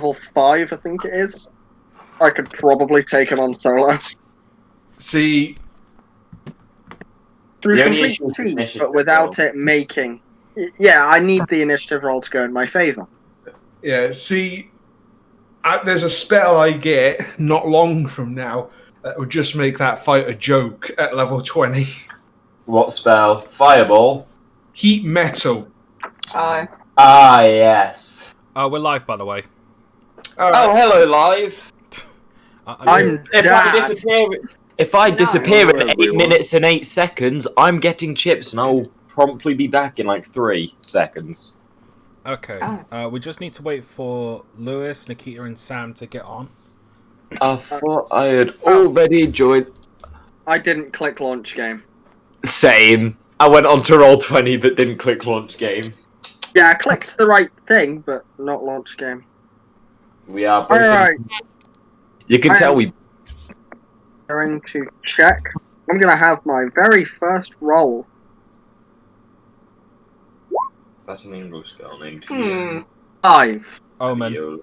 level 5, I think it is, I could probably take him on solo. See, through complete team, but without it making... Yeah, I need the initiative roll to go in my favour. Yeah, see, there's a spell I get not long from now that will just make that fight a joke at level 20. What spell? Fireball? Heat metal. Ah, yes. We're live, by the way. Oh, hello, live. If I disappear in 8 minutes and 8 seconds, I'm getting chips, and I'll promptly be back in like 3 seconds. Okay. We just need to wait for Lewis, Nikita, and Sam to get on. I thought I had already joined. I didn't click launch game. Same. I went on to Roll20 but didn't click launch game. Yeah, I clicked the right thing, but not launch game. We are both. Alright. You can tell we. Going to check. I'm going to have my very first roll. That's an English girl named 5. Omen.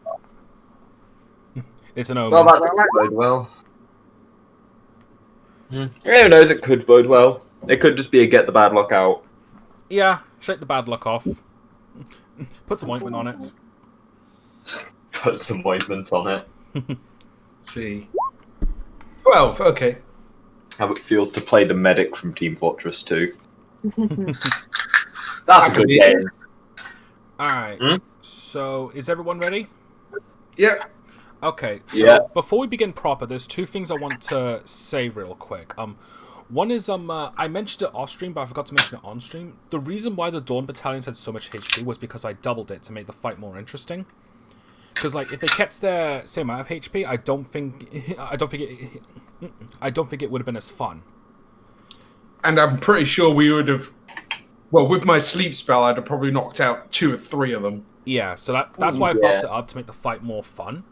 It's an omen. Well, that bode well. Who knows? It could bode well. It could just be a get the bad luck out. Yeah, shake the bad luck off. Put some ointment on it. Put some ointment on it. See. 12, okay. How it feels to play the medic from Team Fortress 2. That's a good game. Alright, so is everyone ready? Yep. Okay, so before we begin proper, there's 2 things I want to say real quick. One is, I mentioned it off stream, but I forgot to mention it on stream. The reason why the Dawn Battalions had so much HP was because I doubled it to make the fight more interesting. Because, like, if they kept their same amount of HP, I don't think it would have been as fun. And I'm pretty sure we would have. Well, with my sleep spell, I'd have probably knocked out 2 or 3 of them. Yeah, so that's why I buffed it up to make the fight more fun.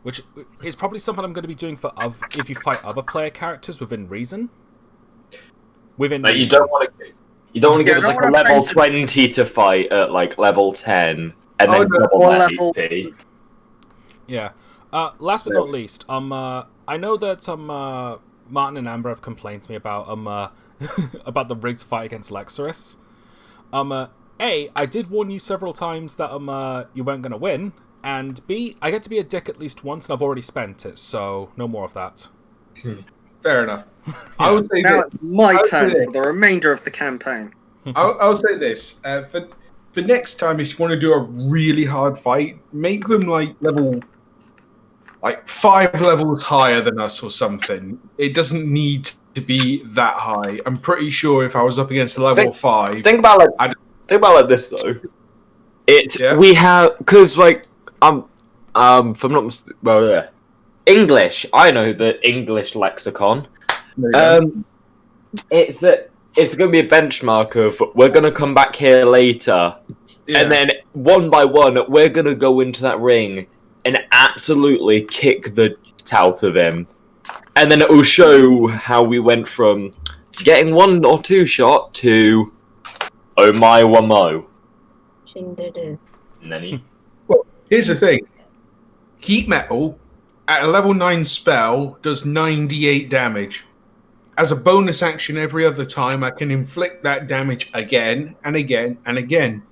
Which is probably something I'm going to be doing for if you fight other player characters within reason. Within reason. You don't want to give us like a level 20 to fight at like level 10 and then double that HP. Yeah. Last but not least, I know that Martin and Amber have complained to me about about the rigged fight against Lexorus. I did warn you several times that you weren't going to win, and B, I get to be a dick at least once, and I've already spent it, so no more of that. Fair enough. I would say now it's my turn for the remainder of the campaign. I'll say this. For next time, if you want to do a really hard fight, make them like level... like 5 levels higher than us or something. It doesn't need to be that high. I'm pretty sure if I was up against a level 5... Think about like this, though. We have... Because, like, if I'm not mistaken... Well, yeah. English. I know the English lexicon. It's going to be a benchmark of we're going to come back here later. Yeah. And then, one by one, we're going to go into that ring and absolutely kick the out of him. And then it will show how we went from getting 1 or 2 shot to oh my wamo. Nenny. Well, here's the thing. Heat metal at a level 9 spell does 98 damage. As a bonus action every other time, I can inflict that damage again and again and again.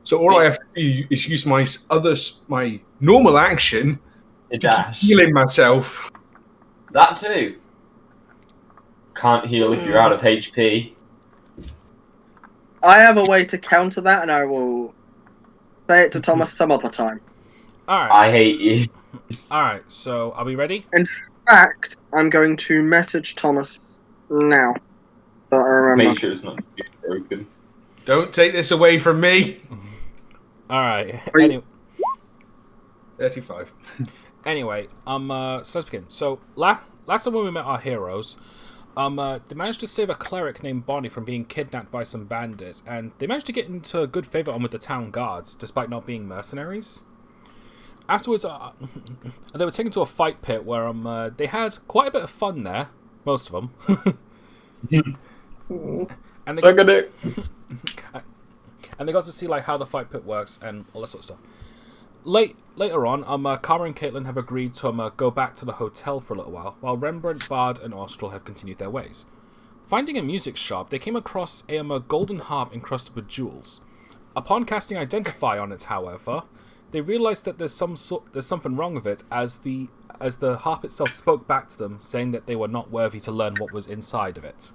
So all I have to do is use my normal action to keep healing myself. That too. Can't heal if you're out of HP. I have a way to counter that, and I will say it to Thomas some other time. Alright. I hate you. Alright, so are we ready? In fact, I'm going to message Thomas now. So I remember. Make sure it's not broken. Don't take this away from me. Alright. 35. Anyway, so let's begin. So, last time when we met our heroes, they managed to save a cleric named Bonnie from being kidnapped by some bandits, and they managed to get into good favor with the town guards, despite not being mercenaries. Afterwards, they were taken to a fight pit where they had quite a bit of fun there, most of them. And they got to see like how the fight pit works and all that sort of stuff. Later on, Kara and Caitlin have agreed to go back to the hotel for a little while Rembrandt, Bard, and Austral have continued their ways. Finding a music shop, they came across a golden harp encrusted with jewels. Upon casting Identify on it, however, they realized that there's something wrong with it, as the harp itself spoke back to them, saying that they were not worthy to learn what was inside of it.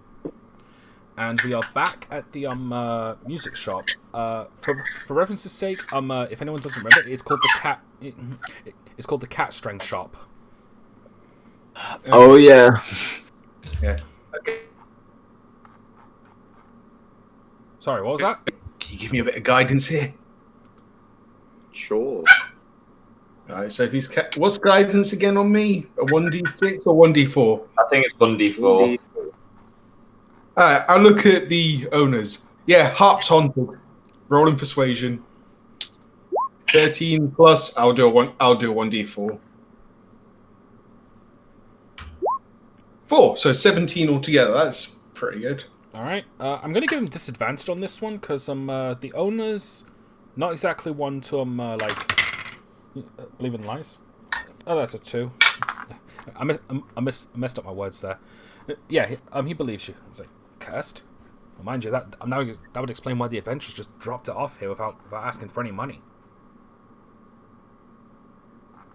And we are back at the music shop. For reference's sake, if anyone doesn't remember, it's called the cat. It's called the Cat String Shop. Oh yeah. Yeah. Okay. Sorry, what was that? Can you give me a bit of guidance here? Sure. Alright, so if he's what's guidance again on me? A 1d6 or 1d4? I think it's 1d4. Alright, I'll look at the owners. Yeah, Harp's haunted. Rolling persuasion. 13 plus. I'll do a 1d4. 4, so 17 altogether. That's pretty good. All right, I'm gonna give him disadvantage on this one because the owner's not exactly one to believe in lies. Oh, that's a 2. I messed up my words there. Yeah, he believes you. It's like cursed. Well, mind you, that would explain why the adventurers just dropped it off here without asking for any money.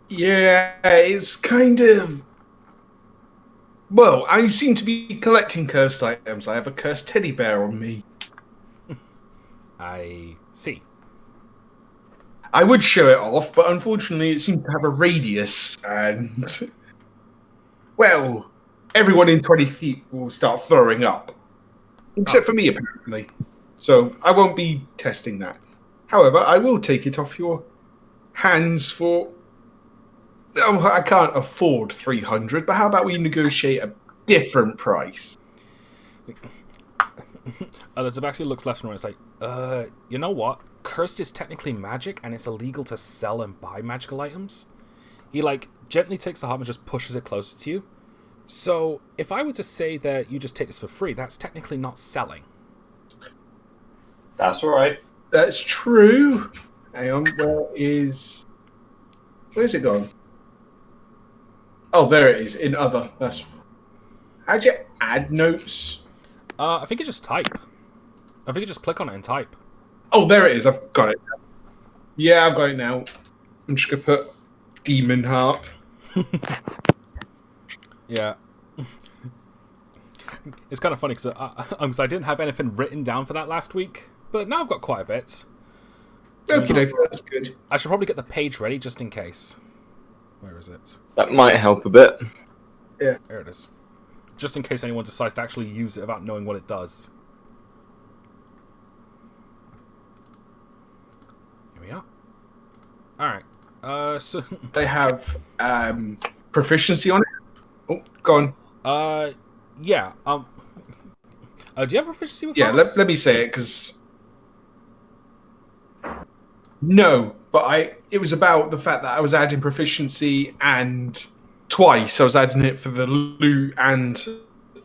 Yeah, it's kind of. Well, I seem to be collecting cursed items. I have a cursed teddy bear on me. I see. I would show it off, but unfortunately it seems to have a radius, and... Well, everyone in 20 feet will start throwing up. Except for me, apparently. So, I won't be testing that. However, I will take it off your hands for... Oh, I can't afford 300, but how about we negotiate a different price? The Tabaxi looks left and right. It's like, you know what? Cursed is technically magic, and it's illegal to sell and buy magical items. He gently takes the harp and just pushes it closer to you. So, if I were to say that you just take this for free, that's technically not selling. That's right. That's true. Hang on, where's it gone? Oh, there it is, in other. That's... How'd you add notes? I think you just type. I think you just click on it and type. Oh, there it is. I've got it. Yeah, I've got it now. I'm just going to put Demon Harp. Yeah. It's kind of funny because I didn't have anything written down for that last week, but now I've got quite a bit. Okay, that's good. I should probably get the page ready just in case. Where is it? That might help a bit. Yeah. There it is. Just in case anyone decides to actually use it without knowing what it does. Here we are. Alright. So... They have proficiency on it? Oh, go on. Yeah. Do you have proficiency with Yeah, let me say it, because... No, but it was about the fact that I was adding proficiency, and twice I was adding it for the loot and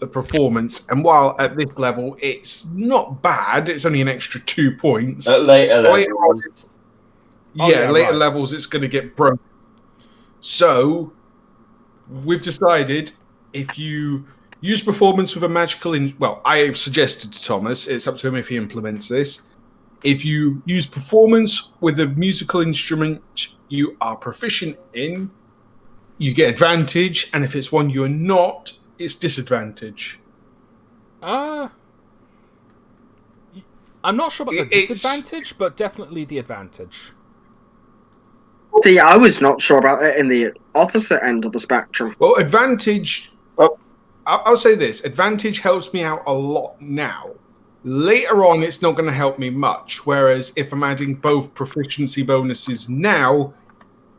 the performance. And while at this level it's not bad, it's only an extra 2 points. At later levels, later levels it's going to get broken. So we've decided if you use performance with a magical... I suggested to Thomas, it's up to him if he implements this. If you use performance with a musical instrument you are proficient in, you get advantage, and if it's one you're not, it's disadvantage. I'm not sure about the disadvantage, but definitely the advantage. See, I was not sure about it in the opposite end of the spectrum. Well, advantage... Well, I'll say this. Advantage helps me out a lot now. Later on, it's not going to help me much. Whereas if I'm adding both proficiency bonuses now,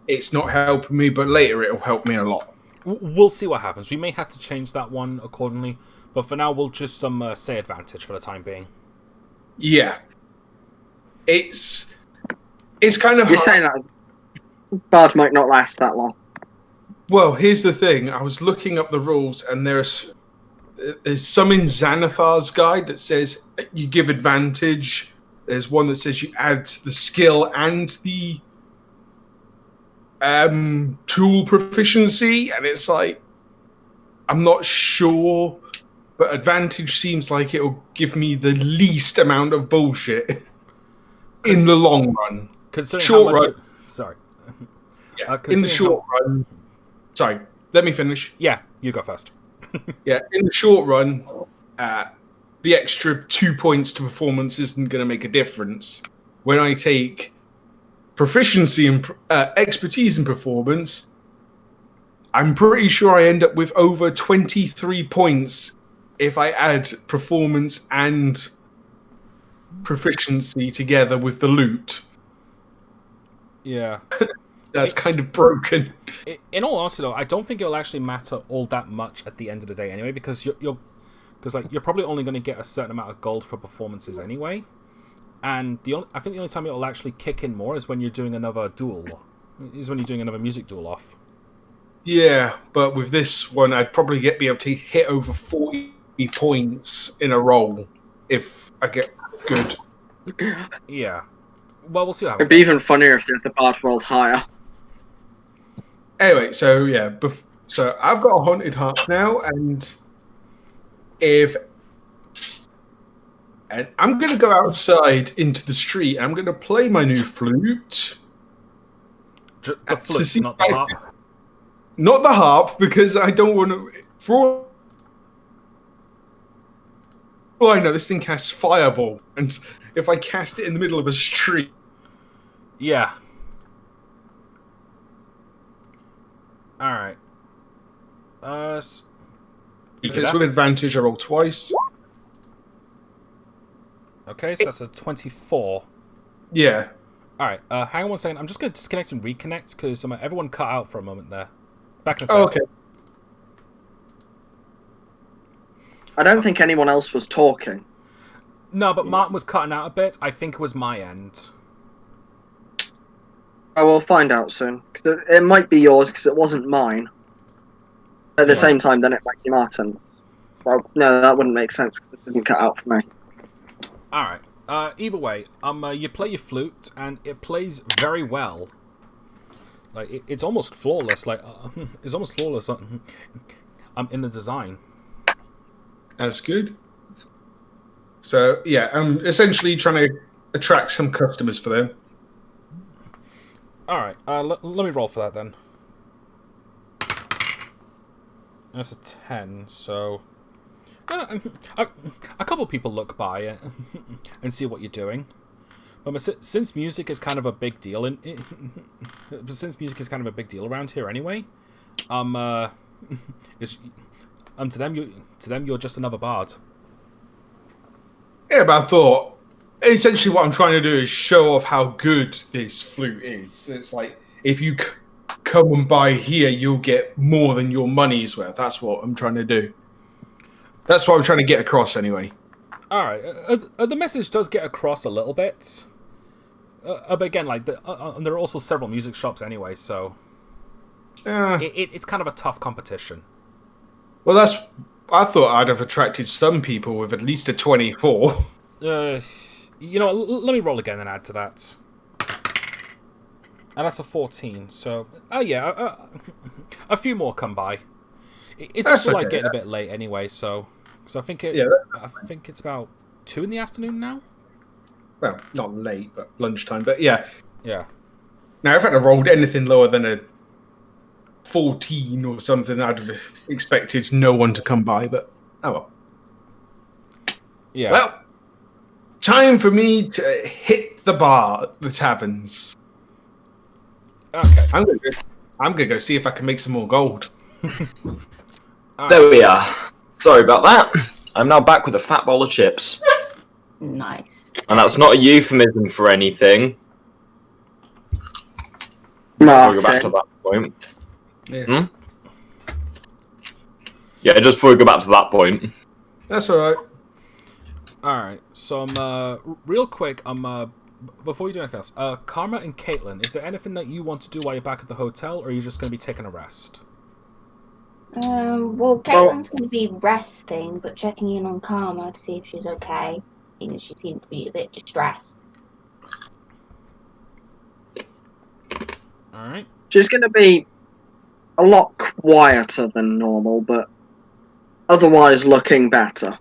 it's not helping me, but later it'll help me a lot. We'll see what happens. We may have to change that one accordingly, but for now, we'll just say advantage for the time being. Yeah. It's kind of You're saying that Bard might not last that long. Well, here's the thing. I was looking up the rules, and there's some in Xanathar's guide that says you give advantage. There's one that says you add the skill and the tool proficiency, and it's like I'm not sure, but advantage seems like it'll give me the least amount of bullshit in the long run. Considering Short how much... run. Sorry. Yeah, in the short run. Sorry, let me finish. Yeah, you go first. Yeah, in the short run, the extra 2 points to performance isn't going to make a difference. When I take proficiency and expertise in performance, I'm pretty sure I end up with over 23 points if I add performance and proficiency together with the loot. Yeah. That's kind of broken. In all honesty, though, I don't think it'll actually matter all that much at the end of the day anyway, because you're probably only going to get a certain amount of gold for performances anyway. And I think the only time it'll actually kick in more is when you're doing another duel. Is when you're doing another music duel off. Yeah, but with this one, I'd probably be able to hit over 40 points in a roll if I get good. Yeah. Well, we'll see how. It'd be even funnier if the bard rolled higher. Anyway, so yeah, so I've got a haunted harp now, and I'm going to go outside into the street. I'm going to play my new flute. The flute, not the harp. Not the harp, because I don't want to. For all I know, this thing casts fireball, and if I cast it in the middle of a street, yeah. All right. if it's with advantage, I roll twice. Okay, so that's a 24. Yeah. All right. Hang on 1 second. I'm just going to disconnect and reconnect because everyone cut out for a moment there. Back in a second. Oh, okay. I don't think anyone else was talking. No, but Martin was cutting out a bit. I think it was my end. I will find out soon. 'Cause it might be yours because it wasn't mine. At the same time, then it might be Martin's. Well, no, that wouldn't make sense because it didn't cut out for me. All right. Either way, you play your flute and it plays very well. Like it's almost flawless. Like it's almost flawless. In the design. That's good. So yeah, I'm essentially trying to attract some customers for them. All right. Let me roll for that then. That's a 10. So a couple people look by it and see what you're doing. But since music is kind of a big deal since music is kind of a big deal around here anyway, to them you're just another bard. Yeah, but I thought essentially what I'm trying to do is show off how good this flute is. It's like if you come and buy here, you'll get more than your money's worth. That's what I'm trying to do. That's what I'm trying to get across anyway. All right. The message does get across a little bit. But again, like there are also several music shops anyway, so it's kind of a tough competition. Well, I thought I'd have attracted some people with at least a 24. You know, let me roll again and add to that. And that's a 14. So, a few more come by. It's also like getting a bit late anyway, so I think I think it's about 2 in the afternoon now. Well, not late, but lunchtime. But yeah. Yeah. Now, if I'd have rolled anything lower than a 14 or something, I'd have expected no one to come by. But oh well. Yeah. Well, time for me to hit the taverns. Okay. I'm gonna go see if I can make some more gold. There we are. Sorry about that. I'm now back with a fat bowl of chips. Nice. And that's not a euphemism for anything. Martin. We'll go back to that point. Yeah. Yeah, just before we go back to that point. That's all right. All right. So real quick, before you do anything else, Karma and Caitlin, is there anything that you want to do while you're back at the hotel, or are you just going to be taking a rest? Well, Caitlin's going to be resting, but checking in on Karma to see if she's okay. You know, she seemed to be a bit distressed. All right. She's going to be a lot quieter than normal, but otherwise looking better.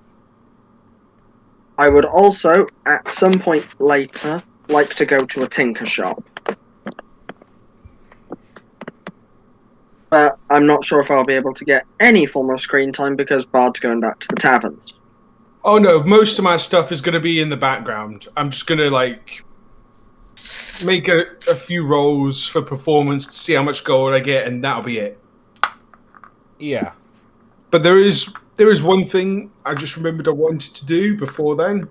I would also, at some point later, like to go to a tinker shop. But I'm not sure if I'll be able to get any form of screen time because Bard's going back to the taverns. Oh no, most of my stuff is going to be in the background. I'm just going to like make a few rolls for performance to see how much gold I get, and that'll be it. Yeah. But there is one thing I just remembered I wanted to do before then.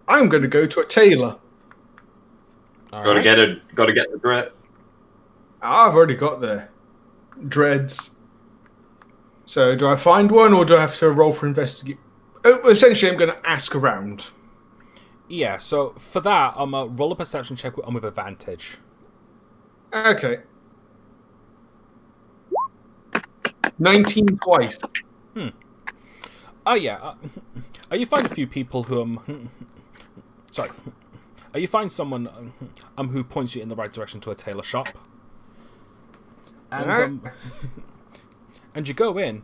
I'm going to go to a tailor. Gotta get the grit. I've already got the dreads. So do I find one, or do I have to roll for investigate? Oh, essentially, I'm going to ask around. Yeah, so for that, roll a perception check with advantage. Okay. 19 twice. Oh yeah, you find a few people who sorry, you find someone who points you in the right direction to a tailor shop, and Alright. and you go in,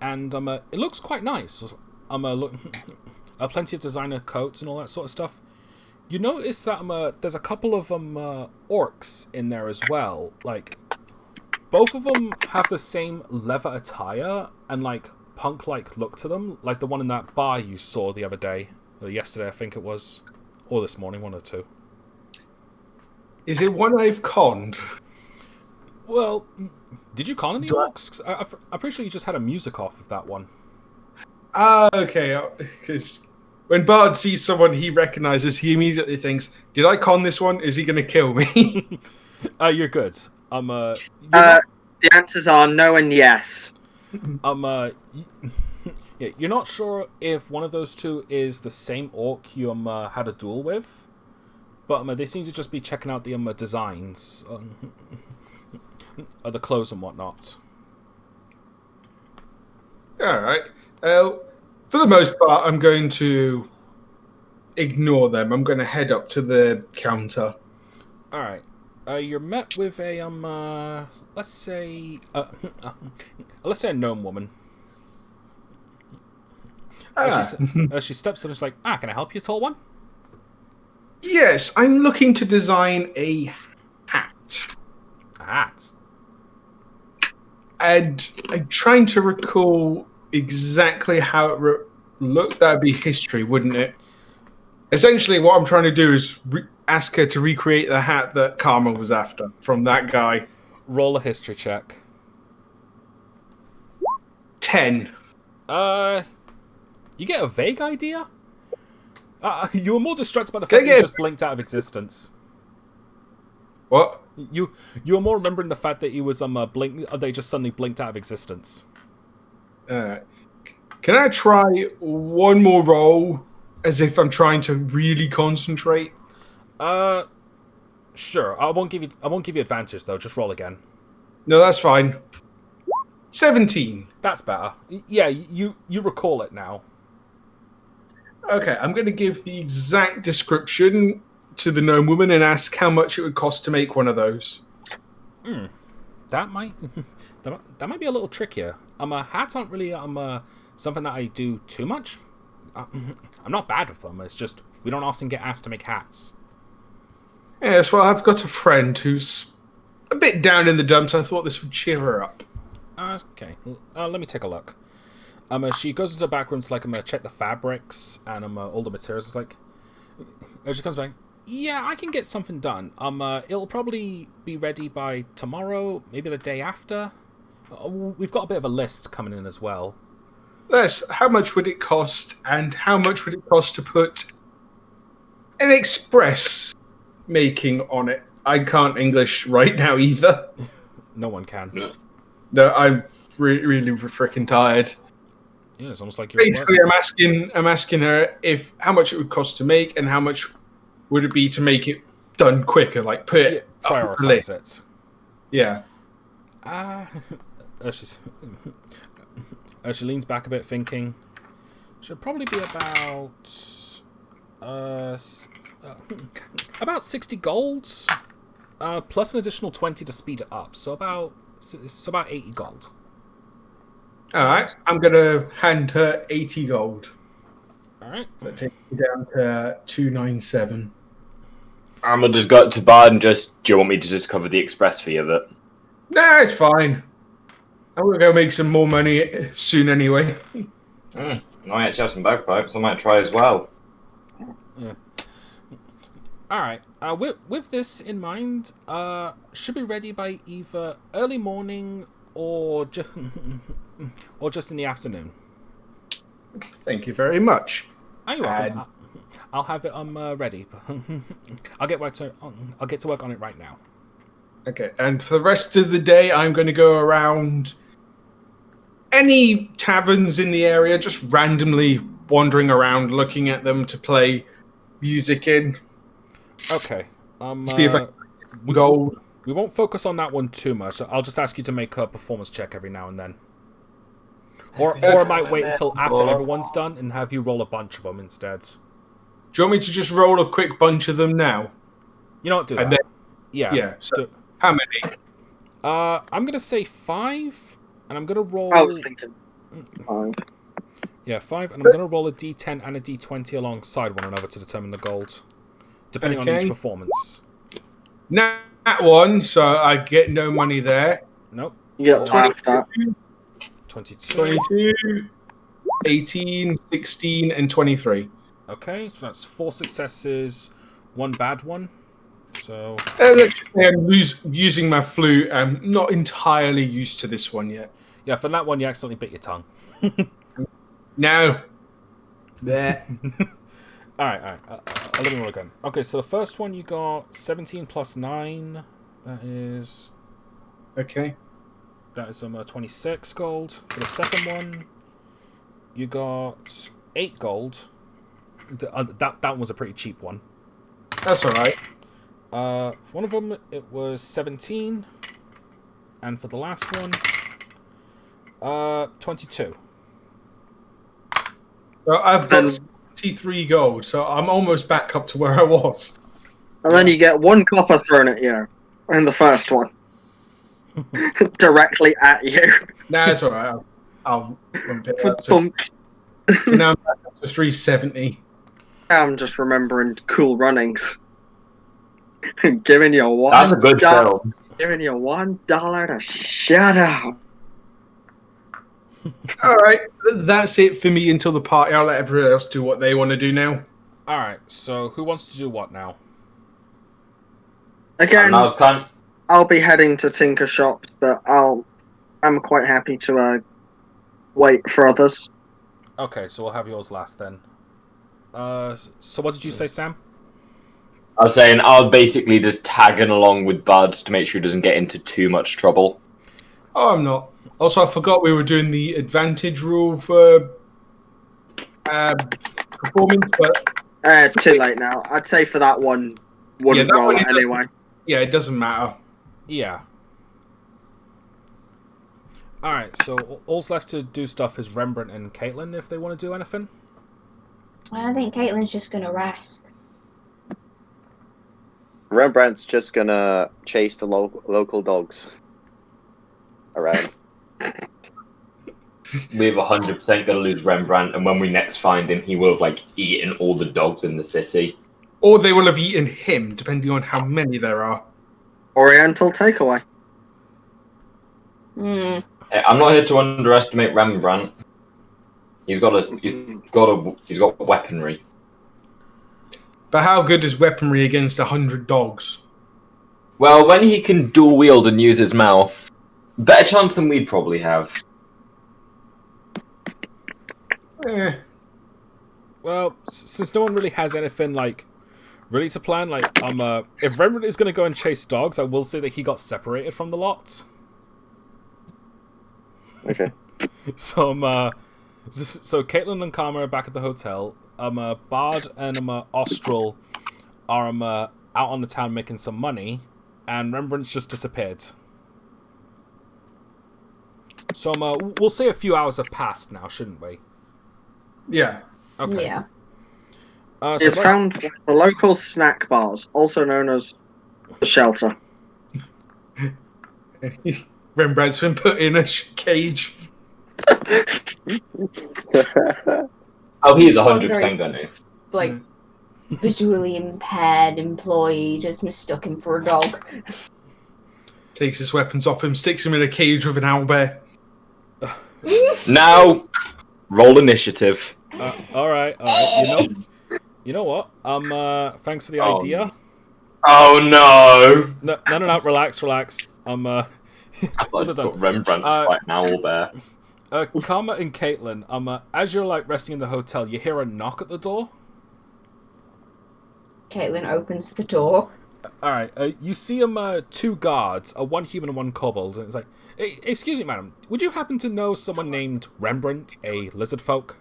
and it looks quite nice. Look, plenty of designer coats and all that sort of stuff. You notice that there's a couple of orcs in there as well. Like, both of them have the same leather attire and like punk-like look to them, like the one in that bar you saw the other day, or yesterday I think it was, or this morning, one or two. Is it one I've conned? Well, did you con any orcs? 'Cause I'm pretty sure you just had a music off of that one. Okay. Because when Bard sees someone he recognizes, he immediately thinks, "Did I con this one? Is he going to kill me?" You're good. The answers are no and yes. Yeah, you're not sure if one of those two is the same orc you had a duel with, but they seem to just be checking out the designs, of the clothes and whatnot. All right. For the most part, I'm going to ignore them. I'm going to head up to the counter. All right. You're met with a let's say a gnome woman. She steps in and is like, "Can I help you, tall one?" Yes, I'm looking to design a hat. A hat. And I'm trying to recall exactly how it looked. That'd be history, wouldn't it? Essentially, what I'm trying to do is ask her to recreate the hat that Karma was after from that guy. Roll a history check. 10. You get a vague idea? You were more distracted by the fact that you just blinked out of existence. What? You were more remembering the fact that he was they just suddenly blinked out of existence. Can I try one more roll as if I'm trying to really concentrate? Sure. I won't give you advantage though. Just roll again. No, that's fine. 17. That's better. Yeah, you recall it now. Okay, I'm going to give the exact description to the gnome woman and ask how much it would cost to make one of those. That might be a little trickier. Hats aren't really something that I do too much. I'm not bad with them. It's just we don't often get asked to make hats. Yes, well, I've got a friend who's a bit down in the dumps. I thought this would cheer her up. Okay. Let me take a look. She goes into the back room to like check the fabrics and all the materials. It's like she comes back. Yeah, I can get something done. It'll probably be ready by tomorrow, maybe the day after. We've got a bit of a list coming in as well. Yes, how much would it cost, and how much would it cost to put an express making on it? I can't English right now either. No one can. No, I'm really freaking tired. Yeah, it's almost like you're basically I'm asking her if how much it would cost to make and how much would it be to make it done quicker, like put it prioritize it. Yeah. She leans back a bit, thinking. Should probably be about 60 golds. plus an additional 20 to speed it up, so about 80 gold. All right, I'm gonna hand her 80 gold. All right. So that takes me down to 297. I'm gonna just go to Bard and just. Do you want me to just cover the express fee of it? Nah, it's fine. I'm gonna go make some more money soon anyway. I actually have some bagpipes. I might try as well. Yeah. All right. With this in mind, should be ready by either early morning or just in the afternoon. Thank you very much. Oh, you're welcome. I'll have it ready. I'll get to work on it right now. Okay, and for the rest of the day, I'm going to go around any taverns in the area, just randomly wandering around, looking at them to play music in. Okay. See if I can get some gold. We won't focus on that one too much. I'll just ask you to make a performance check every now and then. Or I might wait until after everyone's done and have you roll a bunch of them instead. Do you want me to just roll a quick bunch of them now? You know what? Do that. And then, Yeah. So how many? I'm gonna say 5, and I'm gonna roll. I was thinking 5. Yeah, 5, and I'm gonna roll a D10 and a D20 alongside one another to determine the gold, depending on each performance. That one, so I get no money there. Nope. You get laughed at. 22. 22, 18, 16, and 23. Okay, so that's 4 successes, 1 bad one. So I'm using my flute. I'm not entirely used to this one yet. yeah, for that one you accidentally bit your tongue. No. There. All right. I'll let me roll again. Okay, so the first one you got 17 plus 9. That is Okay. 26 gold. For the second one, you got 8 gold. That one was a pretty cheap one. That's all right. For one of them, it was 17, and for the last one, 22. So I've got 73 gold, so I'm almost back up to where I was. And then you get 1 copper thrown at you in the first one. Directly at you. Nah, that's all right. I'll bump it up. So now I'm back up to 370. I'm just remembering Cool Runnings. Giving you $1. That's a good film. Giving you $1 to shut up. All right, that's it for me until the party. I'll let everyone else do what they want to do now. All right, so who wants to do what now? Again, I was kind of... I'll be heading to Tinker Shops, but I'm quite happy to wait for others. Okay, so we'll have yours last then. So what did you say, Sam? I was saying I was basically just tagging along with Buds to make sure he doesn't get into too much trouble. Oh, I'm not. Also, I forgot we were doing the advantage rule for performance, but Too late now. I'd say for that one, wouldn't that roll one it anyway. yeah, it doesn't matter. Yeah. All right, so all's left to do stuff is Rembrandt and Caitlin if they want to do anything. I think Caitlin's just gonna rest. Rembrandt's just gonna chase the local dogs around. We're 100% going to lose Rembrandt, and when we next find him, he will have eaten all the dogs in the city. Or they will have eaten him, depending on how many there are. Oriental takeaway. Hmm. Hey, I'm not here to underestimate Rembrandt. He's got weaponry. But how good is weaponry against 100 dogs? Well, when he can dual wield and use his mouth, better chance than we'd probably have. Well, since no one really has anything really to plan, if Rembrandt is going to go and chase dogs, I will say that he got separated from the lot. Okay. So so Caitlin and Karma are back at the hotel. Bard and Austral are out on the town making some money, and Rembrandt's just disappeared. So we'll say a few hours have passed now, shouldn't we? Yeah. Okay. Yeah. It's found the local snack bars, also known as the shelter. Rembrandt's been put in a cage. Oh, he's 100% gonna. Like, visually impaired employee just mistook him for a dog. Takes his weapons off him, sticks him in a cage with an owlbear. Now, roll initiative. All right. You know what? Thanks for the Oh. idea. Oh no! No. Relax. I thought What's I it done? put Rembrandt to fight an owlbear. Karma and Caitlin, as you're like resting in the hotel, you hear a knock at the door. Caitlin opens the door. All right, you see two guards, one human and one kobold, and it's like, hey, excuse me, madam, would you happen to know someone named Rembrandt, a lizard folk?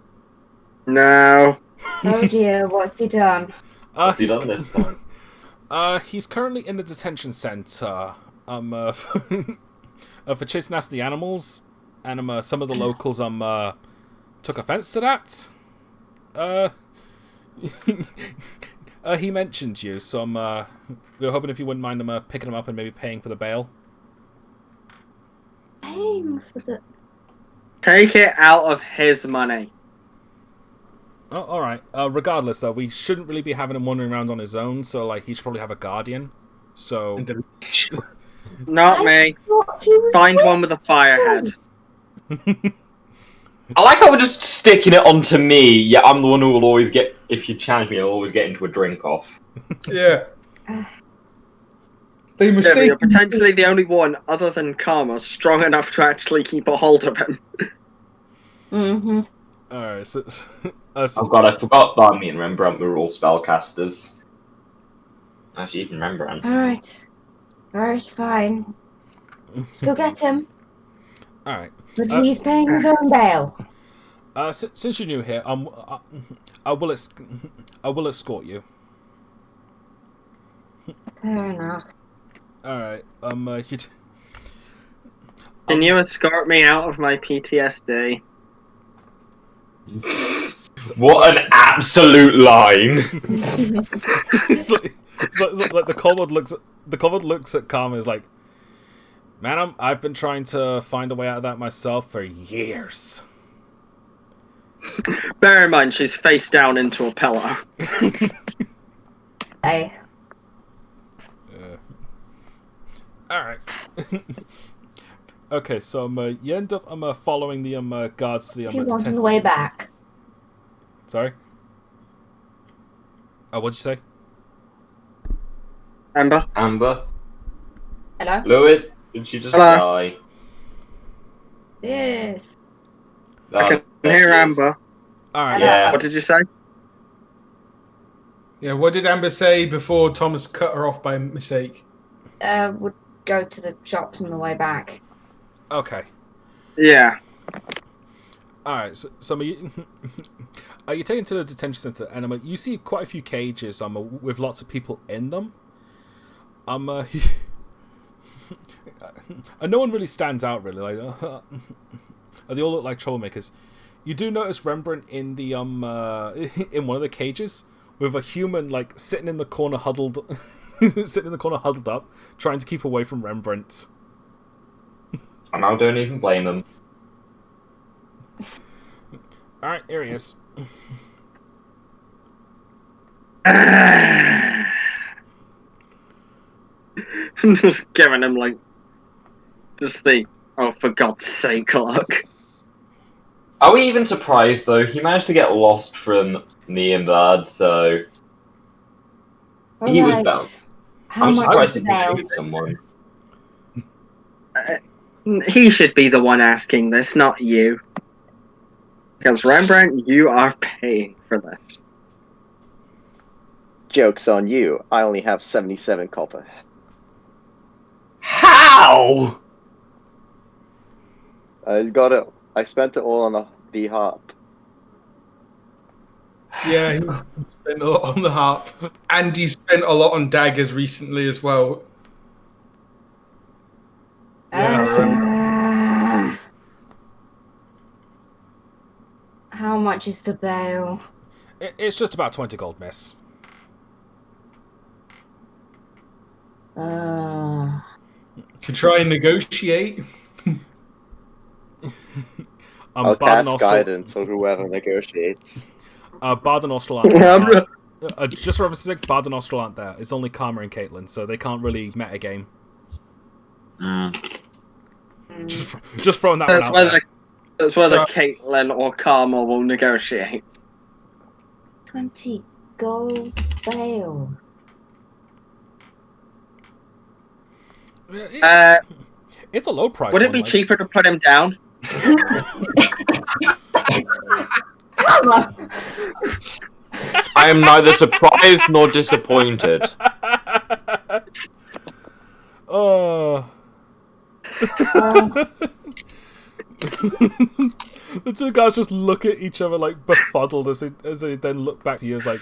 No. Oh dear, what's he done? What's he done this time? He's currently in the detention center, for chasing after the animals, and some of the locals took offense to that. He mentioned you, so we were hoping if you wouldn't mind picking him up and maybe paying for the bail. Paying for the... Take it out of his money. Oh, all right. Regardless, though, we shouldn't really be having him wandering around on his own, so like he should probably have a guardian. So Not me. thought he was Find one with a fire head. I like how we're just sticking it onto me. Yeah, I'm the one who will always get. If you challenge me, I'll always get into a drink off. Yeah. They Yeah, but mistake. you're potentially the only one, other than Karma, strong enough to actually keep a hold of him. Mm-hmm. all right. So, Oh god, I forgot that me and Rembrandt were all spellcasters. Actually, even Rembrandt. Alright, fine. Let's go get him. all right. But he's paying his own bail. Since you're new here, I will escort you. Fair enough. All right. Can you escort me out of my PTSD? What an absolute line! it's like the kobold looks at Karma and is like, madam, I've been trying to find a way out of that myself for years. Bear in mind, she's face down into a pillow. Hey. All right. Okay, so you end up following the guards to the If you want on detention. the way back. Sorry. Oh, what'd you say? Amber? Amber? Hello? Lewis? Did she just Hello. die? Yes. I can there hear she is. Amber. All right. Yeah. What did you say? Yeah, what did Amber say before Thomas cut her off by mistake? Would go to the shops on the way back. Okay. Yeah. All right. So you you're taken to the detention center, and you see quite a few cages with lots of people in them. And no one really stands out really. Like they all look like troublemakers. You do notice Rembrandt in the in one of the cages with a human like sitting in the corner huddled up, trying to keep away from Rembrandt. And I don't even blame them. All right, here he is. Just giving him like just the oh for God's sake look. Are we even surprised though? He managed to get lost from me and Vlad, so he was Alright. bound. How I'm much surprised is he the bail? didn't someone. He should be the one asking this, not you. Because Rembrandt, you are paying for this. Joke's on you. I only have 77 copper. How? I got it. I spent it all on the harp. Yeah, he spent a lot on the harp. And he spent a lot on daggers recently as well. How much is the bail? It's just about 20 gold, miss. Could try and negotiate. I'll Bard and cast Austral- guidance on whoever negotiates. Bard and Austral aren't just for emphasis, Bard and Austral aren't there. It's only Karma and Caitlin, so they can't really metagame. Just throwing that one out there. That's whether Caitlin or Karma will negotiate. 20 gold bail. It's a low price. Would it be cheaper to put him down? Come on. I am neither surprised nor disappointed. Oh. The two guys just look at each other like befuddled as they then look back to you as like,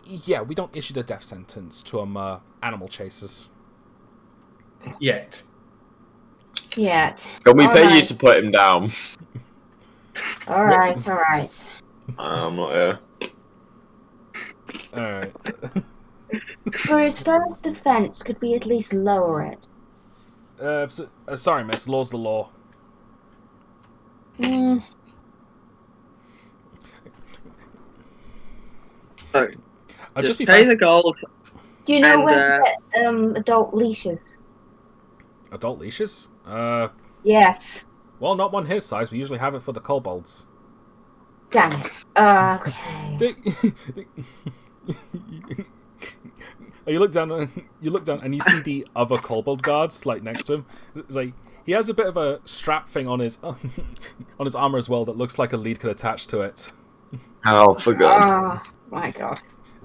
yeah, we don't issue the death sentence to animal chasers. Yet. Yet. Can we pay you Alright. to put him down? Alright. I'm not here. Alright. For his first offence, could we at least lower it? Sorry, miss. Law's the law. Hmm. So, Just be pay fair. the gold. Do you know And, where to get adult leashes? Adult leashes? Yes. Well, not one his size. We usually have it for the kobolds. Damn it. Okay. You look down, and you see the other kobold guards like next to him. It's like he has a bit of a strap thing on his on his armor as well that looks like a lead could attach to it. Oh, for God's Oh my god.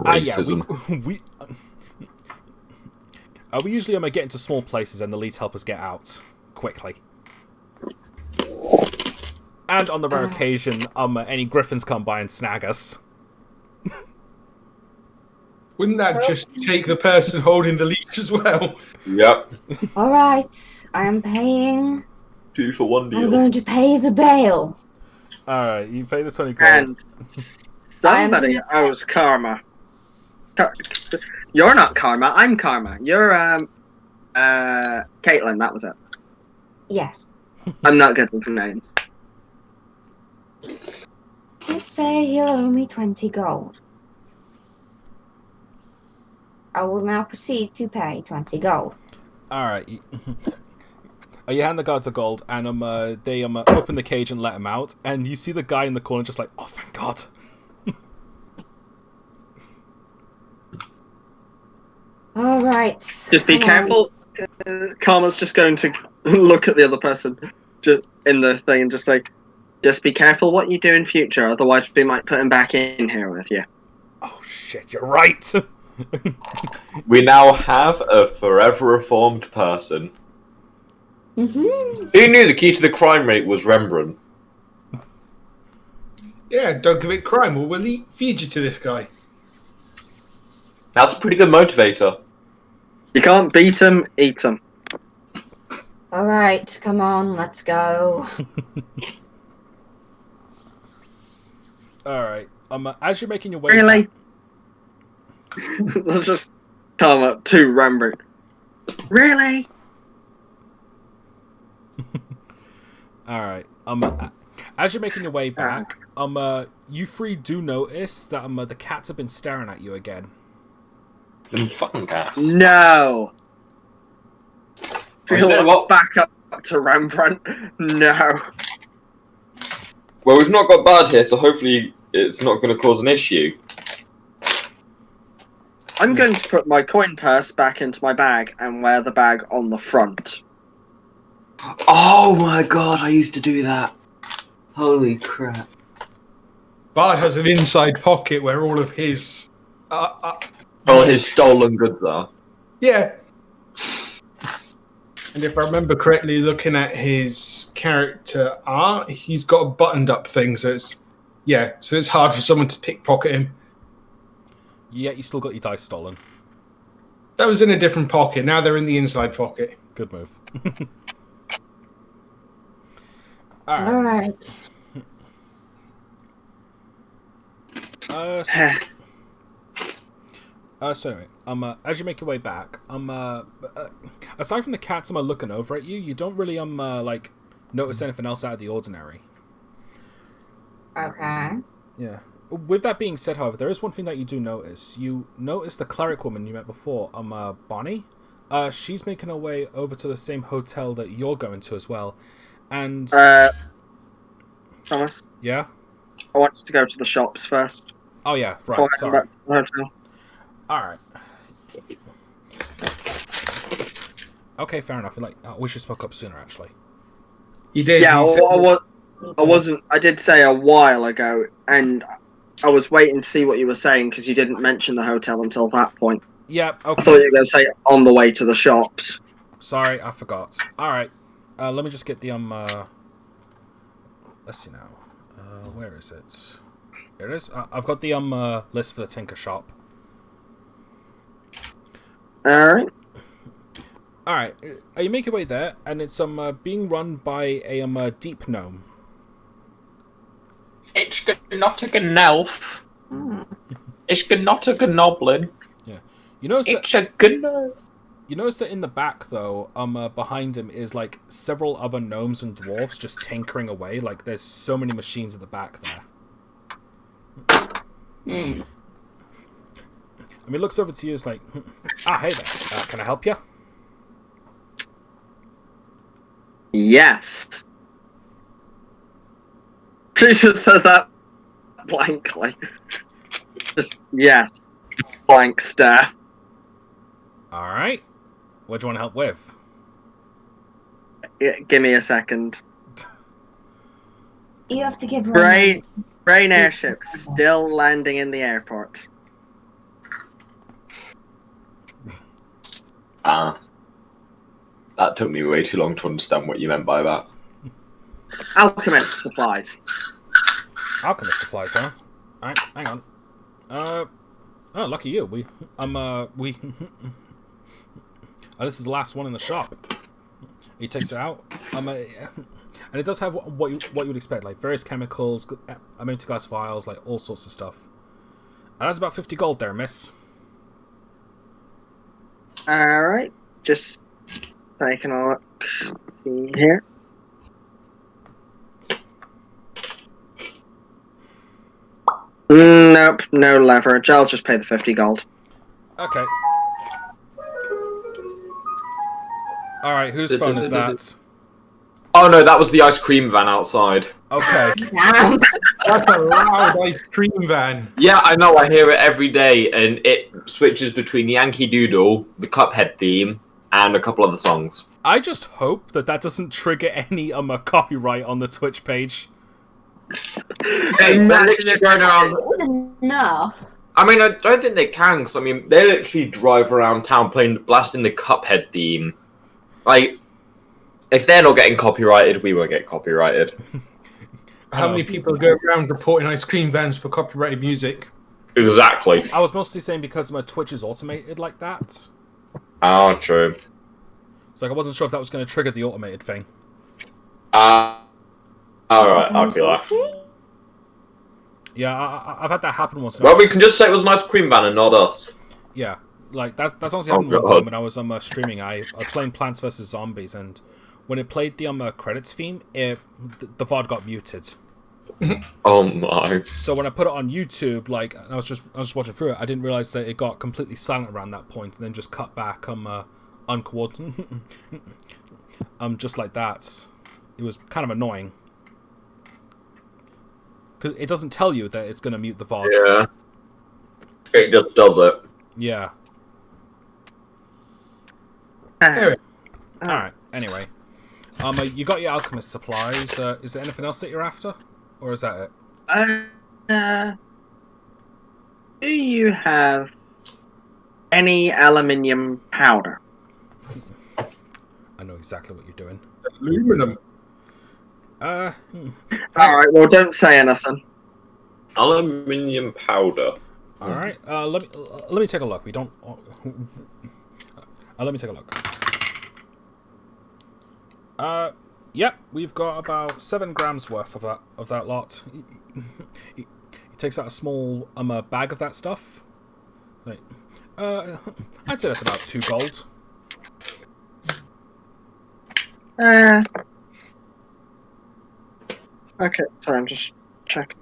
Yeah, racism. we usually get into small places and the leads help us get out quickly. And on the rare occasion, any griffins come by and snag us. Wouldn't that just take the person holding the leash as well? Yep. Alright, I am paying. 2 for 1 I'm deal. going to pay the bail. Alright, you pay the 20 gold. And somebody owes Karma. You're not Karma, I'm Karma. You're, Caitlin, that was it. Yes. I'm not good with names. Just say he'll owe me 20 gold. I will now proceed to pay 20 gold. Alright. You hand the guard the gold, and they open the cage and let him out, and you see the guy in the corner just like, oh, thank God. Alright. Just be careful. Karma's just going to look at the other person just in the thing and just say, just be careful what you do in future, otherwise we might put him back in here with you. Oh, shit, you're right. We now have a forever reformed person. Mm-hmm. Who knew the key to the crime rate was Rembrandt? Yeah, don't commit crime or we'll feed you to this guy. That's a pretty good motivator. You can't beat him, eat him. Alright, come on, let's go. Alright. As you're making your way Really? Let's just Karma to Rembrandt. Really? Alright. As you're making your way back, you three do notice that the cats have been staring at you again. Them fucking cats. No. You know what? Back up to Rembrandt. No. Well, we've not got bad here, so hopefully it's not going to cause an issue. I'm going to put my coin purse back into my bag and wear the bag on the front. Oh my god, I used to do that. Holy crap. Bard has an inside pocket where all of his... All his stolen goods are. Yeah. And if I remember correctly, looking at his character art, he's got a buttoned up thing, so it's... Yeah, so it's hard for someone to pickpocket him. Yeah, you still got your dice stolen. That was in a different pocket, now they're in the inside pocket. Good move. Alright. Alright. So anyway, as you make your way back, aside from the cats looking over at you, you don't really like notice anything else out of the ordinary. Okay. Yeah. With that being said, however, there is one thing that you do notice. You notice the cleric woman you met before, Bonnie. She's making her way over to the same hotel that you're going to as well. And Thomas, yeah. I want to go to the shops first. Oh yeah, right. Before I Sorry. come back to the hotel. All right. Okay, fair enough. Like, I wish you spoke up sooner, actually. You did. Yeah, you said- I wasn't. I did say a while ago, and I was waiting to see what you were saying because you didn't mention the hotel until that point. Yeah. I thought Okay. you were going to say on the way to the shops. Sorry, I forgot. All right. Let me just get the Let's see now. Where is it? Here it is. I've got the list for the Tinker Shop. All right. All right. You make your way there, and it's being run by a deep gnome. It's not a elf. It's not a goblin. Yeah. You notice that. It's a good. You notice that in the back, though, behind him is like several other gnomes and dwarves just tinkering away. Like there's so many machines at the back there. I mean, looks over to you. It's like, hey there. Can I help you? Yes. She just says that blankly. Just yes. Blank stare. All right. What do you want to help with? Give me a second. You have to give her Brain airships still landing in the airport. That took me way too long to understand what you meant by that. Alchemist supplies. Alchemist supplies, huh? All right, hang on. Oh, lucky you. We. Oh, this is the last one in the shop. He takes it out. And it does have what you would expect, like various chemicals, empty glass vials, like all sorts of stuff. And that's about 50 gold there, miss. All right, just taking a look. See here. Nope, no leverage. I'll just pay the 50 gold. Okay. All right, whose phone is that? Oh no, that was the ice cream van outside. Okay. Damn. That's a loud ice cream van. Yeah, I know. I hear it every day, and it switches between Yankee Doodle, the Cuphead theme, and a couple other songs. I just hope that doesn't trigger any copyright on the Twitch page. Hey, they're literally going around. It was enough. I mean, I don't think they can. Cause, I mean, they literally drive around town blasting the Cuphead theme. Like, if they're not getting copyrighted, we won't get copyrighted. How many people go around reporting ice cream vans for copyrighted music? Exactly. I was mostly saying because my Twitch is automated like that. Oh, true. So like, I wasn't sure if that was going to trigger the automated thing. Alright, I'll be like. Yeah, I've had that happen once. Well, we can just say it was an ice cream van and not us. Yeah, like that's honestly happened one time when I was streaming. I was playing Plants vs Zombies, and when it played the credits theme, the VOD got muted. Oh my! So when I put it on YouTube, like I was just watching through it, I didn't realize that it got completely silent around that point, and then just cut back uncoordinated, just like that. It was kind of annoying because it doesn't tell you that it's going to mute the VOD. Yeah, it just does it. Yeah. Anyway. All right. Anyway, you got your alchemist supplies. Is there anything else that you're after, or is that it? Do you have any aluminium powder? I know exactly what you're doing. Aluminum. All right. Well, don't say anything. Aluminium powder. All right. Let me take a look. We don't. Let me take a look. Yep, we've got about 7 grams worth of that lot. He takes out a small bag of that stuff. Like, I'd say that's about 2 gold. Okay, sorry, I'm just checking.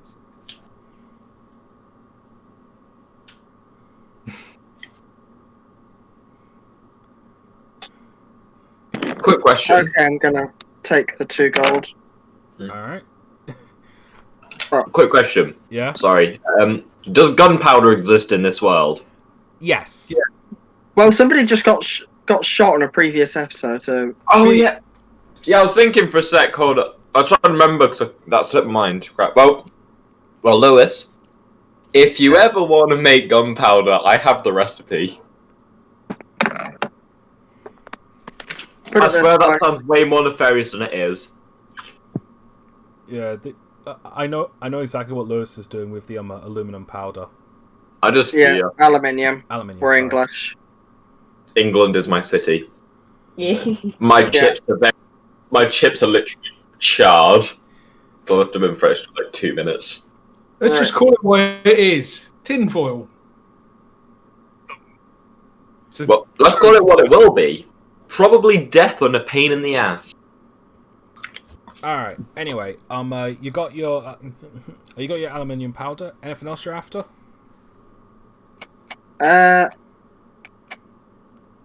Quick question. Okay, I'm gonna take the 2 gold. Alright. Quick question. Yeah? Sorry. Does gunpowder exist in this world? Yes. Yeah. Well, somebody just got shot in a previous episode, so... Oh, yeah. Yeah, I was thinking for a sec, hold up. I'll try and remember, because that slipped my mind. Crap. Well, Lewis, if you ever want to make gunpowder, I have the recipe. I swear that sounds way more nefarious than it is. Yeah, I know exactly what Lewis is doing with the aluminum powder. I just fear. Aluminium. Aluminium. We're sorry. English. England is my city. Yeah. My chips are literally charred. I left them in fresh for like 2 minutes. Let's just call it what it is. Tinfoil. Well, let's call it what it will be. Probably death and a pain in the ass. Alright, anyway, you got your aluminium powder. Anything else you're after? No,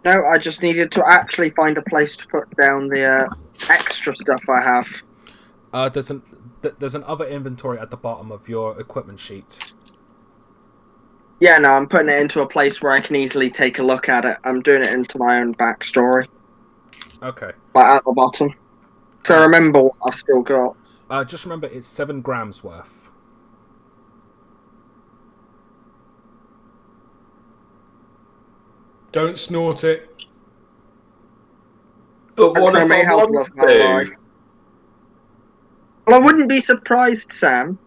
I just needed to actually find a place to put down the extra stuff I have. There's an other inventory at the bottom of your equipment sheet. Yeah, no, I'm putting it into a place where I can easily take a look at it. I'm doing it into my own backstory. Okay. Like at the bottom. So remember what I've still got. Just remember, it's 7 grams worth. Don't snort it. But what if I want to? Well, I wouldn't be surprised, Sam.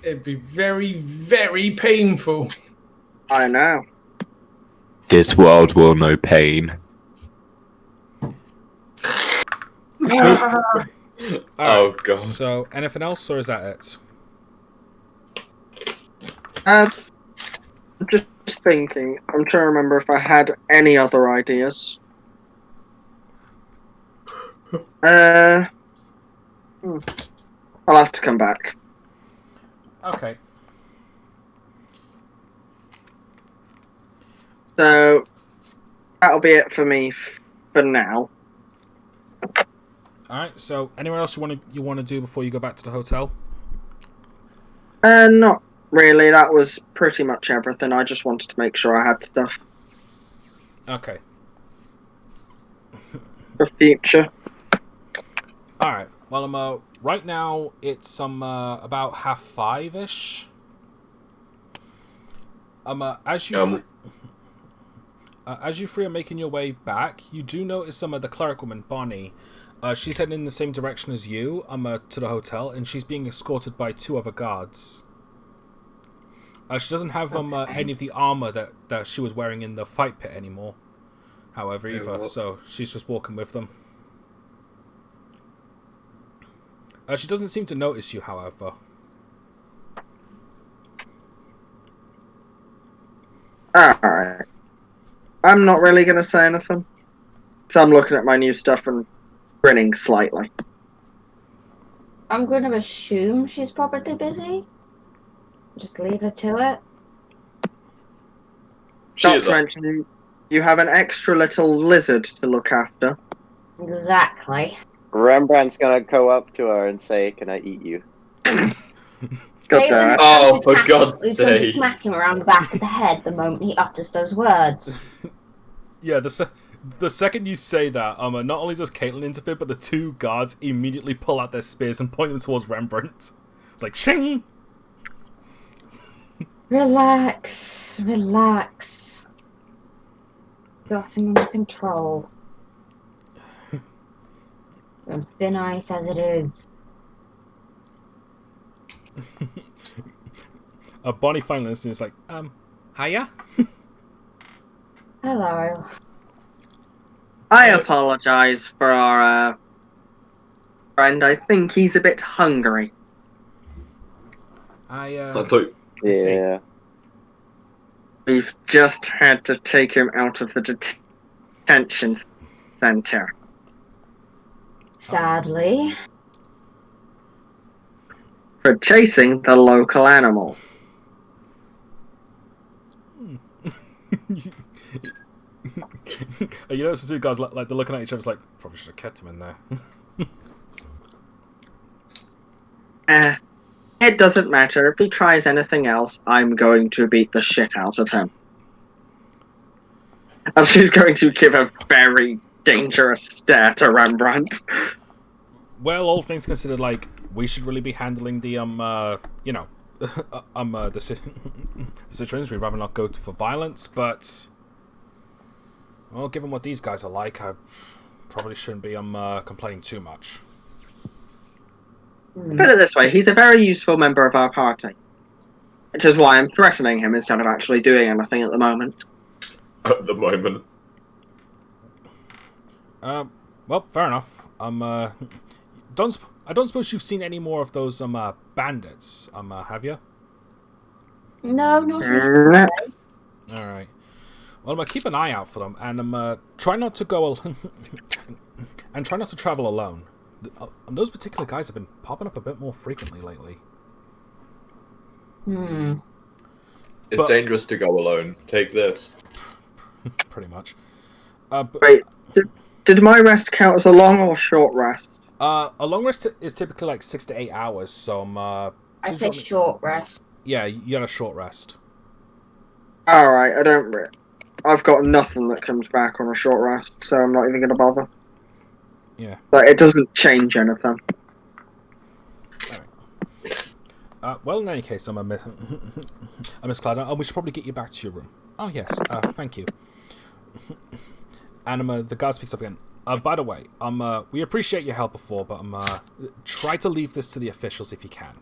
It'd be very, very painful. I know. This world will know pain. Oh god. So, anything else, or is that it? I'm just thinking. I'm trying to remember if I had any other ideas. I'll have to come back. Okay. So that'll be it for me for now. All right. So, anyone else you want to do before you go back to the hotel? Not really. That was pretty much everything. I just wanted to make sure I had stuff Okay. for future. All right. Well, right now it's about 5:30ish. As you three are making your way back, you do notice some of the cleric woman, Bonnie. She's heading in the same direction as you, to the hotel, and she's being escorted by 2 other guards. She doesn't have any of the armor that she was wearing in the fight pit anymore, however, either. So she's just walking with them. She doesn't seem to notice you, however. Alright. I'm not really going to say anything. So I'm looking at my new stuff and grinning slightly. I'm going to assume she's probably busy. Just leave her to it. Not to mention, you have an extra little lizard to look after. Exactly. Rembrandt's gonna go up to her and say, "Can I eat you?" God damn it. Oh, for God's He's going to sake. smack him around the back of the head the moment he utters those words. Yeah, the second you say that, not only does Caitlin interfere, but the 2 guards immediately pull out their spears and point them towards Rembrandt. It's like, shing! Relax. Relax. Got him under control. And thin ice as it is. Bonnie finally listens, is like, hiya? Hello. I apologise for our friend. I think he's a bit hungry. I thought... Yeah. We've just had to take him out of the detention center. Sadly. For chasing the local animals. You notice the two guys like they're looking at each other, like probably should have kept him in there. It doesn't matter. If he tries anything else, I'm going to beat the shit out of him. And she's going to give a very dangerous stare to Rembrandt. Well, all things considered, like we should really be handling the the situations. We'd rather not go for violence, but well, given what these guys are like, I probably shouldn't be complaining too much. Put it this way, he's a very useful member of our party. Which is why I'm threatening him instead of actually doing anything at the moment. At the moment. Well, fair enough. I don't suppose you've seen any more of those bandits, have you? No, not really. All right. Well, I'm gonna keep an eye out for them, and try not to go and try not to travel alone. Those particular guys have been popping up a bit more frequently lately. It's dangerous to go alone. Take this. Pretty much. Wait, did my rest count as a long or short rest? A long rest is typically like 6 to 8 hours, so I said short rest. Yeah, you had a short rest. Alright, I've got nothing that comes back on a short rest, so I'm not even going to bother. Yeah. Like, it doesn't change anything. Alright. Well, in any case, I'm Miss Clyde. We should probably get you back to your room. Oh, yes. Thank you. And the guy speaks up again. By the way, we appreciate your help before, but try to leave this to the officials if you can.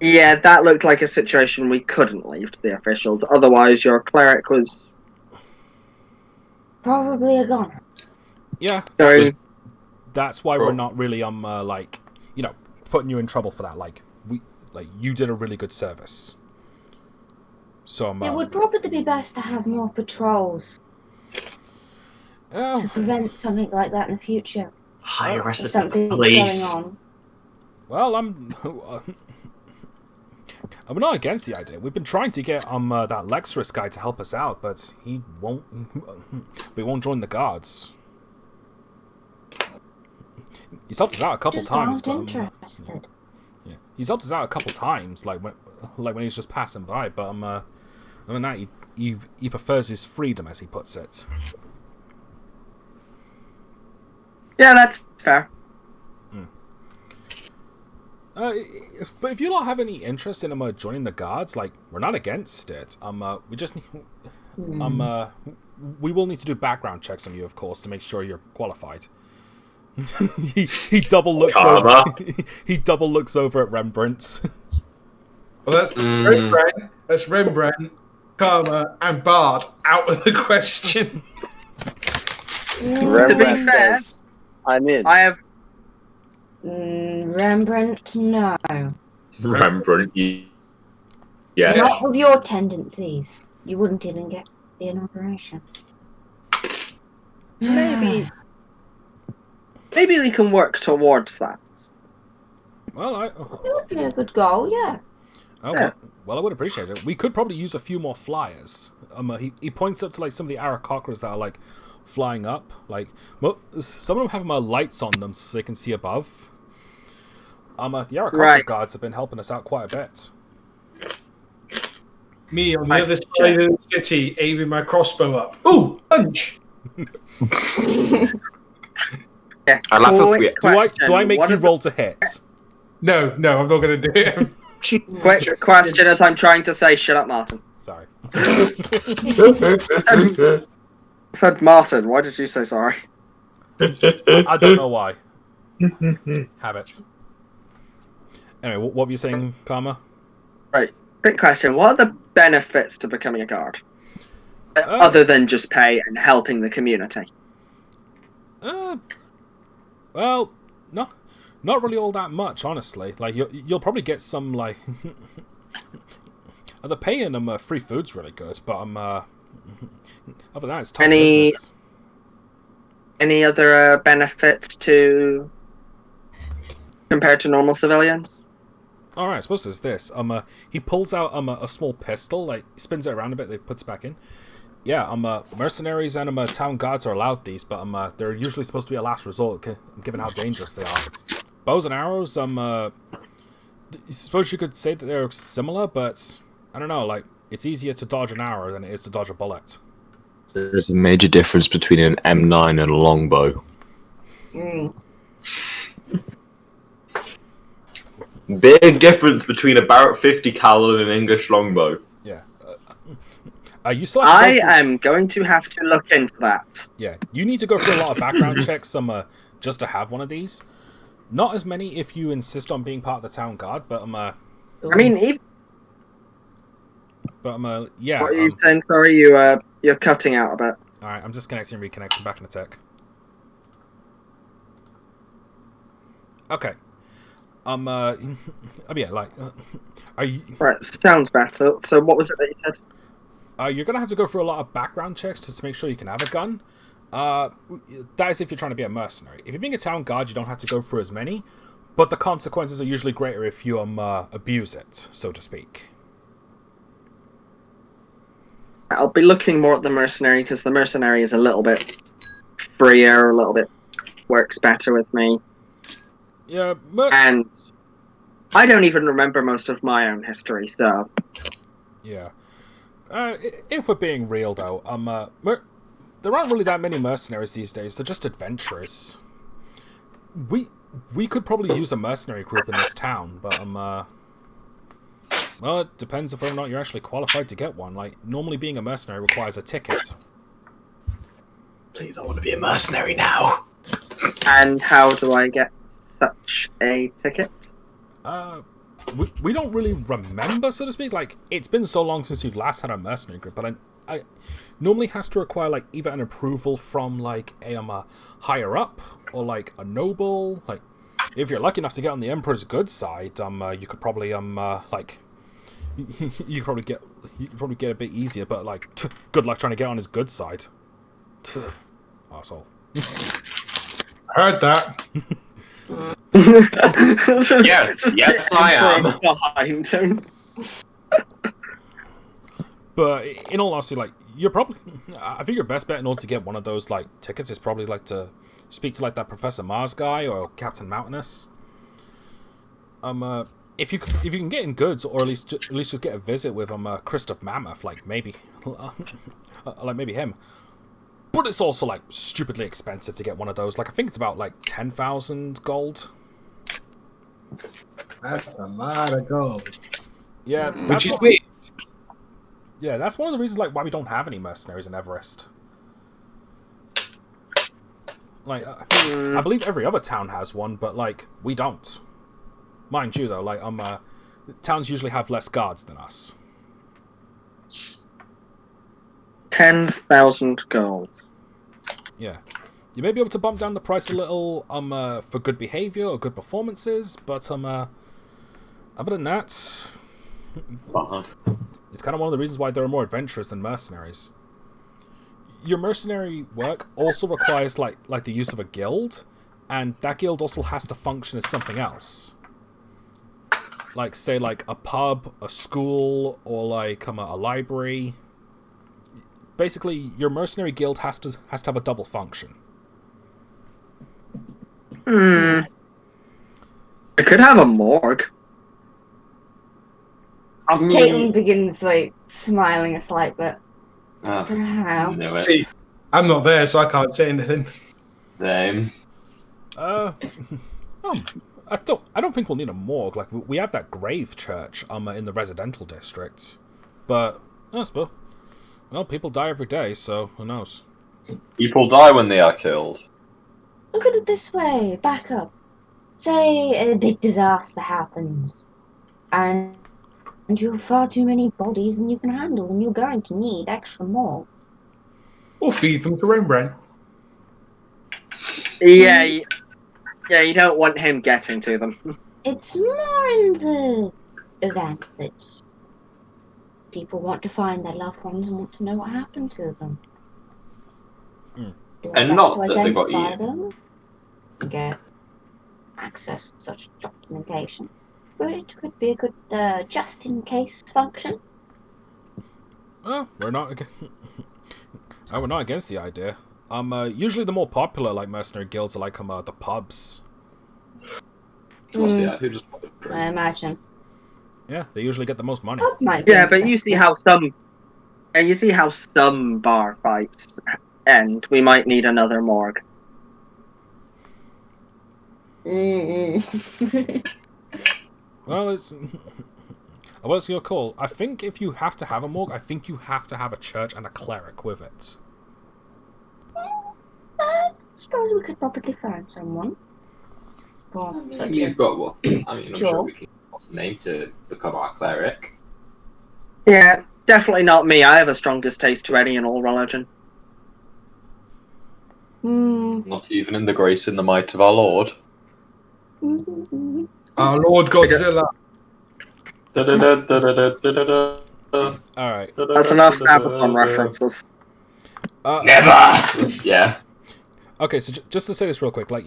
Yeah, that looked like a situation we couldn't leave to the officials. Otherwise, your cleric was... Probably a goner. Yeah. That's why we're not really, putting you in trouble for that. You did a really good service. So it would probably be best to have more patrols. To prevent something like that in the future. Higher If arrested something's police. going on. Well, I'm not against the idea. We've been trying to get that Lexorus guy to help us out, but he won't. We won't join the guards. He's helped us out a couple times. Aren't interested. Yeah, he's helped us out a couple times, like when he's just passing by. But other than that, he prefers his freedom, as he puts it. Yeah, that's fair. But if you don't have any interest in joining the guards, we're not against it. We just we will need to do background checks on you, of course, to make sure you're qualified. he double looks over. He double looks over at Rembrandt. Well, that's Rembrandt. That's Rembrandt, Karma, and Bard out of the question. Rembrandt fair, says, I'm in. I have... Rembrandt, no. Rembrandt, yeah. Not with your tendencies. You wouldn't even get the inauguration. Maybe we can work towards that. Well, It would be a good goal, yeah. Well, I would appreciate it. We could probably use a few more flyers. He points up to some of the Aarakocras that are flying up. Some of them have lights on them so they can see above. The Aarakocra guards have been helping us out quite a bit. Me on the other side of the city, aiming my crossbow up. Ooh, punch! Yeah, I laugh at Do I make you roll to hit? No, I'm not going to do it. Quick question as I'm trying to say, shut up, Martin. Sorry. Said Martin, why did you say sorry? I don't know why. Habits. Anyway, what were you saying, Karma? Right, quick question. What are the benefits to becoming a guard? Other than just pay and helping the community? Well, no, not really all that much, honestly. You'll probably get some the pay and free food's really good, but other than that, it's tough business. Any other benefits to compared to normal civilians? All right, I suppose there's this. He pulls out a small pistol, like spins it around a bit, then puts it back in. Yeah, mercenaries and town guards are allowed these, but they're usually supposed to be a last resort, given how dangerous they are. Bows and arrows, I suppose you could say that they're similar, but I don't know. Like, it's easier to dodge an arrow than it is to dodge a bullet. There's a major difference between an M9 and a longbow. Big difference between a Barrett 50 cal and an English longbow. Yeah. You still have to am going to have to look into that. Yeah, you need to go through a lot of background checks just to have one of these. Not as many if you insist on being part of the town guard, but I mean, yeah. What are you saying? Sorry, you're cutting out a bit. All right, I'm disconnecting and reconnecting back in the tech. Okay. Yeah, like, are you? Right, sounds better. So, what was it that you said? You're gonna have to go through a lot of background checks to make sure you can have a gun. That is if you're trying to be a mercenary. If you're being a town guard, you don't have to go through as many, but the consequences are usually greater if you abuse it, so to speak. I'll be looking more at the mercenary because the mercenary is a little bit freer, a little bit works better with me. Yeah, and I don't even remember most of my own history, so yeah. If we're being real, though, there aren't really that many mercenaries these days. They're just adventurers. We could probably use a mercenary group in this town, but well, it depends if whether or not you're actually qualified to get one. Like, normally being a mercenary requires a ticket. Please, I want to be a mercenary now. And how do I get such a ticket? We don't really remember, so to speak. Like, it's been so long since we've last had a mercenary group, but I normally has to require, like, either an approval from, like, a higher up, or, like, a noble. Like, if you're lucky enough to get on the Emperor's good side, you could probably, like, you could probably get a bit easier, but, like, good luck trying to get on his good side. Arsehole. I heard that. Yes, I am. Behind him. But in all honesty, like, I think your best bet in order to get one of those, like, tickets is probably, like, to speak to, like, that Professor Mars guy or Captain Mountainous. If you can get in goods, or at least just get a visit with Christoph Mammoth, like maybe him. But it's also, like, stupidly expensive to get one of those. Like, I think it's about, like, 10,000 gold. That's a lot of gold. Yeah, Which is weird. Yeah, that's one of the reasons, like, why we don't have any mercenaries in Everest. Like, I believe every other town has one, but, like, we don't. Mind you, though, like, towns usually have less guards than us. 10,000 gold. Yeah. You may be able to bump down the price a little for good behavior or good performances, but other than that, it's kind of one of the reasons why there are more adventurers than mercenaries. Your mercenary work also requires like the use of a guild, and that guild also has to function as something else. Like, say, like a pub, a school, or like a library. Basically, your mercenary guild has to have a double function. I could have a morgue. Caitlin begins, like, smiling a slight bit. Perhaps. See, I'm not there, so I can't say anything. Same. I don't think we'll need a morgue. Like, we have that grave church in the residential districts, but I suppose, well, people die every day, so who knows? People die when they are killed. Look at it this way. Back up. Say a big disaster happens, and you have far too many bodies than you can handle, and you're going to need extra more. Or feed them to Rembrandt. Yeah, you don't want him getting to them. It's more in the event that people want to find their loved ones and want to know what happened to them. Do our And best not to that they got identify eaten. them and get access to such documentation. But it could be a good just-in-case function. Oh, we're not. Oh, we're not against the idea. Usually the more popular like mercenary guilds are like the pubs. Who just wanted to I drink? imagine. Yeah, they usually get the most money. That might be Yeah, but you see interesting. how some bar fights end. We might need another morgue. Well, it's well, it's your call. I think if you have to have a morgue, I think you have to have a church and a cleric with it. I suppose we could probably find someone. For such a You've got what? I mean, I'm sure job. we can what's the name to become our cleric. Yeah, definitely not me. I have a strong distaste to any and all religion. Not even in the grace and the might of our Lord. Our Lord Godzilla. All right. That's enough Sabaton references. Never. Yeah. Okay, so just to say this real quick, like,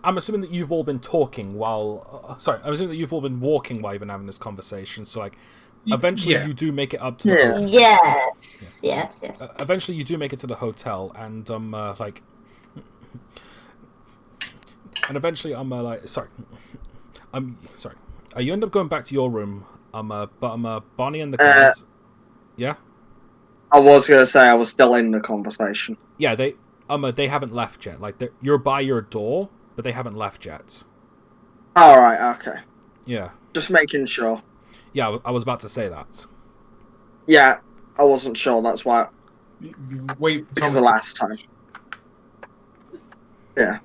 I'm assuming that you've all been talking while. I'm assuming that you've all been walking while you've been having this conversation. So, like, eventually Yeah. you do make it up to the Yeah. hotel. Yes. Eventually you do make it to the hotel, and and eventually sorry. You end up going back to your room. But Bonnie and the guards. Yeah. I was gonna say I was still in the conversation. Yeah, they haven't left yet. Like you're by your door, but they haven't left yet. All right, okay. Yeah. Just making sure. Yeah, I was about to say that. Yeah, I wasn't sure. That's why. You wait for Because Thomas the to- last time. Yeah.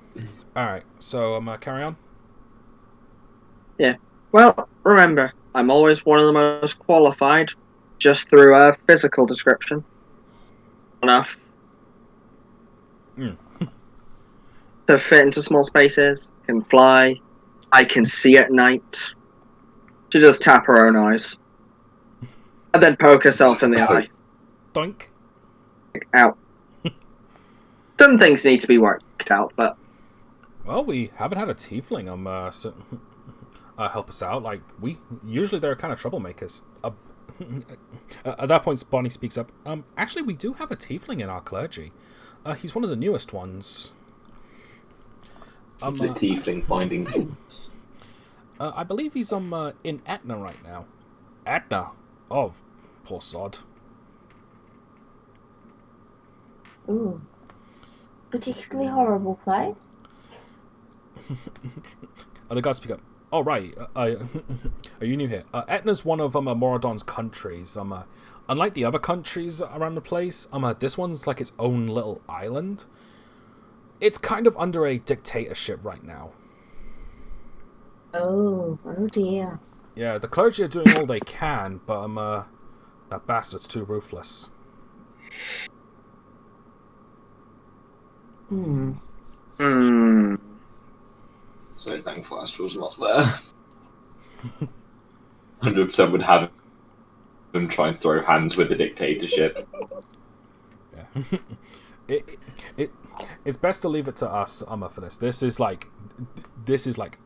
All right. So carry on. Well, remember, I'm always one of the most qualified, just through a physical description. Enough. To fit into small spaces, can fly, I can see at night. She just tap her own eyes. And then poke herself in the eye. Doink. Out. Some things need to be worked out, but Well, we haven't had a tiefling help us out. Like usually they're kind of troublemakers. At that point, Bonnie speaks up. Actually, we do have a tiefling in our clergy. He's one of the newest ones. The tiefling finding things. I believe he's in Etna right now. Etna? Oh, poor sod. Ooh. Particularly horrible place. The guys speak up. Oh, right. Are you new here? Etna's one of Moradon's countries. Unlike the other countries around the place, this one's like its own little island. It's kind of under a dictatorship right now. Oh dear. Yeah, the clergy are doing all they can, but that bastard's too ruthless. Hmm. So thankful Astral's not there. 100% would have them try and throw hands with the dictatorship. Yeah. It's best to leave it to us for this. This is like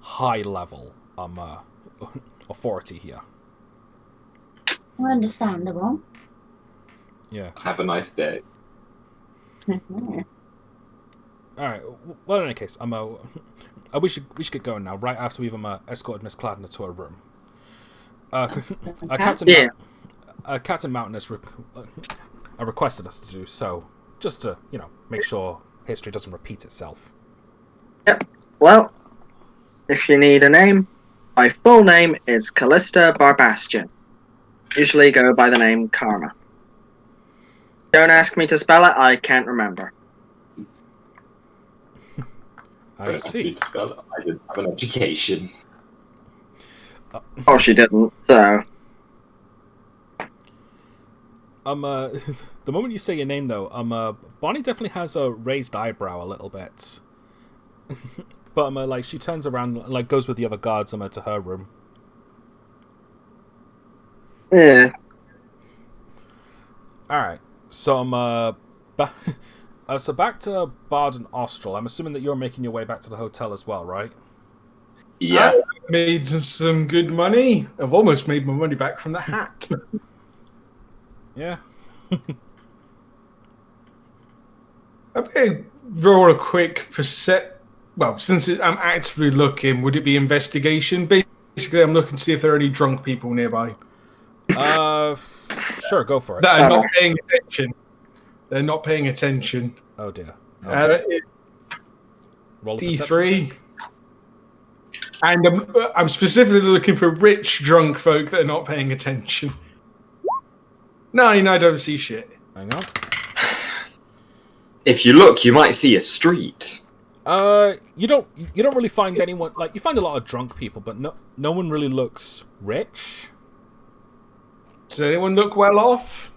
high level authority here. Understandable. Yeah. Have a nice day. All right. Well, in any case, we should get going now. Right after we've escorted Miss Cladner to her room. Captain Mountain has requested us to do so, just to make sure history doesn't repeat itself. Yep. Well, if you need a name, my full name is Callista Barbastian. Usually go by the name Karma. Don't ask me to spell it, I can't remember. I see. I didn't have an education. Oh, she didn't, so... The moment you say your name, though, Bonnie definitely has a raised eyebrow a little bit. But, she turns around, goes with the other guards, to her room. Yeah. Alright, so, So back to Bard and Austral. I'm assuming that you're making your way back to the hotel as well, right? Yeah. I made some good money. I've almost made my money back from the hat. Yeah. I'm going to roll a quick Well, since I'm actively looking, would it be investigation? Basically, I'm looking to see if there are any drunk people nearby. Sure, go for it. That are not paying attention. They're not paying attention. Oh dear. Okay. It's Roll a D3. perception check. And I'm specifically looking for rich drunk folk that are not paying attention. 9, I don't see shit. Hang on. If you look, you might see a street. You don't really find anyone, like, you find a lot of drunk people, but no one really looks rich. Does anyone look well off?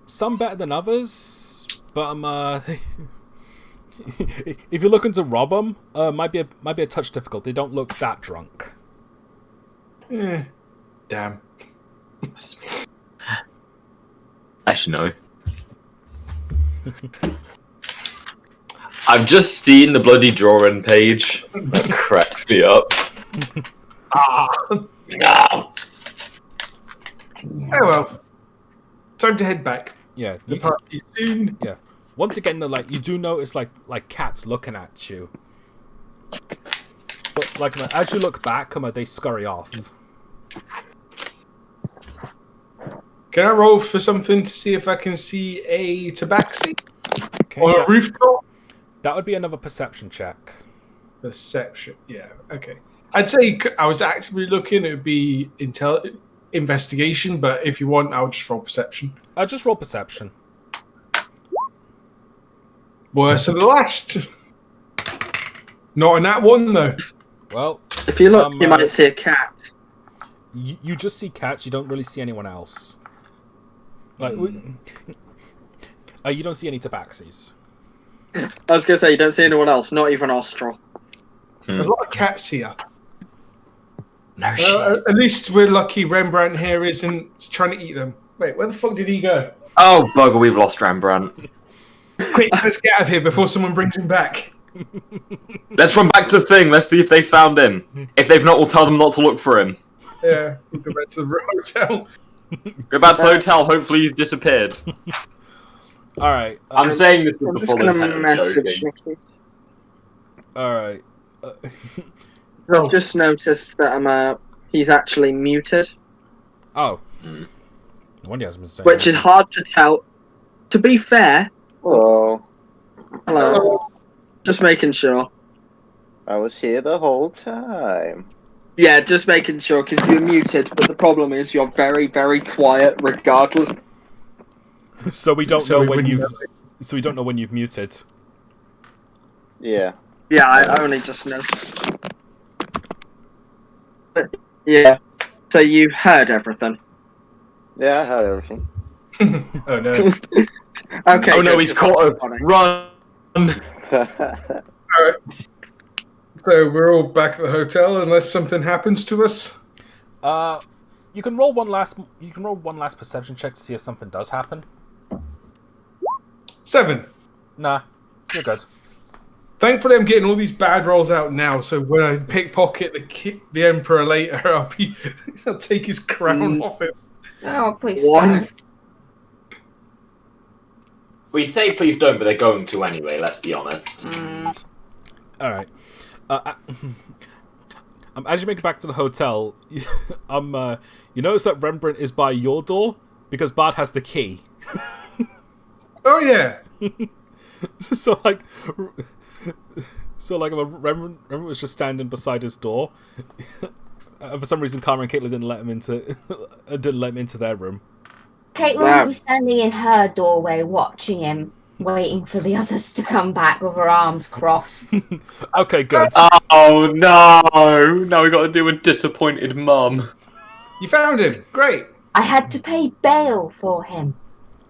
Some better than others, but if you're looking to rob them, might be a touch difficult. They don't look that drunk. Damn. I should know. I've just seen the bloody drawing page. That cracks me up. No. Oh well. Time to head back. Yeah. The party soon. Yeah. Once again, though, like, you do notice like cats looking at you, but like as you look back, they scurry off. Can I roll for something to see if I can see a tabaxi Okay, on a rooftop? that would be another perception check. Perception. Yeah. Okay. I'd say I was actively looking. It would be investigation, but if you want, I'll just roll perception. I'll just roll perception. Worse than the last. Not in that one though. Well, If you look, you might see a cat. you just see cats. You don't really see anyone else. Like, you don't see any tabaxis. I was going to say, you don't see anyone else, not even Austral. A lot of cats here. No shit. At least we're lucky Rembrandt here isn't trying to eat them. Wait, where the fuck did he go? Oh, bugger, we've lost Rembrandt. Quick, let's get out of here before someone brings him back. Let's run back to the thing. Let's see if they found him. If they've not, we'll tell them not to look for him. Yeah, we'll go back to the hotel. Go back to the hotel. Hopefully he's disappeared. All right. I'm saying this I'm is just before going to the message Nikki. All right. I've just noticed that he's actually muted, Oh. No wonder he hasn't been saying which is anything. hard to tell. To be fair, Hello. hello. Just making sure. I was here the whole time. Yeah, just making sure, because you're muted, but the problem is you're very, very quiet regardless. So we don't So know we when wouldn't you've. know. So we don't know when you've muted. Yeah. Yeah, I only just noticed. But, yeah, so you heard everything. Yeah, I heard everything. Oh no. Okay. Oh no, good, he's good. caught us. Run! Alright. So we're all back at the hotel unless something happens to us. You can roll one last. You can roll one last perception check to see if something does happen. 7. Nah, you're good. Thankfully, I'm getting all these bad rolls out now, so when I pickpocket the Emperor later, I'll take his crown off him. Oh, please One. stop. We say please don't, but they're going to anyway, let's be honest. All right. As you make it back to the hotel, you notice that Rembrandt is by your door because Bard has the key. Oh yeah. So Rembrandt was just standing beside his door. For some reason, Karma and Caitlin didn't let him into their room. Caitlin Wow. will be standing in her doorway watching him, waiting for the others to come back with her arms crossed. Okay, good. Oh no! Now we got to do a disappointed mum. You found him. Great. I had to pay bail for him.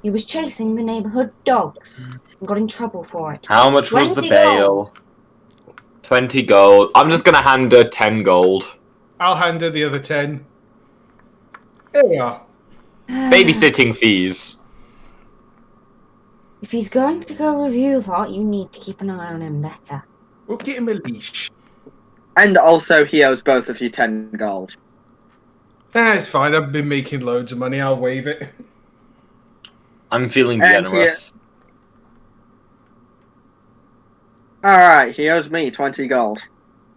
He was chasing the neighborhood dogs and got in trouble for it. How much was the 20 bail? 20 gold. I'm just gonna hand her 10 gold. I'll hand her the other 10. There we are. Babysitting fees. If he's going to go with you lot, you need to keep an eye on him better. We'll get him a leash. And also, he owes both of you 10 gold. It's fine. I've been making loads of money. I'll waive it. I'm feeling And generous. Alright, he owes me 20 gold.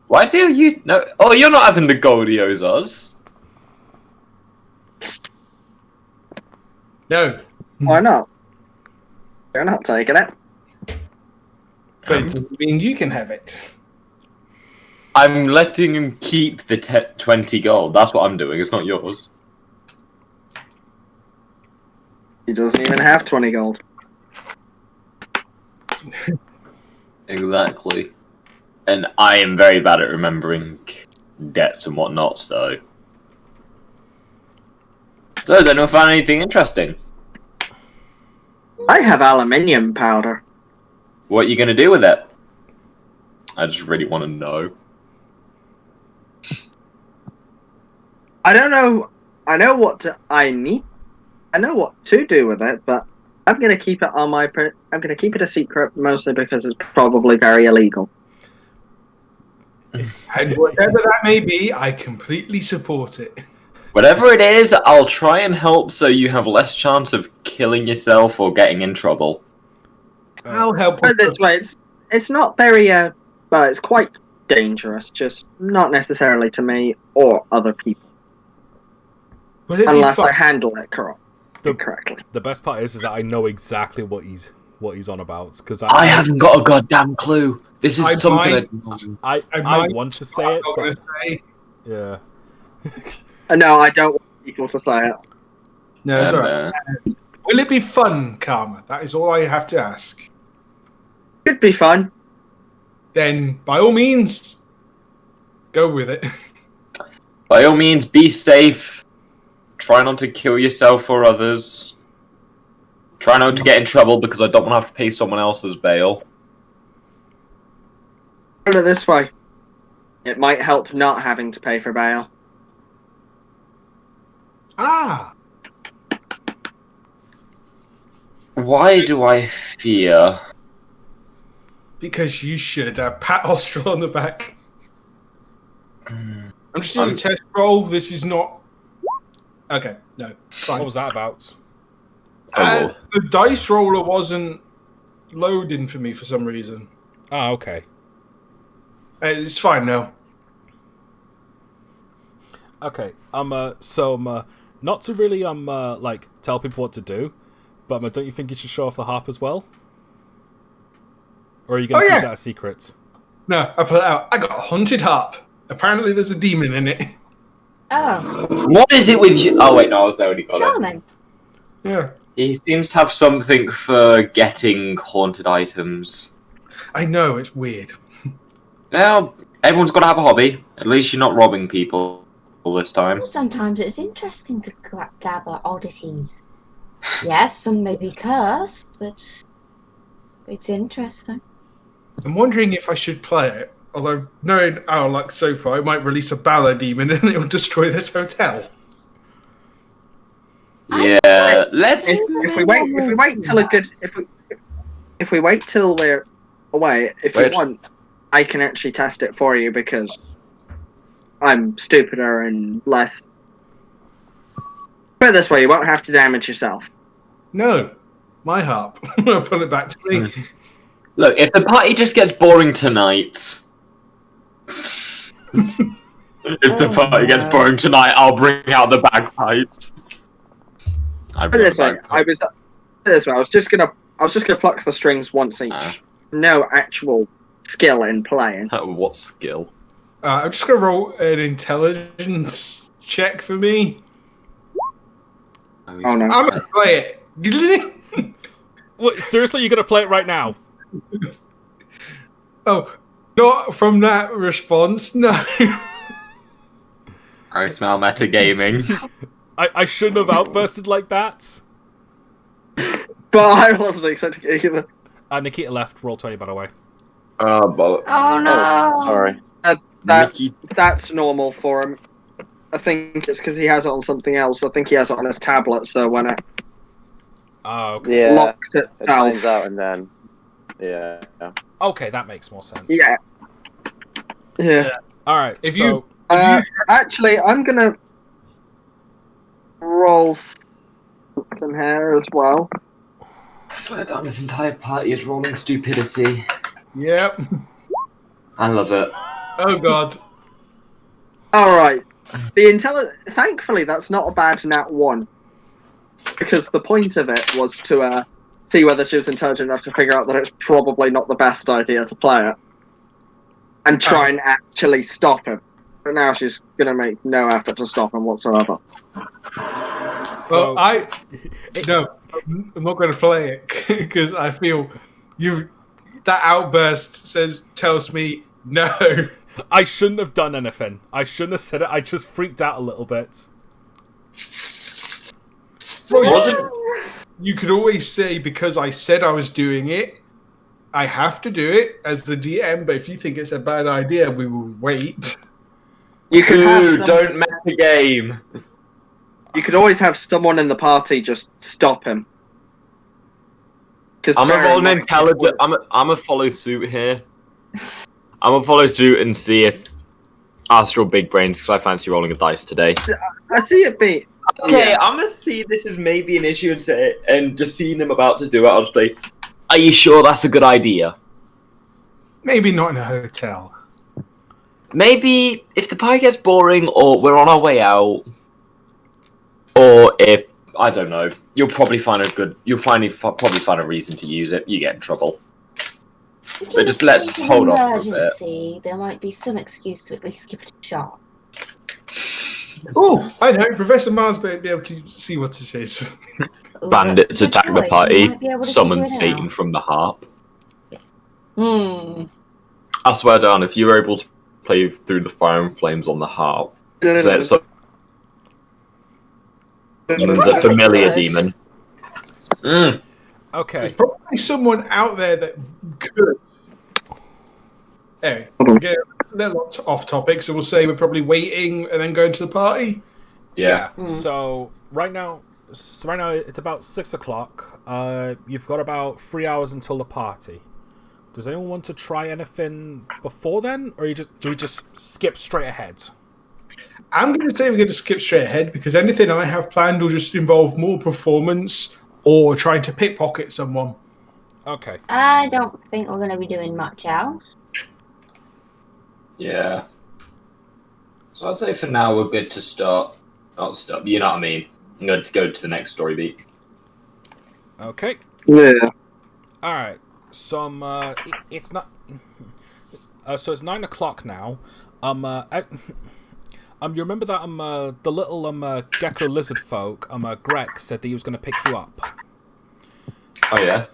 Why do you... No. Oh, you're not having the gold he owes us. No. Why not? You're not taking it. But it doesn't mean you can have it. I'm letting him keep the 20 gold. That's what I'm doing. It's not yours. He doesn't even have 20 gold. Exactly. And I am very bad at remembering debts and whatnot, so... So, has anyone found anything interesting? I have aluminium powder. What are you going to do with it? I just really want to know. I don't know. I know what I need. I know what to do with it, but I'm gonna keep it on my. I'm gonna keep it a secret, mostly because it's probably very illegal. And whatever that may be, I completely support it. Whatever it is, I'll try and help so you have less chance of killing yourself or getting in trouble. I'll help Put with it this way, it's not very but it's quite dangerous. Just not necessarily to me or other people, Will it be unless fun? I handle it correctly. The best part is that I know exactly what he's on about because I haven't got a goddamn clue. This is I something I might- want to say it, I'm not gonna but say. yeah. No, I don't want people to say it. No, it's alright. Will it be fun, Karma? That is all I have to ask. Could be fun. Then, by all means, go with it. By all means, be safe. Try not to kill yourself or others. Try not to get in trouble because I don't want to have to pay someone else's bail. Put it this way, it might help not having to pay for bail. Ah! Why do I fear? Because you should pat Austral on the back. I'm just doing a test roll. This is not... Okay, no. Fine. What was that about? The dice roller wasn't loading for me for some reason. Ah, okay. It's fine now. Okay. Not to really like tell people what to do, but don't you think you should show off the harp as well? Or are you going to keep that a secret? No, I put it out. I got a haunted harp. Apparently there's a demon in it. Oh, What is it with you? Oh wait, no, I was already got it. charming. Yeah. He seems to have something for getting haunted items. I know, it's weird. Well, everyone's got to have a hobby. At least you're not robbing people all this time. Sometimes it's interesting to gather oddities. Yes, some may be cursed, but it's interesting. I'm wondering if I should play it. Although, knowing our luck so far, it might release a Bala demon and it will destroy this hotel. Yeah, let's. If we wait till a good, if we wait till we're away, if you want, I can actually test it for you because I'm stupider and less. Put it this way, you won't have to damage yourself. No, my harp. I'll put it back to me. Look, if the party just gets boring tonight, if the party gets boring tonight, I'll bring out the bagpipes. Put it this way, I was just gonna pluck the strings once each. No actual skill in playing. What skill? I'm just gonna roll an intelligence check for me. Oh no! I'm gonna play it. What, seriously, you're going to play it right now? Oh, not from that response. No. I smell metagaming. I shouldn't have outbursted like that. But I wasn't expecting it either. Nikita left. Roll 20, by the way. Oh, bollocks. Oh no! Sorry. That's normal for him. I think it's because he has it on something else. I think he has it on his tablet, so when Oh, okay. Yeah, locks it itself. times out and then. Yeah. Okay, that makes more sense. Yeah. Yeah. All right. If so you- Actually, I'm gonna roll something here as well. I swear down this entire party is rolling stupidity. Yep. I love it. Oh god. All right. Thankfully, that's not a bad nat 1, because the point of it was to see whether she was intelligent enough to figure out that it's probably not the best idea to play it, and try and actually stop him. But now she's gonna make no effort to stop him whatsoever. so Well, no, I'm not going to play it because I feel that outburst tells me no. I shouldn't have done anything. I shouldn't have said it. I just freaked out a little bit. Well, you could always say because I said I was doing it, I have to do it as the DM. But if you think it's a bad idea, we will wait. You could Dude, don't meta game. You could always have someone in the party just stop him. I'm a roll an intelligent. I'm a follow suit here. I'm gonna follow suit and see if Astral Big Brains, because I fancy rolling a dice today. I see it be. Okay, Yeah. I'm gonna see this is maybe an issue and say, and just seeing them about to do it, I'll just say, "Are you sure that's a good idea?" Maybe not in a hotel. Maybe if the pie gets boring, or we're on our way out, or if I don't know, you'll probably find probably find a reason to use it. You get in trouble. But just let's hold off for a bit. Emergency. There might be some excuse to at least give it a shot. Oh, I know. Professor Mars may be able to see what it is. Ooh, Bandits that's a good attack the point. You party. might be able to Summon figure it Satan out. from the harp. Hmm. I swear down, if you were able to play through the fire and flames on the harp, so that summons a familiar Good. demon. Okay. There's probably someone out there that could. Anyway, we'll get a little off topic, so we'll say we're probably waiting and then going to the party. Yeah. So right now it's about 6 o'clock. You've got about 3 hours until the party. Does anyone want to try anything before then, or do we just skip straight ahead? I'm going to say we're going to skip straight ahead because anything I have planned will just involve more performance or trying to pickpocket someone. Okay. I don't think we're going to be doing much else. Yeah. So I'd say for now we're good to start. Not stop. You know what I mean? I'm going to go to the next story beat. Okay. Yeah. All right. So it's not. So it's 9 o'clock now. You remember that the little gecko lizard folk Greg said that he was going to pick you up. Oh yeah.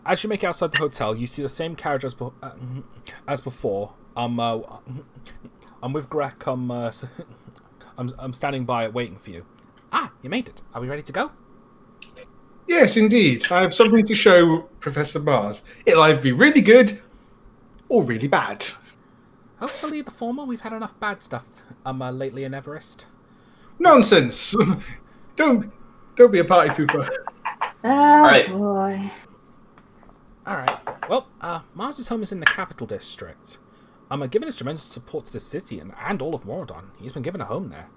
As you make it outside the hotel, you see the same carriage as before. I'm with Greg. I'm standing by it, waiting for you. Ah, you made it. Are we ready to go? Yes, indeed. I have something to show Professor Mars. It'll either be really good or really bad. Hopefully the former. We've had enough bad stuff lately in Everest. Nonsense. Don't be a party pooper. Oh Right. boy. Alright. Well, Mars' home is in the capital district. Given his tremendous support to the city and all of Moradon, he's been given a home there.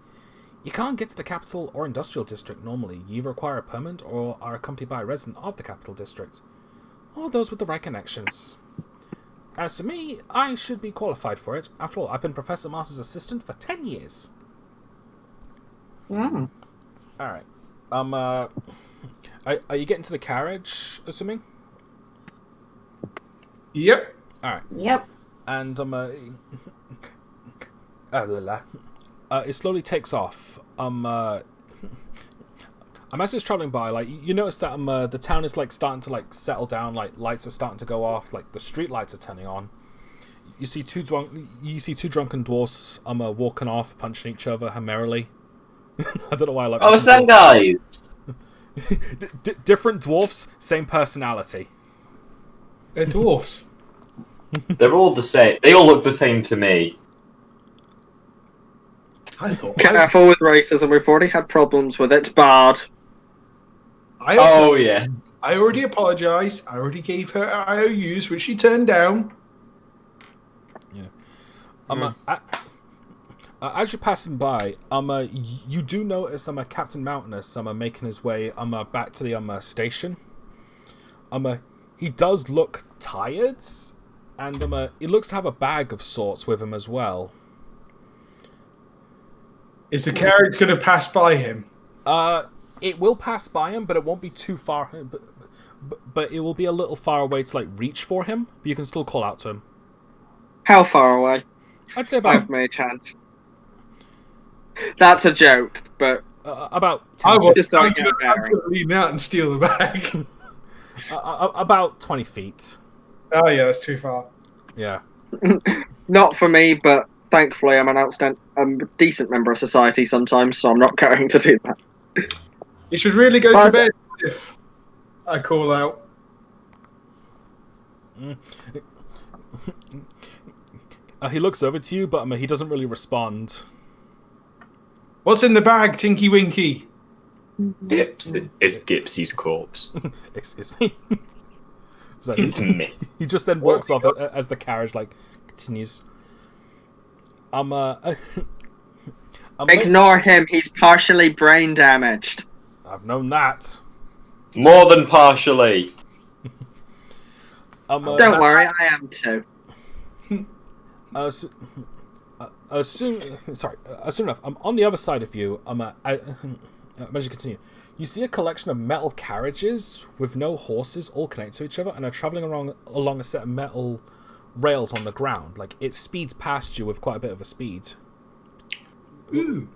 You can't get to the capital or industrial district normally. You either require a permit or are accompanied by a resident of the capital district. Or those with the right connections. As for me, I should be qualified for it. After all, I've been Professor Mars' assistant for 10 years. Mm. Alright. Are you getting to the carriage, assuming? Yep. Alright. Yep. And it slowly takes off. As it's traveling by, like you notice that the town is like starting to like settle down. Like lights are starting to go off. Like the street lights are turning on. You see two drunken dwarfs walking off, punching each other merrily. I don't know why I like. Oh, it's them guys. Different dwarfs, same personality. They're dwarfs. They're all the same. They all look the same to me. I thought. Careful with racism. We've already had problems with it. Bard. Oh yeah. I already apologized. I already gave her IOUs, which she turned down. Yeah. As you're passing by, you do notice Captain Mountainous making his way back to the station. He does look tired, and he looks to have a bag of sorts with him as well. Is the carriage going to pass by him? It will pass by him, but it won't be too far. But it will be a little far away to reach for him. But you can still call out to him. How far away? I'd say about I've made a chance. That's a joke, but about 10 I was Just so I going get a bearing. to lean out and steal the bag. about 20 feet. Oh yeah, that's too far. Yeah. not for me. But thankfully, I'm a decent member of society sometimes, so I'm not going to do that. You should really go But- to bed if I call out. He looks over to you, but he doesn't really respond. What's in the bag, Tinky Winky? Gips. It's Gipsy's corpse. Excuse me. So It's me. he just then walks off as the carriage continues. Ignore him. He's partially brain damaged. I've known that. More than partially. Don't worry, I am too. Soon enough, I'm on the other side of you. As you continue, you see a collection of metal carriages with no horses, all connected to each other, and are traveling along a set of metal rails on the ground. It speeds past you with quite a bit of a speed. Ooh.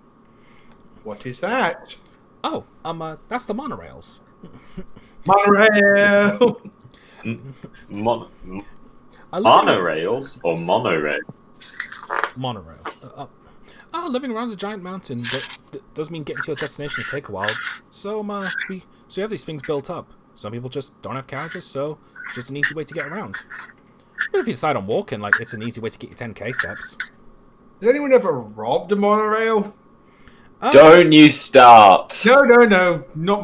What is that? Oh, that's the monorails. Monorail! Monorails or monorail? Monorails. Living around a giant mountain does mean getting to your destination to take a while. So you have these things built up. Some people just don't have carriages, so it's just an easy way to get around. But if you decide on walking, it's an easy way to get your 10k steps. Has anyone ever robbed a monorail? Don't you start. No. Not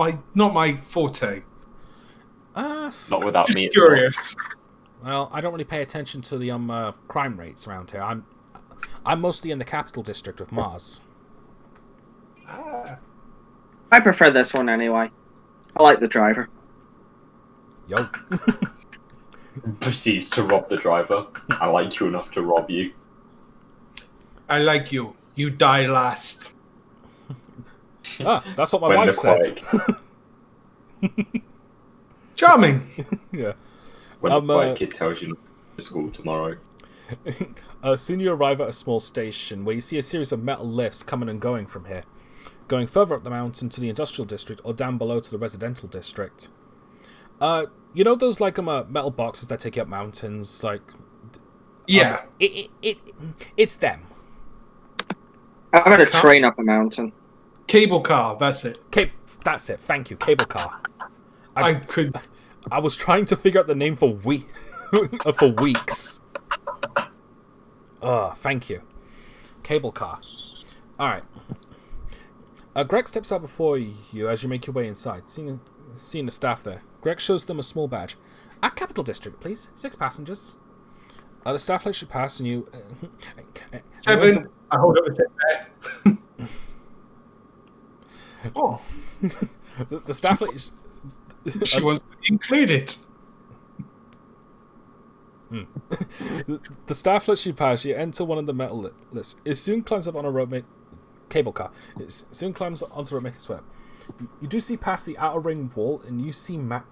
my forte. Not without Just me. curious. Well, I don't really pay attention to the crime rates around here. I'm mostly in the capital district of Mars. I prefer this one anyway. I like the driver. Yo. Proceeds to rob the driver. I like you enough to rob you. I like you. You die last. That's what my When wife the said. Charming. Yeah. When the quiet kid tells you not to go to school tomorrow. Soon you arrive at a small station where you see a series of metal lifts coming and going from here, going further up the mountain to the industrial district or down below to the residential district. You know those metal boxes that take you up mountains, Yeah. It's them. I've had a train up a mountain. Cable car, that's it. That's it. Thank you, cable car. I was trying to figure out the name for for weeks. Thank you. Cable car. Alright. Greg steps out before you as you make your way inside. Seeing the staff there, Greg shows them a small badge. At Capital District, please. 6 passengers. The staff lets you pass and you... 7. I hold up the tip there. Oh. the staff lets you... She wants to be included. The staff lets you pass. You enter one of the metal lifts. It soon climbs up on a rope cable car. It soon climbs onto a rope making its way up. You do see past the outer ring wall, and you see Mount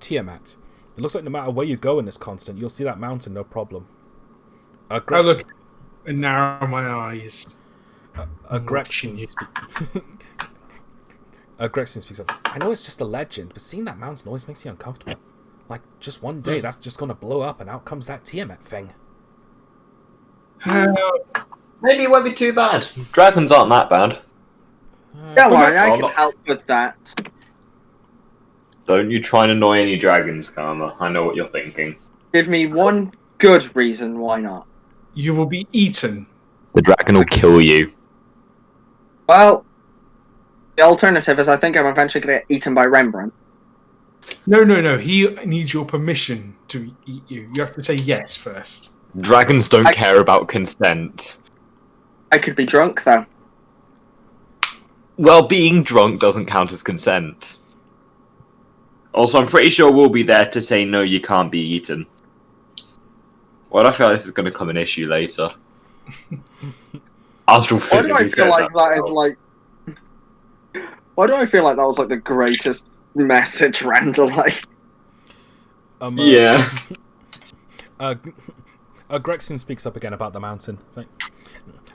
Tiamat. It looks like no matter where you go in this continent, you'll see that mountain, no problem. I look and narrow my eyes. Gregson speaks up. I know it's just a legend, but seeing that mountain always makes me uncomfortable. Just one day, that's just going to blow up, and out comes that Tiamat thing. Maybe it won't be too bad. Dragons aren't that bad. Don't worry, I can help with that. Don't you try and annoy any dragons, Karma. I know what you're thinking. Give me one good reason why not. You will be eaten. The dragon will kill you. Well, The alternative is I think I'm eventually going to get eaten by Rembrandt. No. He needs your permission to eat you. You have to say yes first. Dragons don't care about consent. I could be drunk, though. Well, being drunk doesn't count as consent. Also, I'm pretty sure we'll be there to say no, you can't be eaten. Well, I feel like this is going to become an issue later. Astral Why do I physically feel says like that is like... Why do I feel like that was like the greatest message Randall like? Yeah. Gregson speaks up again about the mountain. It's like,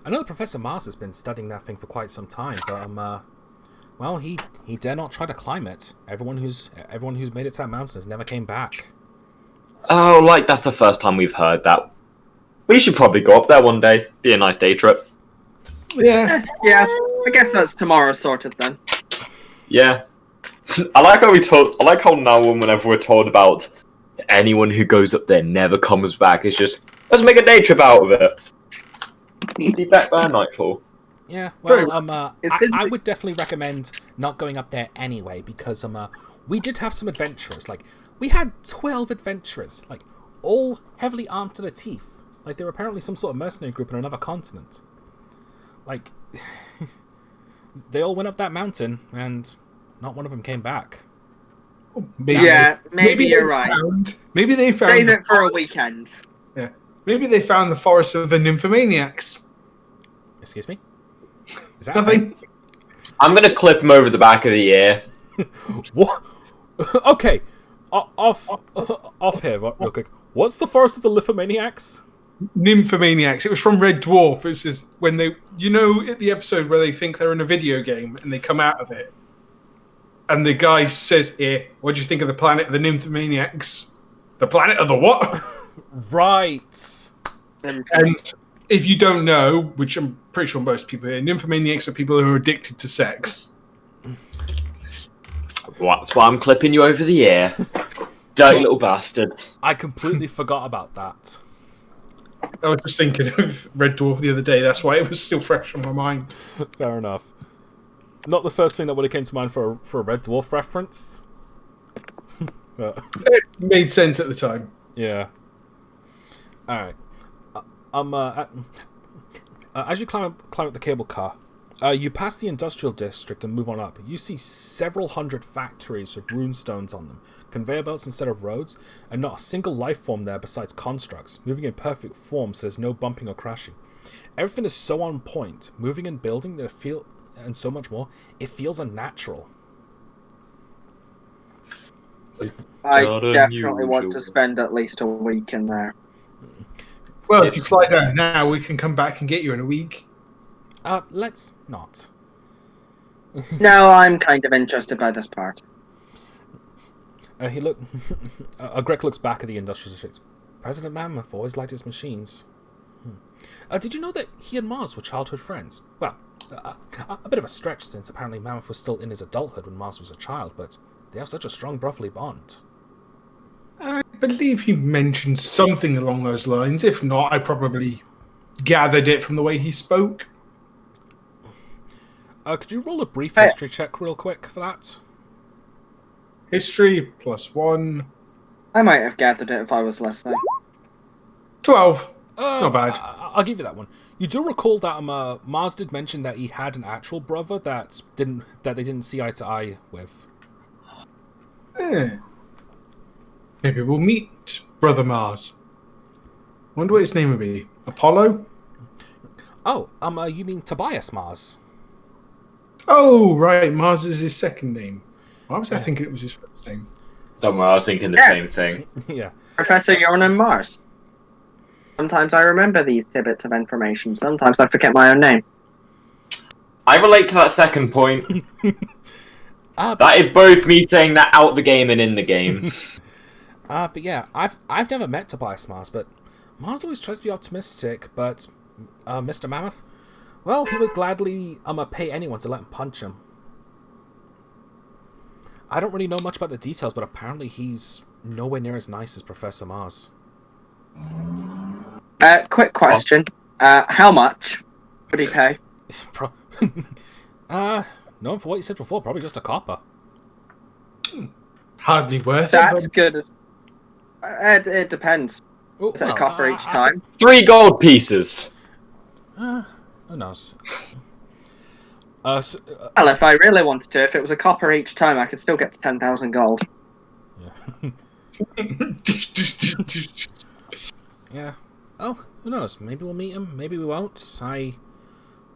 I know Professor Mars has been studying that thing for quite some time, but well, he dare not try to climb it. Everyone who's made it to that mountain has never came back. Oh, like that's the first time we've heard that. We should probably go up there one day. Be a nice day trip. Yeah. Yeah, I guess that's tomorrow sorted then. Yeah. I like how now whenever we're told about anyone who goes up there never comes back, it's just let's make a day trip out of it. Be back by nightfall. Yeah, well, I It's would definitely recommend not going up there anyway, because we did have some adventurers. Like, we had 12 adventurers, like, all heavily armed to the teeth. Like, they were apparently some sort of mercenary group in another continent. Like, they all went up that mountain, and not one of them came back. Maybe you're right. Maybe they found. Save it for a weekend. Yeah. Maybe they found the forest of the nymphomaniacs. Excuse me? Is that Nothing. I'm gonna clip him over the back of the ear. What? Okay, off here, real quick. What's the forest of the Lithomaniacs? Nymphomaniacs. It was from Red Dwarf. It's just when they, at the episode where they think they're in a video game and they come out of it, and the guy says, "Here, what do you think of the planet of the Nymphomaniacs?" The planet of the what? Right. And if you don't know, which I'm pretty sure most people here, nymphomaniacs are people who are addicted to sex. That's why I'm clipping you over the ear. Dirty little bastard. I completely forgot about that. I was just thinking of Red Dwarf the other day. That's why it was still fresh on my mind. Fair enough. Not the first thing that would have came to mind for a Red Dwarf reference. But, It made sense at the time. yeah. Alright. As you climb up the cable car, you pass the industrial district and move on up. You see several hundred factories with runestones on them, conveyor belts instead of roads, and not a single life form there besides constructs, moving in perfect form so there's no bumping or crashing. Everything is so on point, moving and building that and so much more, it feels unnatural. I definitely want to spend at least a week in there. Well, if you fly down now, we can come back and get you in a week. Let's not. No, I'm kind of interested by this part. Greg looks back at the industrial district. President Mammoth always liked his machines. Did you know that he and Mars were childhood friends? Well, a bit of a stretch since apparently Mammoth was still in his adulthood when Mars was a child, but they have such a strong brotherly bond. I believe he mentioned something along those lines. If not, I probably gathered it from the way he spoke. Could you roll a brief history check real quick for that? History +1. I might have gathered it if I was listening. 12. Not bad. I'll give you that one. You do recall that Mars did mention that he had an actual brother that they didn't see eye to eye with. Maybe we'll meet Brother Mars. Wonder what his name would be. Apollo? Oh, you mean Tobias Mars? Oh, right. Mars is his second name. Why was I thinking it was his first name? Don't worry, I was thinking the same thing. Yeah. Professor Yornan Mars. Sometimes I remember these tidbits of information. Sometimes I forget my own name. I relate to that second point. But That is both me saying that out the game and in the game. but yeah, I've never met Tobias Mars, but Mars always tries to be optimistic. But Mr. Mammoth, well, he would gladly pay anyone to let him punch him. I don't really know much about the details, but apparently he's nowhere near as nice as Professor Mars. Quick question. How much would he pay? No, for what you said before, probably just a copper. Hardly worth That's it. good. It depends. Oh, Is it a copper each time? 3 gold pieces. Who knows? Well, if I really wanted to, if it was a copper each time, I could still get to 10,000 gold. Yeah. Yeah. Oh, who knows? Maybe we'll meet him. Maybe we won't. I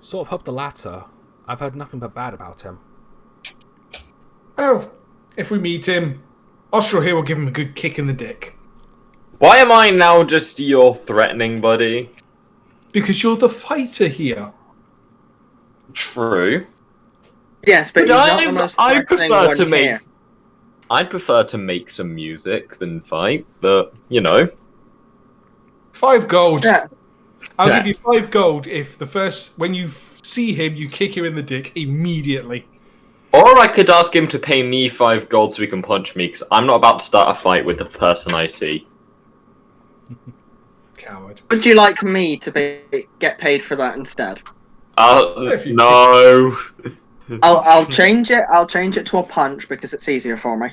sort of hope the latter. I've heard nothing but bad about him. Oh, if we meet him, Austral here will give him a good kick in the dick. Why am I now just your threatening buddy? Because you're the fighter here. True. Yes, but he's not the most I threatening prefer one to make. here. I'd prefer to make some music than fight, but you know. 5 gold. Yeah. I'll Yeah. give you 5 gold if when you see him, you kick him in the dick immediately. Or I could ask him to pay me 5 gold so he can punch me, because I'm not about to start a fight with the person I see. Coward. Would you like me to get paid for that instead? No. I'll change it. I'll change it to a punch because it's easier for me.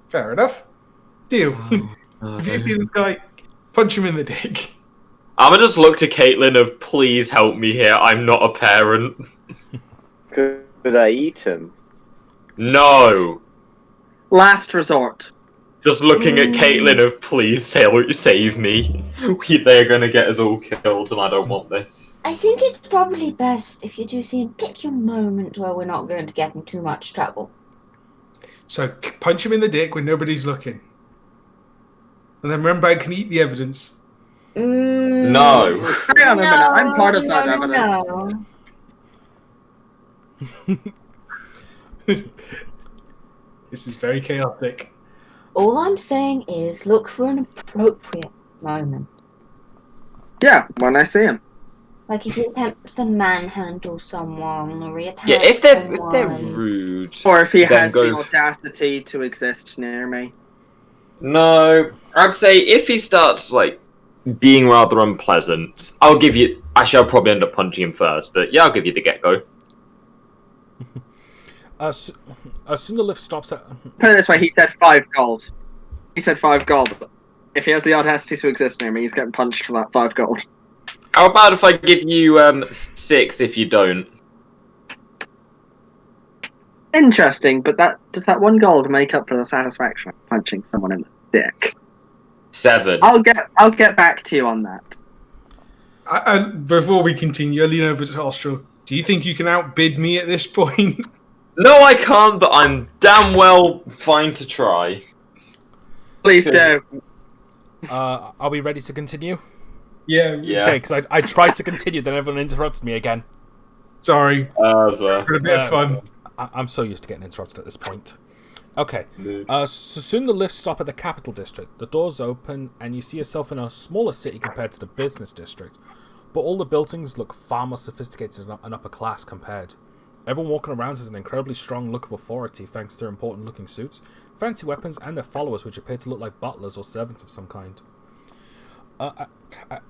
Fair enough. Deal. If you see this guy, punch him in the dick. I'ma just look to Caitlin of please help me here. I'm not a parent. Could I eat him? No. Last resort. Just looking at Caitlin of please save me. They're gonna get us all killed and I don't want this. I think it's probably best if you do see him, pick your moment where we're not going to get in too much trouble. So punch him in the dick when nobody's looking. And then remember, I can eat the evidence. No. Hang on a minute. I'm part of that evidence. This is very chaotic. All I'm saying is look for an appropriate moment. Yeah, when I see him. Like if he attempts to manhandle someone or he attacks Yeah, if they're someone. rude. Or if he then has go- the audacity to exist near me. No. I'd say if he starts like being rather unpleasant, I'll give you actually I'll probably end up punching him first, but yeah, I'll give you the get-go. As soon the lift stops at... Put it this way, he said 5 gold. He said 5 gold. If he has the audacity to exist near me, he's getting punched for that 5 gold. How about if I give you 6 if you don't? Interesting, but does that 1 gold make up for the satisfaction of punching someone in the dick? 7. I'll get back to you on that. Before we continue, I lean over to Austral. Do you think you can outbid me at this point? No, I can't, but I'm damn well fine to try. Please do. Are we ready to continue? Yeah. Yeah. Okay, because I tried to continue, then everyone interrupted me again. Sorry. As well. For a bit of fun. I'm so used to getting interrupted at this point. Okay, so soon the lifts stop at the capital district. The doors open, and you see yourself in a smaller city compared to the business district. But all the buildings look far more sophisticated and upper class compared. Everyone walking around has an incredibly strong look of authority thanks to their important looking suits, fancy weapons, and their followers, which appear to look like butlers or servants of some kind.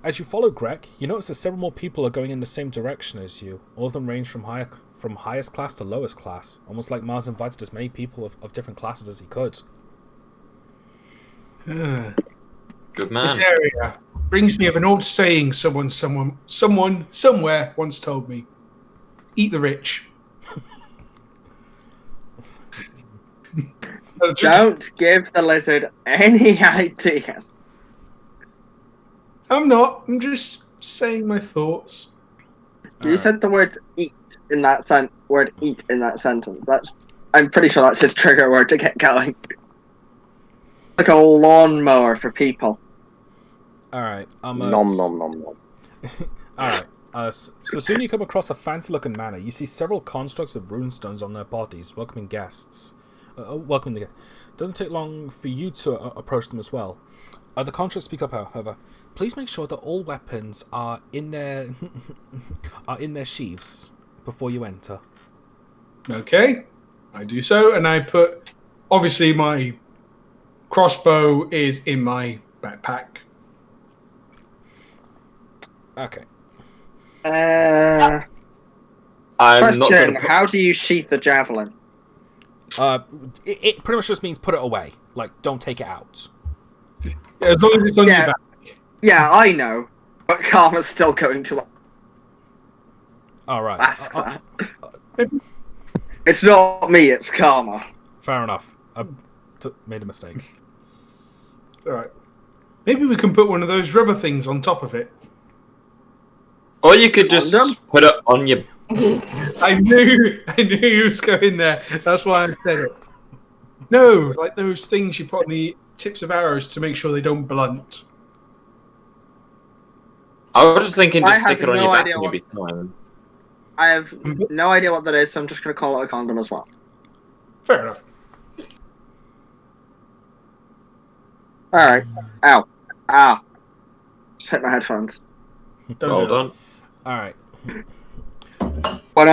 As you follow Greg, you notice that several more people are going in the same direction as you. All of them range from highest class to lowest class, almost like Mars invited as many people of different classes as he could. Good This man. area brings me of an old saying someone somewhere once told me. Eat the rich. Don't give the lizard any ideas. I'm not. I'm just saying my thoughts. You said the word eat in that sentence. I'm pretty sure that's his trigger word to get going. Like a lawnmower for people. Alright, Nom nom nom nom. Alright, so soon you come across a fancy-looking manor. You see several constructs of runestones on their bodies, welcoming guests. Welcoming the guests. Doesn't take long for you to approach them as well. The constructs speak up, however. Please make sure that all weapons are in their sheaths before you enter. Okay, I do so, and I put. Obviously, my crossbow is in my backpack. Okay. I'm not Question: going to. How do you sheath the javelin? It pretty much just means put it away. Like, don't take it out. Yeah, as long as it's on your back. Yeah, I know, but Karma's still going to All right. ask that. It's not me, it's Karma. Fair enough. I made a mistake. All right. Maybe we can put one of those rubber things on top of it. Or you could just Condom? put it on your. I knew you was going there. That's why I said it. No, like those things you put on the tips of arrows to make sure they don't blunt. I was just thinking, I just stick have it on no your back idea and you'll be fine. I have no idea what that is, so I'm just going to call it a condom as well. Fair enough. Alright. Ow. Ah. Just hit my headphones. Don't Well do it. done. All right. When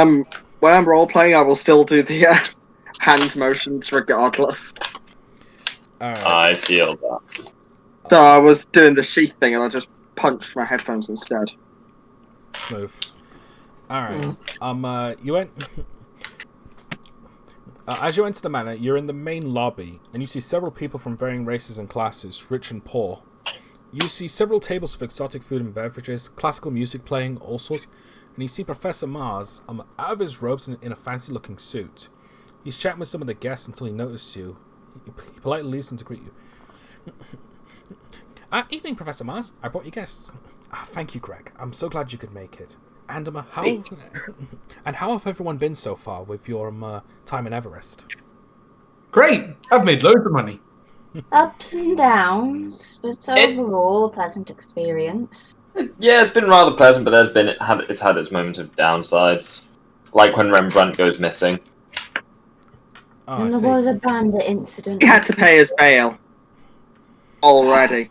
I'm role playing, I will still do the hand motions regardless. All right. I feel that. So I was doing the sheath thing, and I just punched my headphones instead. Smooth. All right. You went. As you enter the manor, you're in the main lobby, and you see several people from varying races and classes, rich and poor. You see several tables with exotic food and beverages, classical music playing, all sorts, and you see Professor Mars out of his robes in a fancy-looking suit. He's chatting with some of the guests until he notices you. He politely leaves them to greet you. Evening, Professor Mars. I brought you guests. Thank you, Greg. I'm so glad you could make it. And how have everyone been so far with your time in Everest? Great! I've made loads of money. Ups and downs, but overall, a pleasant experience. Yeah, it's been rather pleasant, but it's had its moments of downsides. Like when Rembrandt goes missing. Oh, And there was a bandit incident. He had to pay his bail. Already.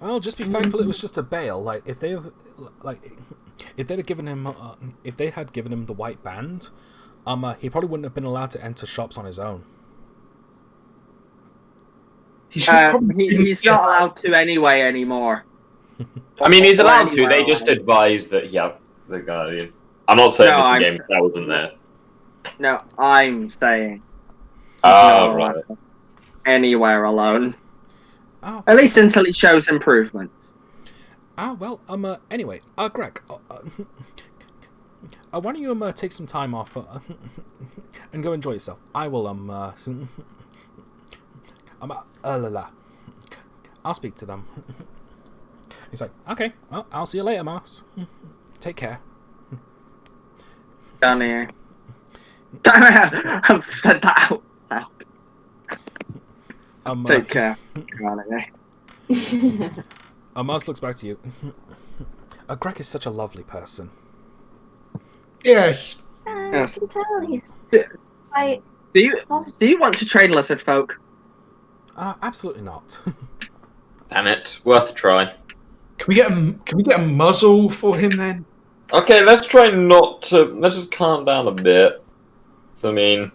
Well, just be thankful it was just a bail. Like if they had given him the white band, he probably wouldn't have been allowed to enter shops on his own. He's not allowed to anyway anymore. I mean, he's allowed to. Anywhere They just else. advise that, yeah, the Guardian. I'm not saying No, it's a I'm game that wasn't there. No, I'm saying Oh, no, right. anywhere alone. Oh, At least until he shows improvement. well, anyway, Greg, why don't you take some time off and go enjoy yourself? I will I'll speak to them. He's like, okay, well, I'll see you later, Mars. Take care. Down here. I've said that out loud. Take care. Mars looks back to you. Greg is such a lovely person. Yes. I can tell he's quite Do you positive. want to train lizard folk? Absolutely not. Damn it. Worth a try. Can we get a muzzle for him then? Okay, let's try not to... Let's just calm down a bit. So, I mean...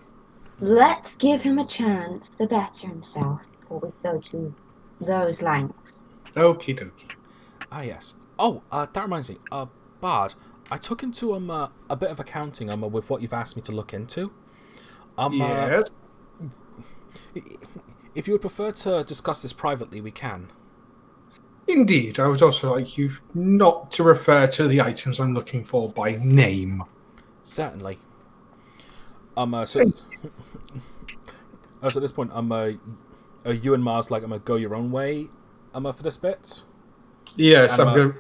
Let's give him a chance to better himself before we go to those lengths. Okie dokie. Yes. Oh, that reminds me. Bard, I took into a bit of accounting with what you've asked me to look into. Yes. If you would prefer to discuss this privately, we can. Indeed, I would also like you not to refer to the items I'm looking for by name. Certainly. So at this point, you and Mars like go your own way, for this bit. Yes, And, I'm going.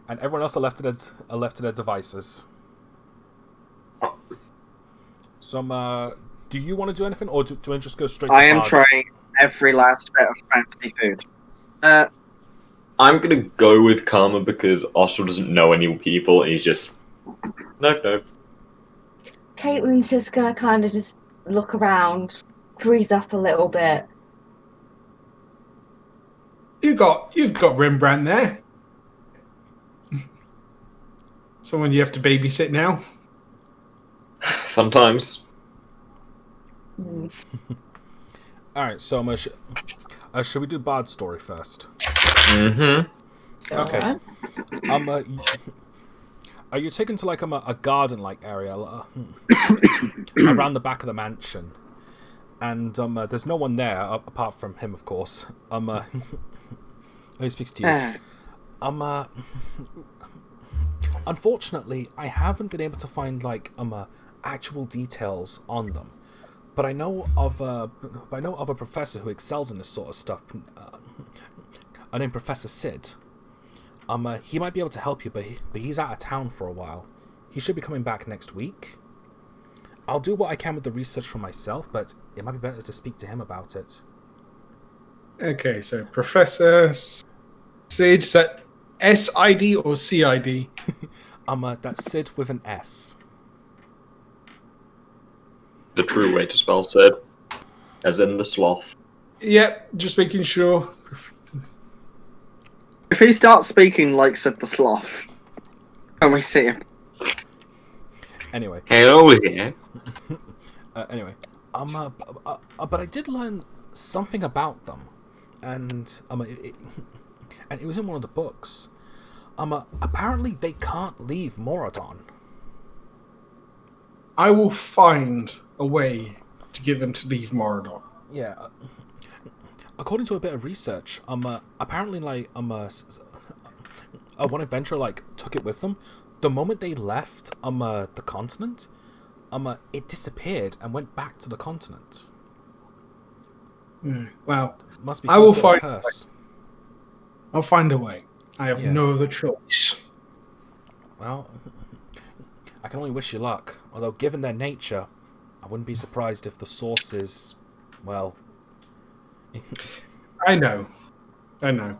and everyone else are left to their devices. So, do you want to do anything, or do I just go straight to I am Bards? trying every last bit of fancy food. I'm gonna go with Karma because Oshel doesn't know any people, and he's just... No. Caitlin's just gonna kind of just look around, freeze up a little bit. You've got Rembrandt there. Someone you have to babysit now. Fun times. Alright, so should we do Bard's story first? Mm-hmm. Okay. You're taken to like a garden-like area around the back of the mansion, and there's no one there apart from him, of course. He speaks to you. Unfortunately, I haven't been able to find like actual details on them, but I know of a professor who excels in this sort of stuff. Named Professor Sid. He might be able to help you, but he's out of town for a while. He should be coming back next week. I'll do what I can with the research for myself, but it might be better to speak to him about it. Okay, so Professor Sid, is that S-I-D or C-I-D? That's Sid with an S. The true way to spell Sid, as in the sloth. Yep, just making sure. If he starts speaking like Sid the Sloth, can we see him? Anyway. Hello here. Anyway, but I did learn something about them, and it was in one of the books. Apparently they can't leave Moradon. I will find a way to get them to leave Moradon. Yeah. According to a bit of research, apparently like one adventurer like took it with them. The moment they left the continent, it disappeared and went back to the continent. Well, Must be I some will sort of find. curse. I'll find a way. I have Yeah. no other choice. Well, I can only wish you luck. Although, given their nature, I wouldn't be surprised if the source is, well. I know. Well,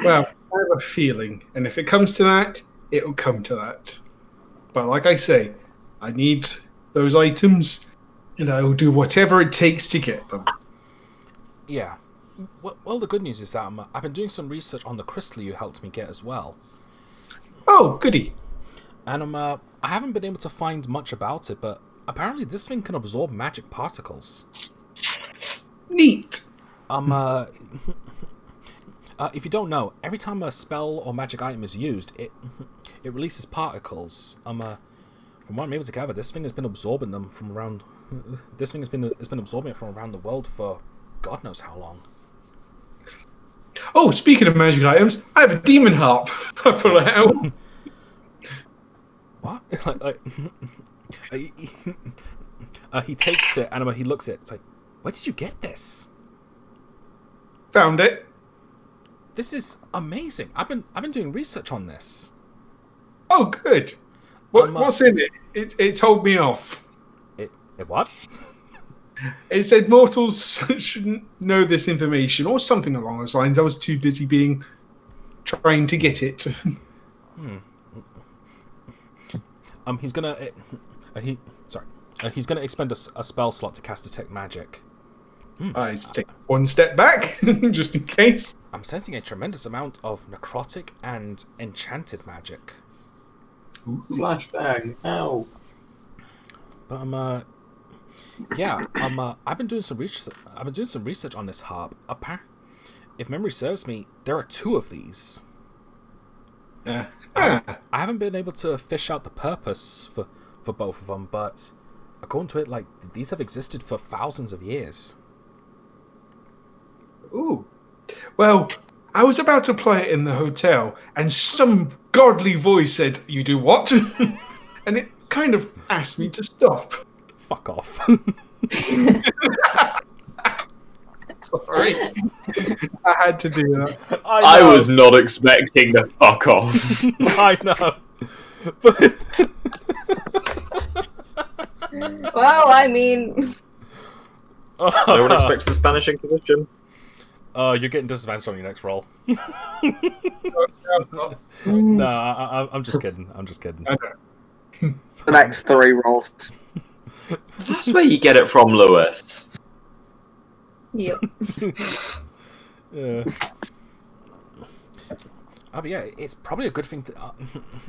I have a feeling, and if it comes to that, it will come to that. But like I say, I need those items, and I will do whatever it takes to get them. Yeah. Well, the good news is that I've been doing some research on the crystal you helped me get as well. Oh, goody. And I haven't been able to find much about it, but apparently this thing can absorb magic particles. Neat. If you don't know, every time a spell or magic item is used, it releases particles. From what I'm able to gather, this thing has been absorbing them from around. This thing has been absorbing it from around the world for God knows how long. Oh, speaking of magic items, I have a demon harp. I pull it out. What? He takes it and he looks at it. It's like, where did you get this? Found it. This is amazing. I've been doing research on this. Oh, good. What's in it? It told me off. It what? It said mortals shouldn't know this information, or something along those lines. I was too busy trying to get it. He's gonna he's gonna expend a spell slot to cast Detect Magic. I take one step back, just in case. I'm sensing a tremendous amount of necrotic and enchanted magic. Flashbang. Ow. But I've been doing some research. I've been doing some research on this harp. If memory serves me, there are 2 of these. I haven't been able to fish out the purpose for both of them, but according to it, like these have existed for thousands of years. Ooh. Well, I was about to play it in the hotel, and some godly voice said, "You do what?" And it kind of asked me to stop. Fuck off. Sorry. I had to do that. I was not expecting the fuck off. I know. Well, I mean, No one expects the Spanish Inquisition. You're getting disadvantaged on your next roll. No, I'm just kidding. I'm just kidding. The next 3 rolls. That's where you get it from, Lewis. yep. Yeah. But yeah, it's probably a good thing.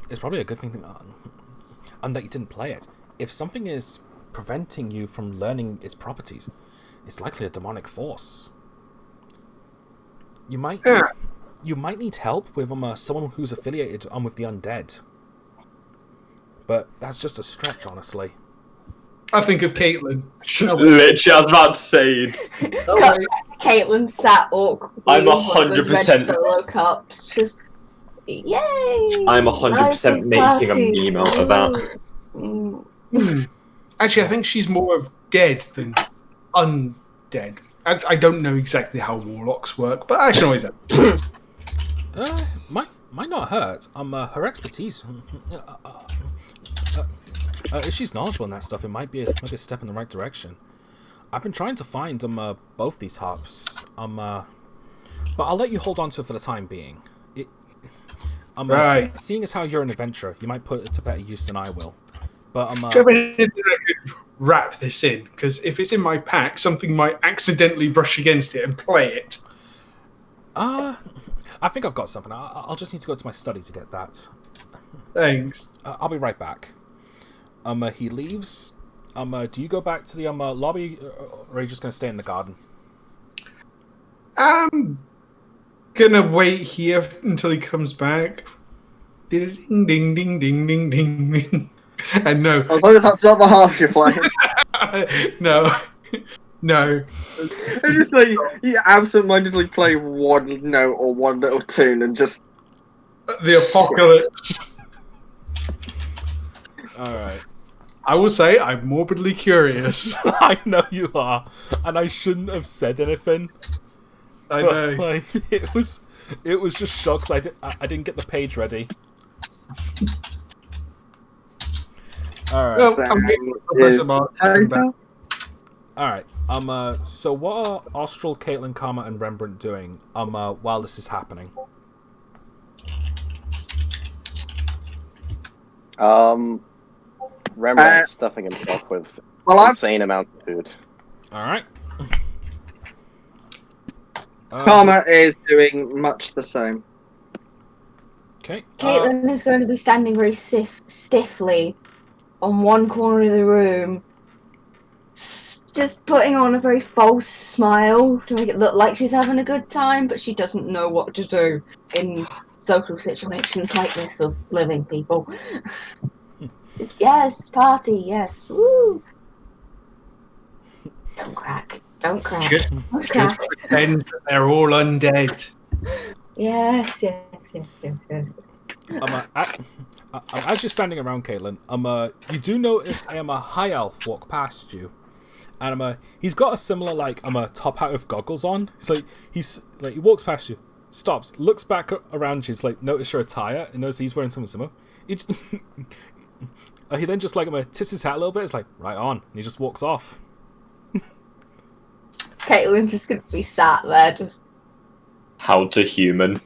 It's probably a good thing that you didn't play it. If something is preventing you from learning its properties, it's likely a demonic force. You might need help with someone who's affiliated with the undead. but that's just a stretch, honestly. I think of Caitlin. Literally, I was about to say it. Caitlin sat awkwardly. I'm with one of those 100%. red Solo cups, just yay! I'm 100% making a meme out of that. Actually, I think she's more of dead than undead. I don't know exactly how warlocks work, but I can always have. Might not hurt. Her expertise. If she's knowledgeable in that stuff, it might be a step in the right direction. I've been trying to find both these harps. But I'll let you hold on to it for the time being. Right. Seeing as how you're an adventurer, you might put it to better use than I will. But Do you have anything I could wrap this in? Because if it's in my pack, something might accidentally brush against it and play it. I think I've got something. I'll just need to go to my study to get that. Thanks. I'll be right back. He leaves. Do you go back to the lobby, or are you just gonna stay in the garden? I'm gonna wait here until he comes back. Ding ding ding ding ding ding ding. And no. As long as that's not the harp you're playing. No. No. I just say you absentmindedly play one note or one little tune and just The apocalypse. Alright. I will say I'm morbidly curious. I know you are. And I shouldn't have said anything. I But, know. like, it was just shock 'cause I didn't get the page ready. Alright. Well, I'm getting Professor Martin back. Alright. So what are Austral, Caitlin, Karma, and Rembrandt doing while this is happening? Rembrandt's stuffing himself with well, insane amounts of food. Alright. Karma is doing much the same. Okay. Caitlin is going to be standing very stiffly on one corner of the room, just putting on a very false smile to make it look like she's having a good time, but she doesn't know what to do in social situations like this of living people. Just, yes, party, yes, woo! Don't crack. Don't crack. Just Don't crack. pretend that they're all undead. Yes. As you're standing around, Caitlin, you do notice a high elf walk past you, and he's got a similar top hat with goggles on. So he walks past you, stops, looks back around you, notice your attire, and notice he's wearing something similar. He then just tips his hat a little bit. It's like, right on, and he just walks off. Caitlin's just gonna be sat there, just How to human.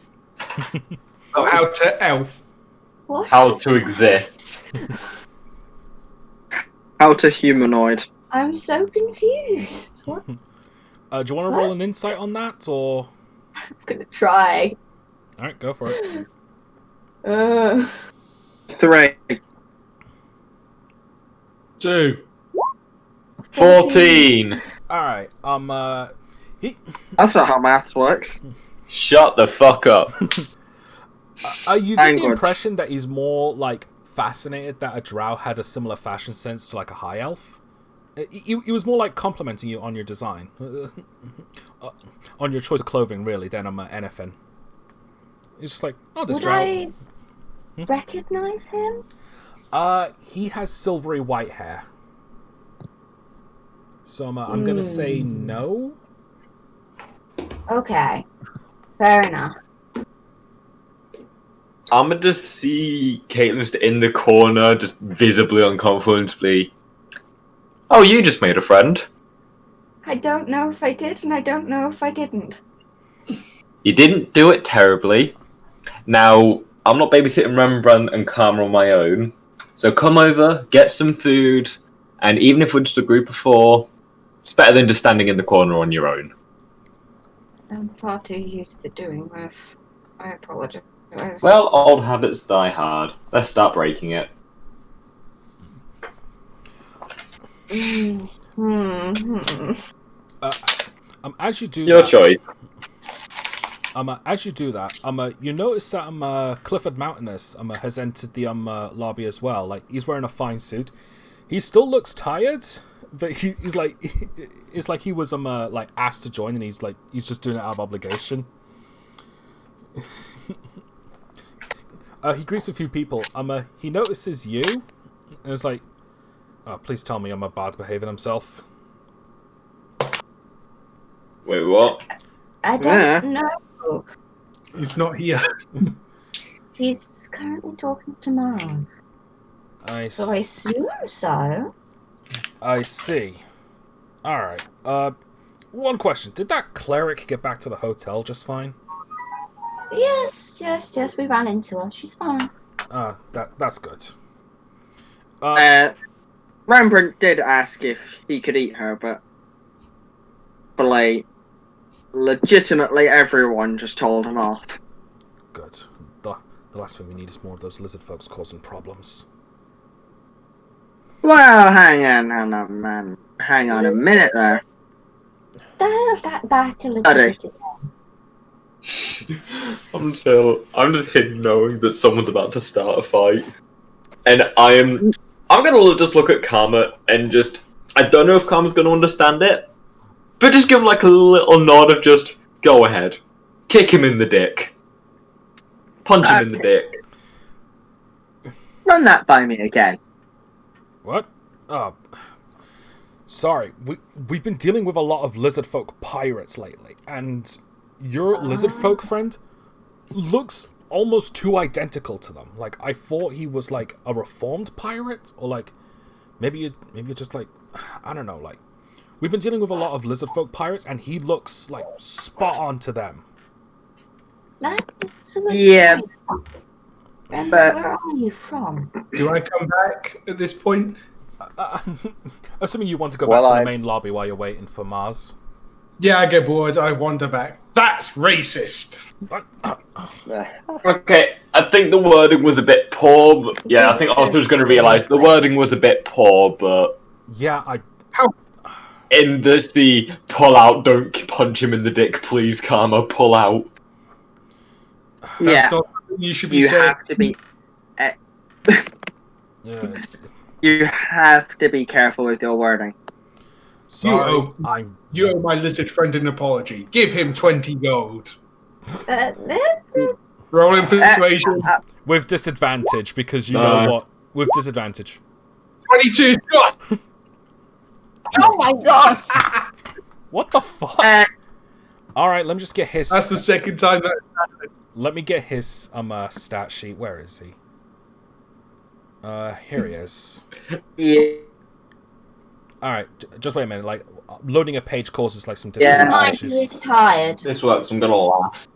Oh, how to elf. what? How to exist. How to humanoid. I'm so confused. What? Do you want to roll an insight on that, or? I'm gonna try. All right, go for it. 3. 2. 14. All right. That's not how maths works. Shut the fuck up. You get the Language. impression that he's more fascinated that a drow had a similar fashion sense to a high elf. He was more complimenting you on your design, on your choice of clothing, really, than anything. He's just oh, this Would drow. I recognize him? He has silvery white hair. So I'm gonna say no. Okay, fair enough. I'm gonna just see Caitlin just in the corner, just visibly uncomfortably. Oh, you just made a friend. I don't know if I did, and I don't know if I didn't. You didn't do it terribly. Now, I'm not babysitting Rembrandt and Karma on my own. So come over, get some food, and even if we're just a group of 4, it's better than just standing in the corner on your own. I'm far too used to doing this. I apologize. Well, old habits die hard. Let's start breaking it. As you do Your that, choice. As you do that, you notice that Clifford Mountainous has entered the lobby as well. Like, he's wearing a fine suit. He still looks tired, but he's like, it's like he was like asked to join, and he's just doing it out of obligation. He greets a few people. He notices you, and is like, "Oh, please tell me Bard's behaving himself." Wait, what? I don't know. He's not here. He's currently talking to Mars. So I assume so. I see. Alright. One question. Did that cleric get back to the hotel just fine? Yes, we ran into her. She's fine. That's good. Rembrandt did ask if he could eat her, but like, legitimately everyone just told him off. Good. The last thing we need is more of those lizard folks causing problems. Well, hang on, man. Hang on a minute there. Dial that back a little bit again. I'm just hidden knowing that someone's about to start a fight, and I'm gonna just look at Karma and just, I don't know if Karma's gonna understand it, but just give him like a little nod of just go ahead, kick him in the dick, punch him in the dick. Run that by me again. What? Sorry. We've been dealing with a lot of lizard folk pirates lately, and your lizard folk friend looks almost too identical to them. Like, I thought he was like a reformed pirate, or like maybe you're just like, I don't know. Like, we've been dealing with a lot of lizard folk pirates, and he looks like spot on to them. Yeah. And But where are you from? Do I come back at this point? Assuming you want to go back to the main lobby while you're waiting for Mars. Yeah, I get bored. I wander back. That's racist. Okay, I think the wording was a bit poor. But yeah, I think Oscar's going to realise the wording was a bit poor, but yeah, in this, the pull out, don't punch him in the dick, please, Karma, pull out. That's not something you should be saying. have to be. yeah. You have to be careful with your wording. Sorry, You owe my lizard friend an apology. Give him 20 gold. Rolling persuasion. with disadvantage, because you know what? With disadvantage. 22. God. Oh my gosh! What the fuck? All right, let me just get his. That's the second time that happened. Let me get his stat sheet. Where is he? Here he is. Yeah. All right, just wait a minute. Like, loading a page causes like some Yeah. disadvantage Mike issues. is tired. This works, I'm going to laugh.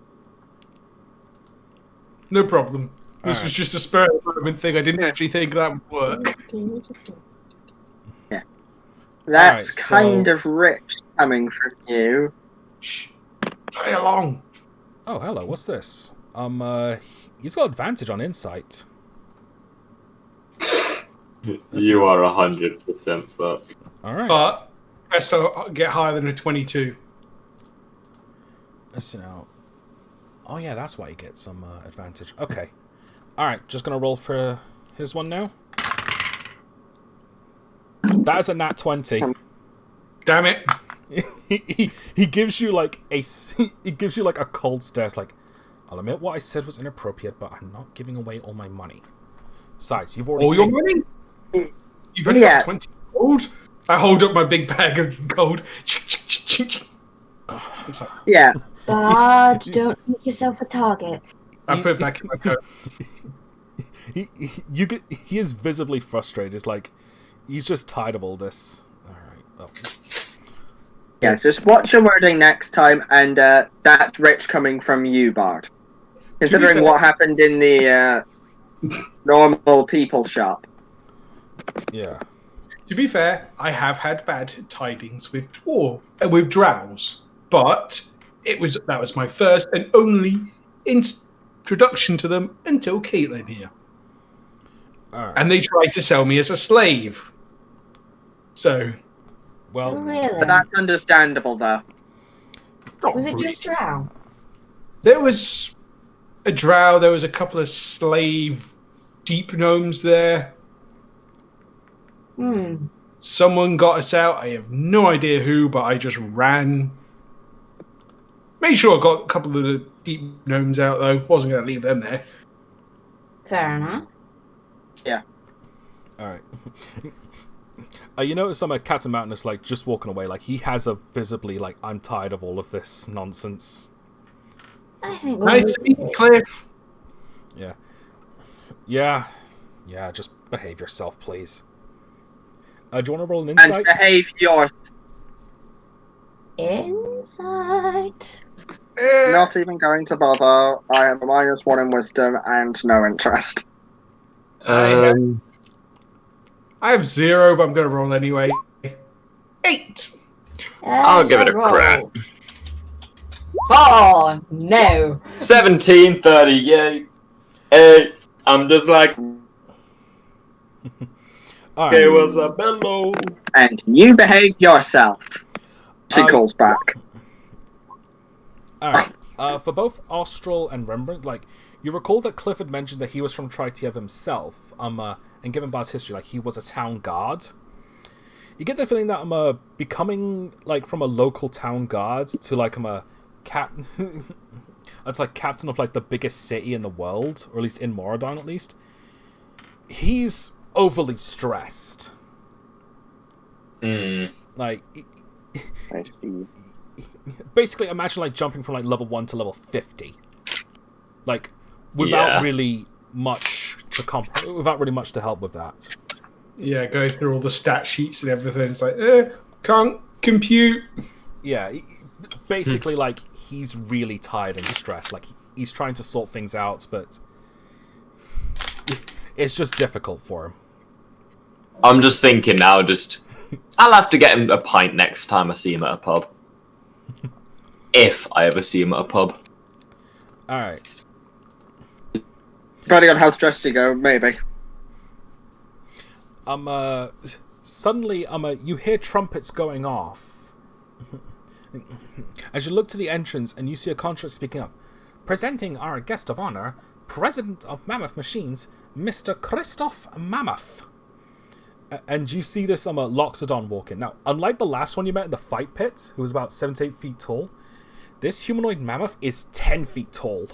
No problem. This Alright. was just a spur of the moment thing. I didn't actually think that would work. That's Alright, so- kind of rich coming from you. Shh. Play along. Oh, hello. What's this? He's got advantage on insight. You are 100% fucked. All right. But best to get higher than a 22. Let's see now. Oh yeah, that's why he gets some advantage. Okay. All right, just gonna roll for his one now. That is a nat 20. Damn it. he gives you like he gives you like a cold stare. It's like, I'll admit what I said was inappropriate, but I'm not giving away all my money. Besides, you've already All your money? You've only got 20 gold? I hold up my big bag of gold. It's like, Yeah. But don't make yourself a target. I put it back in my coat. He is visibly frustrated. It's like he's just tired of all this. All right. Oh. Yeah, just watch your wording next time, and that's rich coming from you, Bard. Considering fair- what happened in the normal people shop. Yeah. To be fair, I have had bad tidings with drows, but that was my first and only introduction to them until Caitlin here. All right. And they tried to sell me as a slave. So, Well, Really? But that's understandable, though. not Was it really. just drow? There was a drow. There was a couple of slave deep gnomes there. Someone got us out. I have no idea who, but I just ran. Made sure I got a couple of the deep gnomes out, though. Wasn't going to leave them there. Fair enough. Yeah. All right. You notice Captain Mountain is like just walking away. Like he has a visibly like, I'm tired of all of this nonsense. I think Nice to meet you, Cliff. Yeah. Yeah. Just behave yourself, please. Do you want to roll an insight? And behave yours. Insight. Not even going to bother. I have a -1 in wisdom and no interest. I have 0, but I'm going to roll anyway. 8. I'll give it a crack. Oh no! 1738. Hey, I'm just like. All right. It was a bellow. And you behave yourself. She calls back. All right. For both Austral and Rembrandt, like you recall that Cliff had mentioned that he was from Tritiev himself. And given Bar's history, like he was a town guard. You get the feeling that I'm becoming like from a local town guard to like I'm a it's like captain of like the biggest city in the world, or at least in Moradon, at least. He's overly stressed. Like, I see. basically, imagine like jumping from like level 1 to level 50, like without really much to help with that. Yeah, go through all the stat sheets and everything. It's like, can't compute. Yeah, basically, like he's really tired and stressed. Like he's trying to sort things out, but it's just difficult for him. I'm just thinking now, I'll have to get him a pint next time I see him at a pub. If I ever see him at a pub. Alright. Depending on how stressed you go, maybe. Suddenly, you hear trumpets going off. As you look to the entrance and you see a contract speaking up. Presenting our guest of honor, President of Mammoth Machines, Mr. Christoph Mammoth. And you see this Loxodon walk in. Now, unlike the last one you met in the fight pit, who was about 7 to 8 feet tall, this humanoid mammoth is 10 feet tall.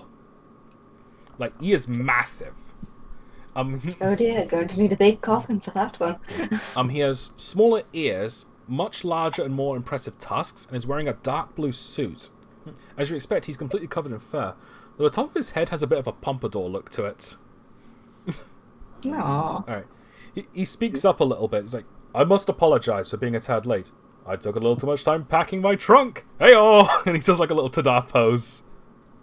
Like, he is massive. Oh dear, going to need a big coffin for that one. He has smaller ears, much larger and more impressive tusks, and is wearing a dark blue suit. As you expect, he's completely covered in fur, but the top of his head has a bit of a pompadour look to it. Aww. Alright. He speaks up a little bit. He's like, I must apologize for being a tad late. I took a little too much time packing my trunk. Hey-oh! And he does like a little ta-da pose.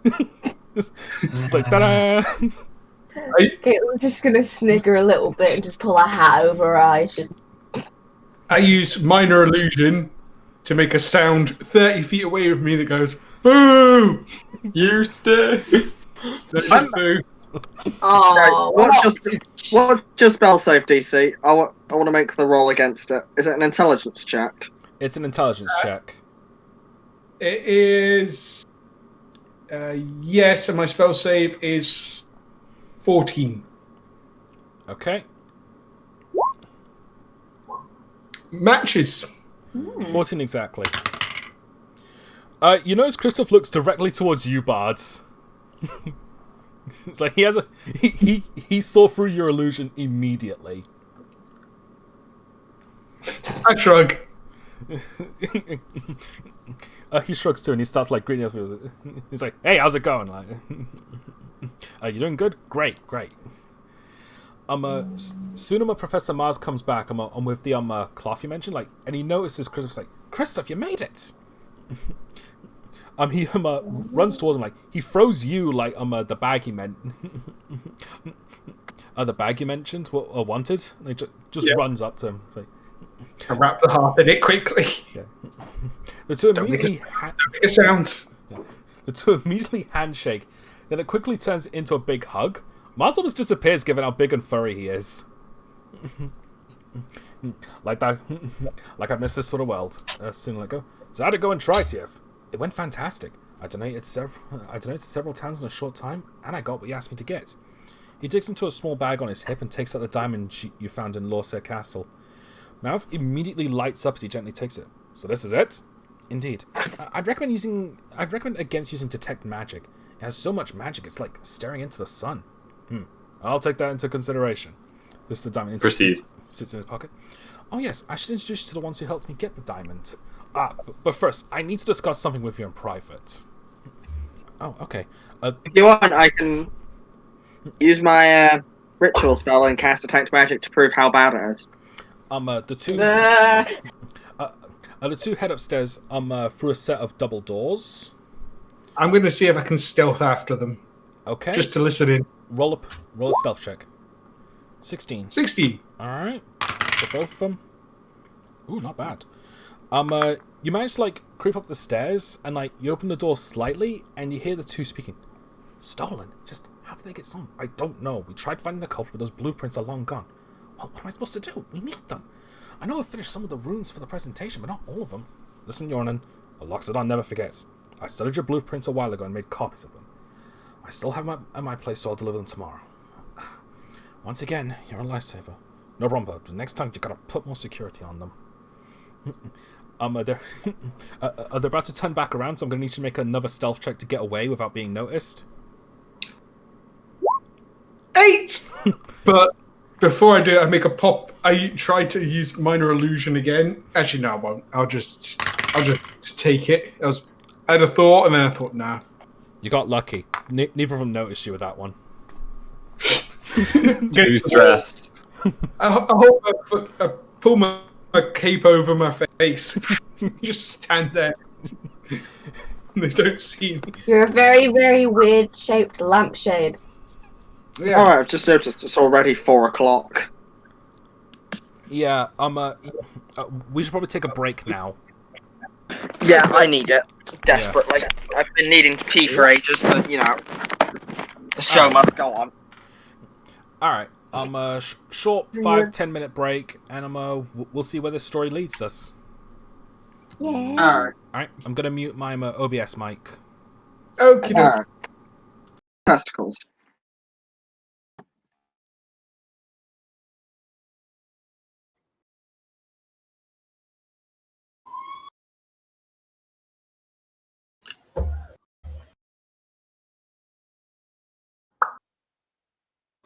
It's like, ta-da! Caitlin's just gonna snigger a little bit and just pull a hat over her eyes. Just. I use minor illusion to make a sound 30 feet away with me that goes, boo! You stay. Boo. Oh, what's your spell save DC? I want to make the roll against it. Is it an intelligence check? It's an intelligence check. It is. Yes, and my spell save is 14. Okay. Matches. 14 exactly. You notice Christoph looks directly towards you, Bards. It's like he saw through your illusion immediately. I shrug. He shrugs too, and he starts like greeting us. He's like, "Hey, how's it going? Like, you doing good? Great." Soon, Professor Mars comes back. I'm with the cloth you mentioned, like, and he notices Christoph's like, "Christoph, you made it." He runs towards him, like he throws you like the bag he meant. The bag you mentioned wanted. And he just runs up to him. Like, I wrap the harp in it quickly. Yeah. The two Don't immediately make a sound. Yeah. The two immediately handshake. Then it quickly turns into a big hug. Mars almost disappears given how big and furry he is. Like that. Like I missed this sort of world. Soon let go. So how'd it go in Tritiev? It went fantastic. I donated several towns in a short time, and I got what you asked me to get. He digs into a small bag on his hip and takes out the diamond you found in Lorsair Castle. Mouth immediately lights up as he gently takes it. So this is it? Indeed. I'd recommend against using detect magic. It has so much magic, it's like staring into the sun. I'll take that into consideration. This is the diamond. Proceed. Sits in his pocket. Oh yes, I should introduce you to the ones who helped me get the diamond. But first, I need to discuss something with you in private. Oh, okay. If you want, I can use my ritual spell and cast detect magic to prove how bad it is. The two head upstairs through a set of double doors. I'm going to see if I can stealth after them. Okay. Just to listen in. Roll a stealth check. 16. 60. Alright. For both of them. Ooh, not bad. You manage to, creep up the stairs, and, you open the door slightly, and you hear the two speaking. Stolen? Just, how did they get stolen? I don't know. We tried finding the culprit, but those blueprints are long gone. Well, what am I supposed to do? We need them. I know I finished some of the runes for the presentation, but not all of them. Listen, Yornan, a Loxodon never forgets. I studied your blueprints a while ago and made copies of them. I still have them at my place, so I'll deliver them tomorrow. Once again, you're a lifesaver. No problem, but next time you gotta put more security on them. They're about to turn back around, so I'm gonna need you to make another stealth check to get away without being noticed. 8! But before I do it, I make a pop. I try to use minor illusion again. Actually, no, I won't. I'll just take it. I had a thought, and then I thought, nah. You got lucky. Neither of them noticed you with that one. Too stressed. I pull my cape over my face. Just stand there. They don't see me. You're a very, very weird shaped lampshade. Yeah. Alright, I've just noticed it's already 4 o'clock. Yeah, we should probably take a break now. Yeah, I need it. Desperately. Yeah. I've been needing to pee for ages, but, the show must go on. Alright, short 5-10 minute break, and we'll see where this story leads us. Yeah. Alright, I'm gonna mute my OBS mic. Okay. Testicles.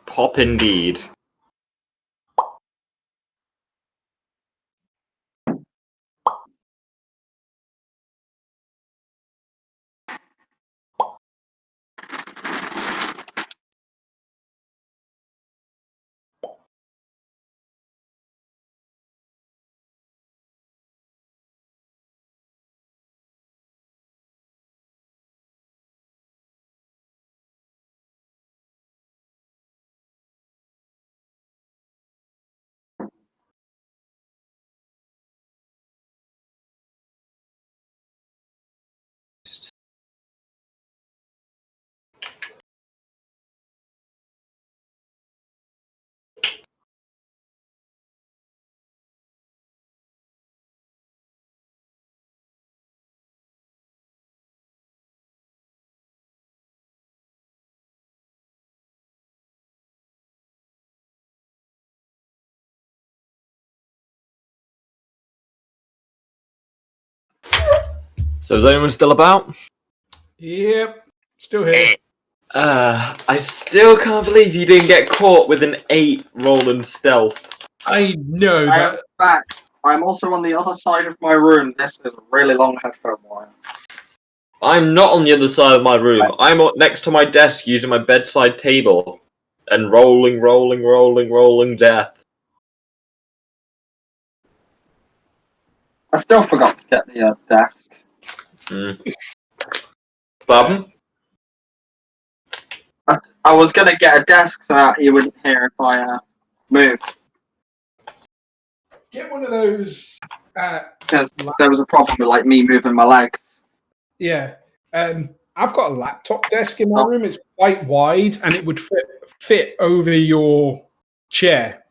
Pop indeed. So is anyone still about? Yep. Still here. I still can't believe you didn't get caught with an 8 rolling stealth. I know I that. am back. I'm also on the other side of my room. This is a really long headphone wire. I'm not on the other side of my room. I'm next to my desk using my bedside table. And rolling death. I still forgot to get the desk. Pardon? I was going to get a desk so that you wouldn't hear if I moved. Get one of those. Because there was a problem with me moving my legs. Yeah. I've got a laptop desk in my room. It's quite wide, and it would fit over your chair.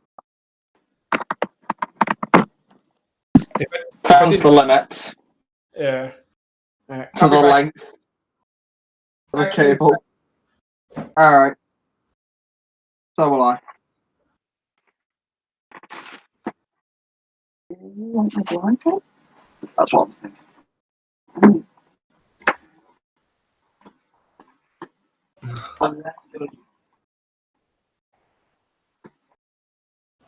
Found the limit. Yeah. To the length. The cable. Alright. So will I. You want my blanket? That's what I'm thinking.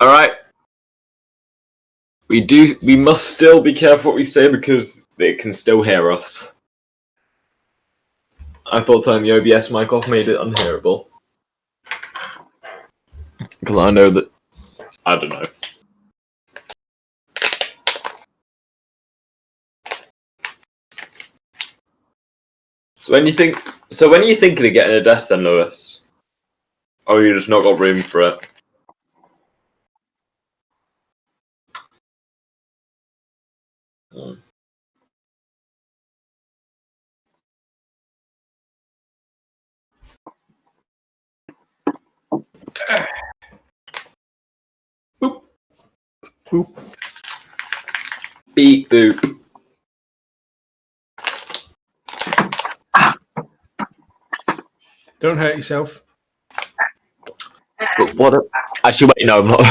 Alright. We must still be careful what we say because they can still hear us. I thought turning the OBS mic off made it unhearable. Because I know that... I don't know. So when are you thinking of getting a desk then, Lewis? Or you just not got room for it? Boop. Boop. Beep boop. Don't hurt yourself. But what? Actually, wait, no, I'm not. I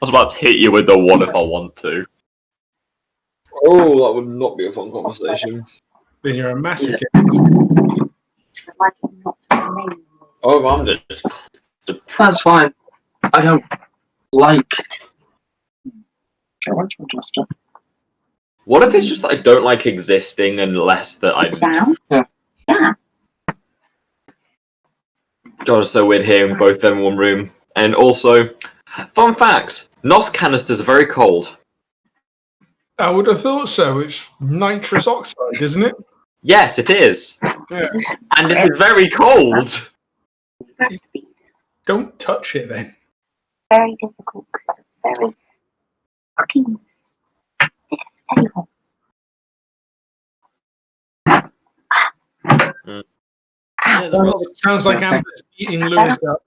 was about to hit you with the one if I want to. Oh, that would not be a fun conversation. Then you're a masochist. Like not to me. Oh, I'm just. That's fine. I don't like. Okay, why don't you adjust it? What if it's just that I don't like existing unless that I. Down? Yeah. Yeah. God, it's so weird hearing both of them in one room. And also, fun fact: NOS canisters are very cold. I would have thought so. It's nitrous oxide, isn't it? Yes, it is. Yeah. And it is very cold. Must be Don't touch it then. very difficult because it's a very fucking table. Yeah, there was- Sounds like Amber's beating Lewis up.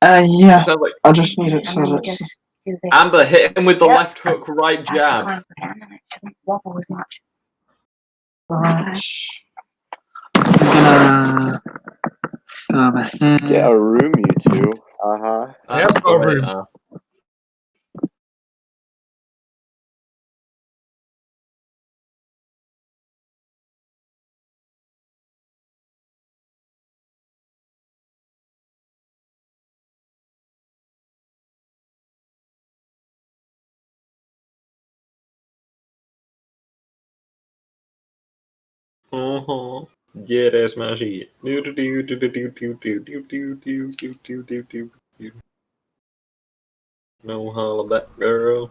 Yeah. Sounds like I just need it so And then that it's. just do this. Amber hit him with the Yep. left hook, right jab. And it shouldn't wobble as much. Right. I'm gonna go over here. Get a room, you two. Uh-huh. I have got a room. Uh-huh. Yeah, that's my shit. No holla back, girl.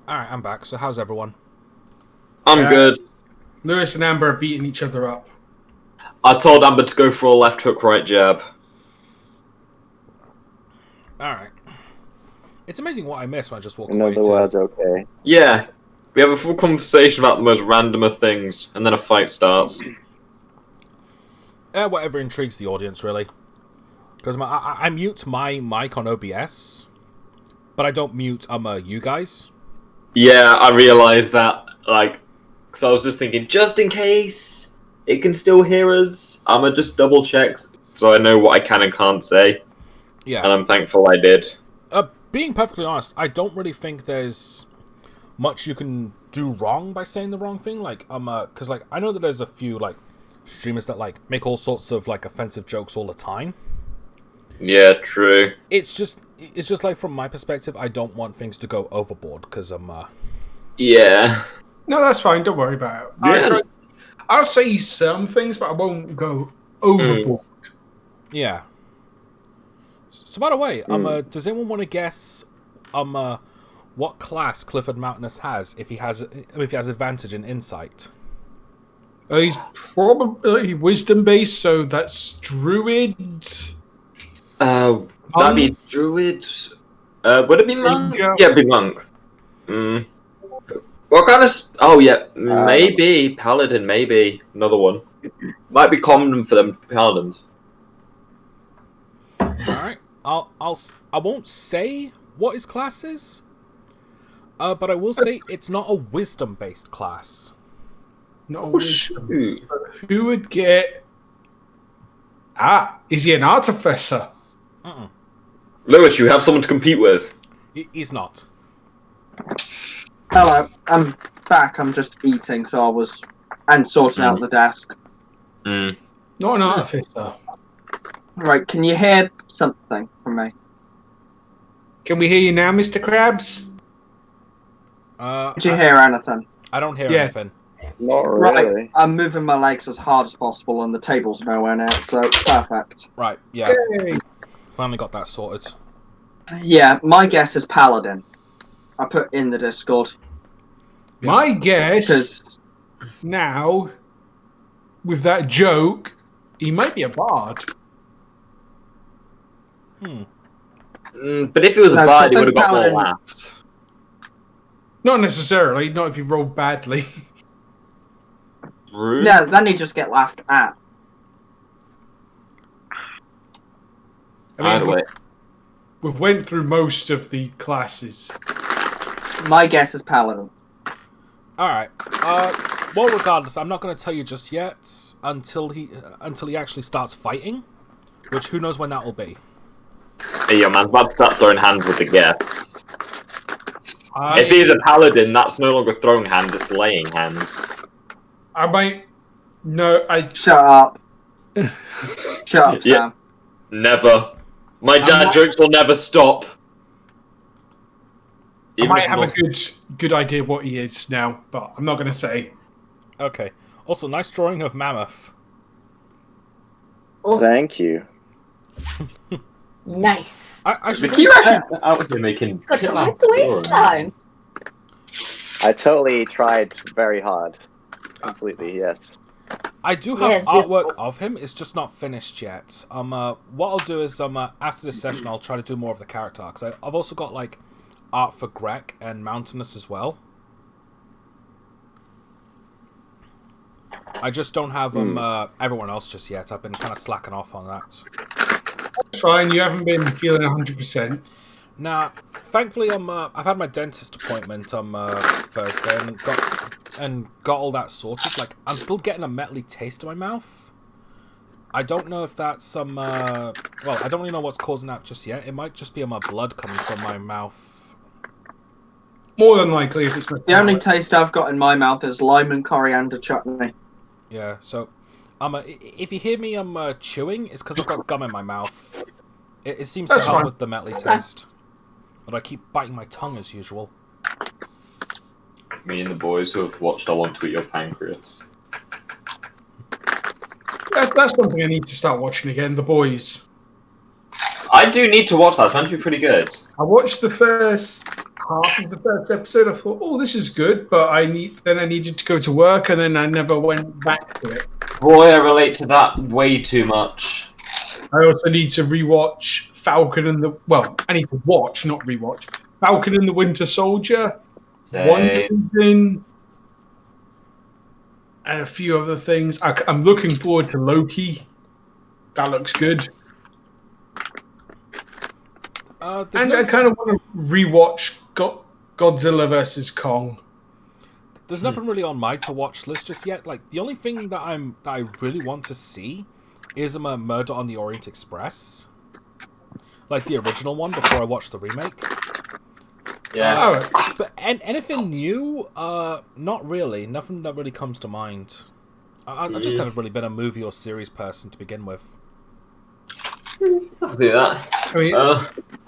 Alright, I'm back. So how's everyone? I'm Yeah. good. Lewis and Amber are beating each other up. I told Amber to go for a left hook, right jab. Alright. It's amazing what I miss when I just walk In away other words, okay. Yeah. We have a full conversation about the most random of things, and then a fight starts. Whatever intrigues the audience, really. Because I mute my mic on OBS, but I don't mute you guys. Yeah, I realised that, because I was just thinking, just in case it can still hear us, I'ma just double check so I know what I can and can't say. Yeah. And I'm thankful I did. Being perfectly honest, I don't really think there's much you can do wrong by saying the wrong thing. Because I know that there's a few streamers that make all sorts of offensive jokes all the time. Yeah, true. It's just from my perspective, I don't want things to go overboard because Yeah. No, that's fine. Don't worry about it. Yeah. I'll say some things, but I won't go overboard. Yeah. So by the way, does anyone want to guess what class Clifford Mountainous has if he has advantage in insight? He's probably wisdom based, so that's druid. That'd be druid. Would it be monk? Ranger. Yeah, it'd be monk. What kind of? Oh yeah, maybe paladin. Maybe another one. Might be common for them paladins. All right, I won't say what his class is. But I will say it's not a wisdom-based class. No, shoot. Who would get... is he an artificer? Lewis, you have someone to compete with. He's not. Hello, I'm back. I'm just eating, so I was... and sorting out the desk. Mm. Not an artificer. Right, can you hear something from me? Can we hear you now, Mr. Krabs? Did you hear anything? I don't hear anything. Not really. Right, I'm moving my legs as hard as possible, and the table's nowhere near, so perfect. Right, yeah. Yay. Finally got that sorted. Yeah, my guess is Paladin. I put in the Discord. My guess, Because now, with that joke, he might be a bard. But if he was a No, bard, he I would have think got more Paladin- laughed. Not necessarily, not if you rolled badly. Rude. no, then you just get laughed at. Either way. We've went through most of the classes. My guess is Paladin. Alright. Well, regardless, I'm not going to tell you just yet until he actually starts fighting, which who knows when that will be. Hey, yo, man's about to start throwing hands with the guests. If I, he's a paladin, that's no longer throwing hands, it's laying hands. I might... No, I... Shut up. Shut up, Yeah. Sam. Never. My dad jokes will never stop. I Even might if have a most- good idea what he is now, but I'm not going to say. Okay. Also, nice drawing of Mammoth. Thank you. Nice. I should But you actually out here making... Got the right waistline. I totally tried very hard. Completely, yes. I do have Yes, artwork beautiful. of him. It's just not finished yet. What I'll do is after this session, I'll try to do more of the character arcs. I've also got like art for Greg and Mountainous as well. I just don't have everyone else just yet. I've been kind of slacking off on that. It's fine, you haven't been feeling 100%. Now, thankfully, I've had my dentist appointment on Thursday and got all that sorted. Like, I'm still getting a metally taste in my mouth. I don't know if that's well, I don't really know what's causing that just yet. It might just be my blood coming from my mouth. More than likely, if it's... The only taste I've got in my mouth is lime and coriander chutney. Yeah, so if you hear me chewing, it's because I've got gum in my mouth. It seems to That's help fine. with the metally taste. But I keep biting my tongue as usual. Me and the boys who have watched I Want to Eat Your Pancreas. That's something I need to start watching again, The Boys. I do need to watch that, it's meant to be pretty good. I watched the first half of the first episode. I thought, oh, this is good, but I needed to go to work, and then I never went back to it. Boy, I relate to that way too much. I also need to rewatch Falcon and the... Well, I need to watch, not rewatch. Falcon and the Winter Soldier, Wonder Vision, and a few other things. I'm looking forward to Loki. That looks good. And I kind of want to rewatch Godzilla vs. Kong. There's nothing really on my to-watch list just yet. Like, the only thing that I really want to see is a Murder on the Orient Express. Like, the original one before I watch the remake. Yeah. But anything new? Not really. Nothing that really comes to mind. I've just never really been a movie or series person to begin with. I'll see that. I mean,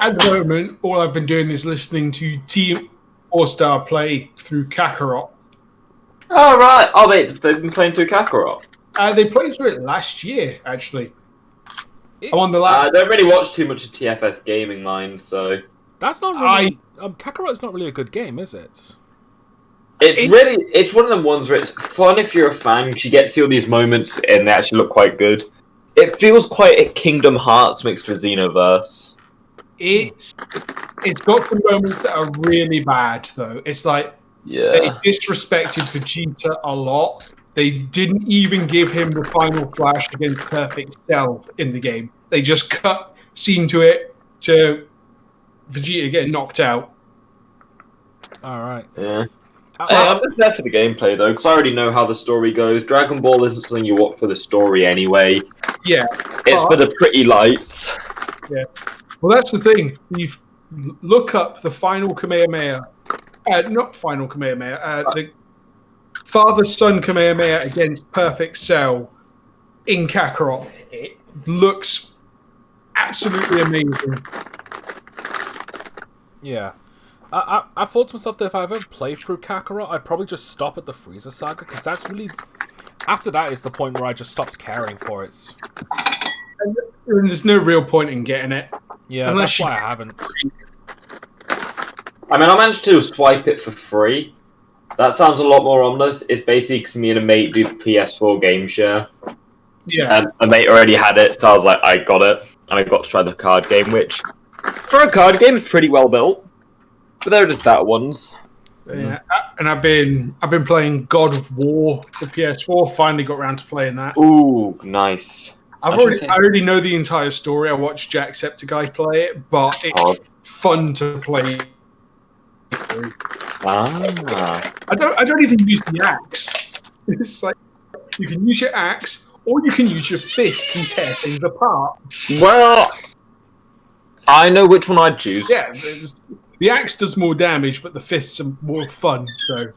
at the moment, all I've been doing is listening to Team 4-Star play through Kakarot. Oh, right. Oh, they've been playing through Kakarot. They played through it last year, actually. I'm on the I last... don't really watch too much of TFS Gaming, mind, so... That's not really... Kakarot's not really a good game, is it? It's one of them ones where it's fun if you're a fan, because you get to see all these moments and they actually look quite good. It feels quite a Kingdom Hearts mixed with Xenoverse. It's got some moments that are really bad, though. It's like, they disrespected Vegeta a lot. They didn't even give him the final flash against Perfect Cell in the game. They just cut scene to it to Vegeta getting knocked out. All right. Yeah. I'm just there for the gameplay though, because I already know how the story goes. Dragon Ball isn't something you watch for the story anyway. Yeah. It's for the pretty lights. Yeah. Well, that's the thing. You look up the final Kamehameha. Not final Kamehameha. The father-son Kamehameha against Perfect Cell in Kakarot. It looks absolutely amazing. Yeah. I thought to myself that if I ever play through Kakarot, I'd probably just stop at the Frieza Saga, because that's really... After that is the point where I just stopped caring for it. And there's no real point in getting it. Yeah, Unless that's why I haven't. I mean, I managed to swipe it for free. That sounds a lot more ominous. It's basically because me and a mate do the PS4 game share. Yeah. And a mate already had it, so I was like, I got it. And I got to try the card game, which, for a card game, is pretty well built. But they're just better ones. Yeah, and I've been playing God of War for PS4. Finally got around to playing that. Ooh, nice. I already know the entire story. I watched Jacksepticeye play it, but it's fun to play. I don't even use the axe. It's like you can use your axe, or you can use your fists and tear things apart. Well, I know which one I'd choose. Yeah, the axe does more damage, but the fists are more fun. So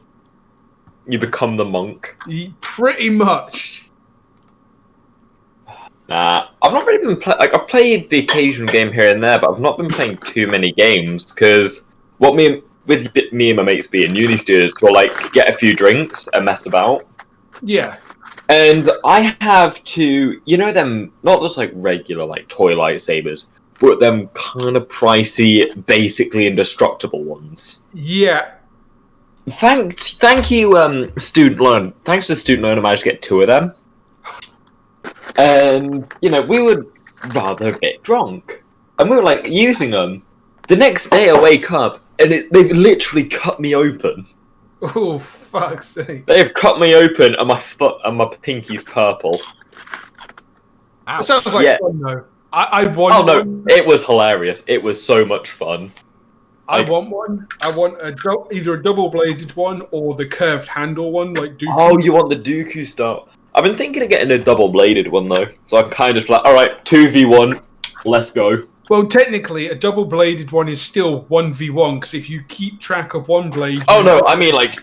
you become the monk. Pretty much. Nah, I've not really been I've played the occasional game here and there, but I've not been playing too many games because what me and my mates being uni students will like get a few drinks and mess about. Yeah. And I have to, you know, them not just like regular like toy lightsabers, but them kind of pricey, basically indestructible ones. Yeah. Thank you, student loan. Thanks to student loan, I managed to get 2 of them. And, you know, we were rather a bit drunk. And we were, like, using them. The next day I wake up, and they've literally cut me open. Oh, fuck's sake. They've cut me open, and my foot and my pinky's purple. It sounds like fun, though. I want Oh, no, one. it was hilarious. It was so much fun. I want one. I want either a double-bladed one or the curved handle one, like Dooku. Oh, you want the Dooku style? I've been thinking of getting a double-bladed one, though. So I'm kind of like, alright, 2v1, let's go. Well, technically, a double-bladed one is still 1v1, because if you keep track of one blade... Oh, no, I mean, like,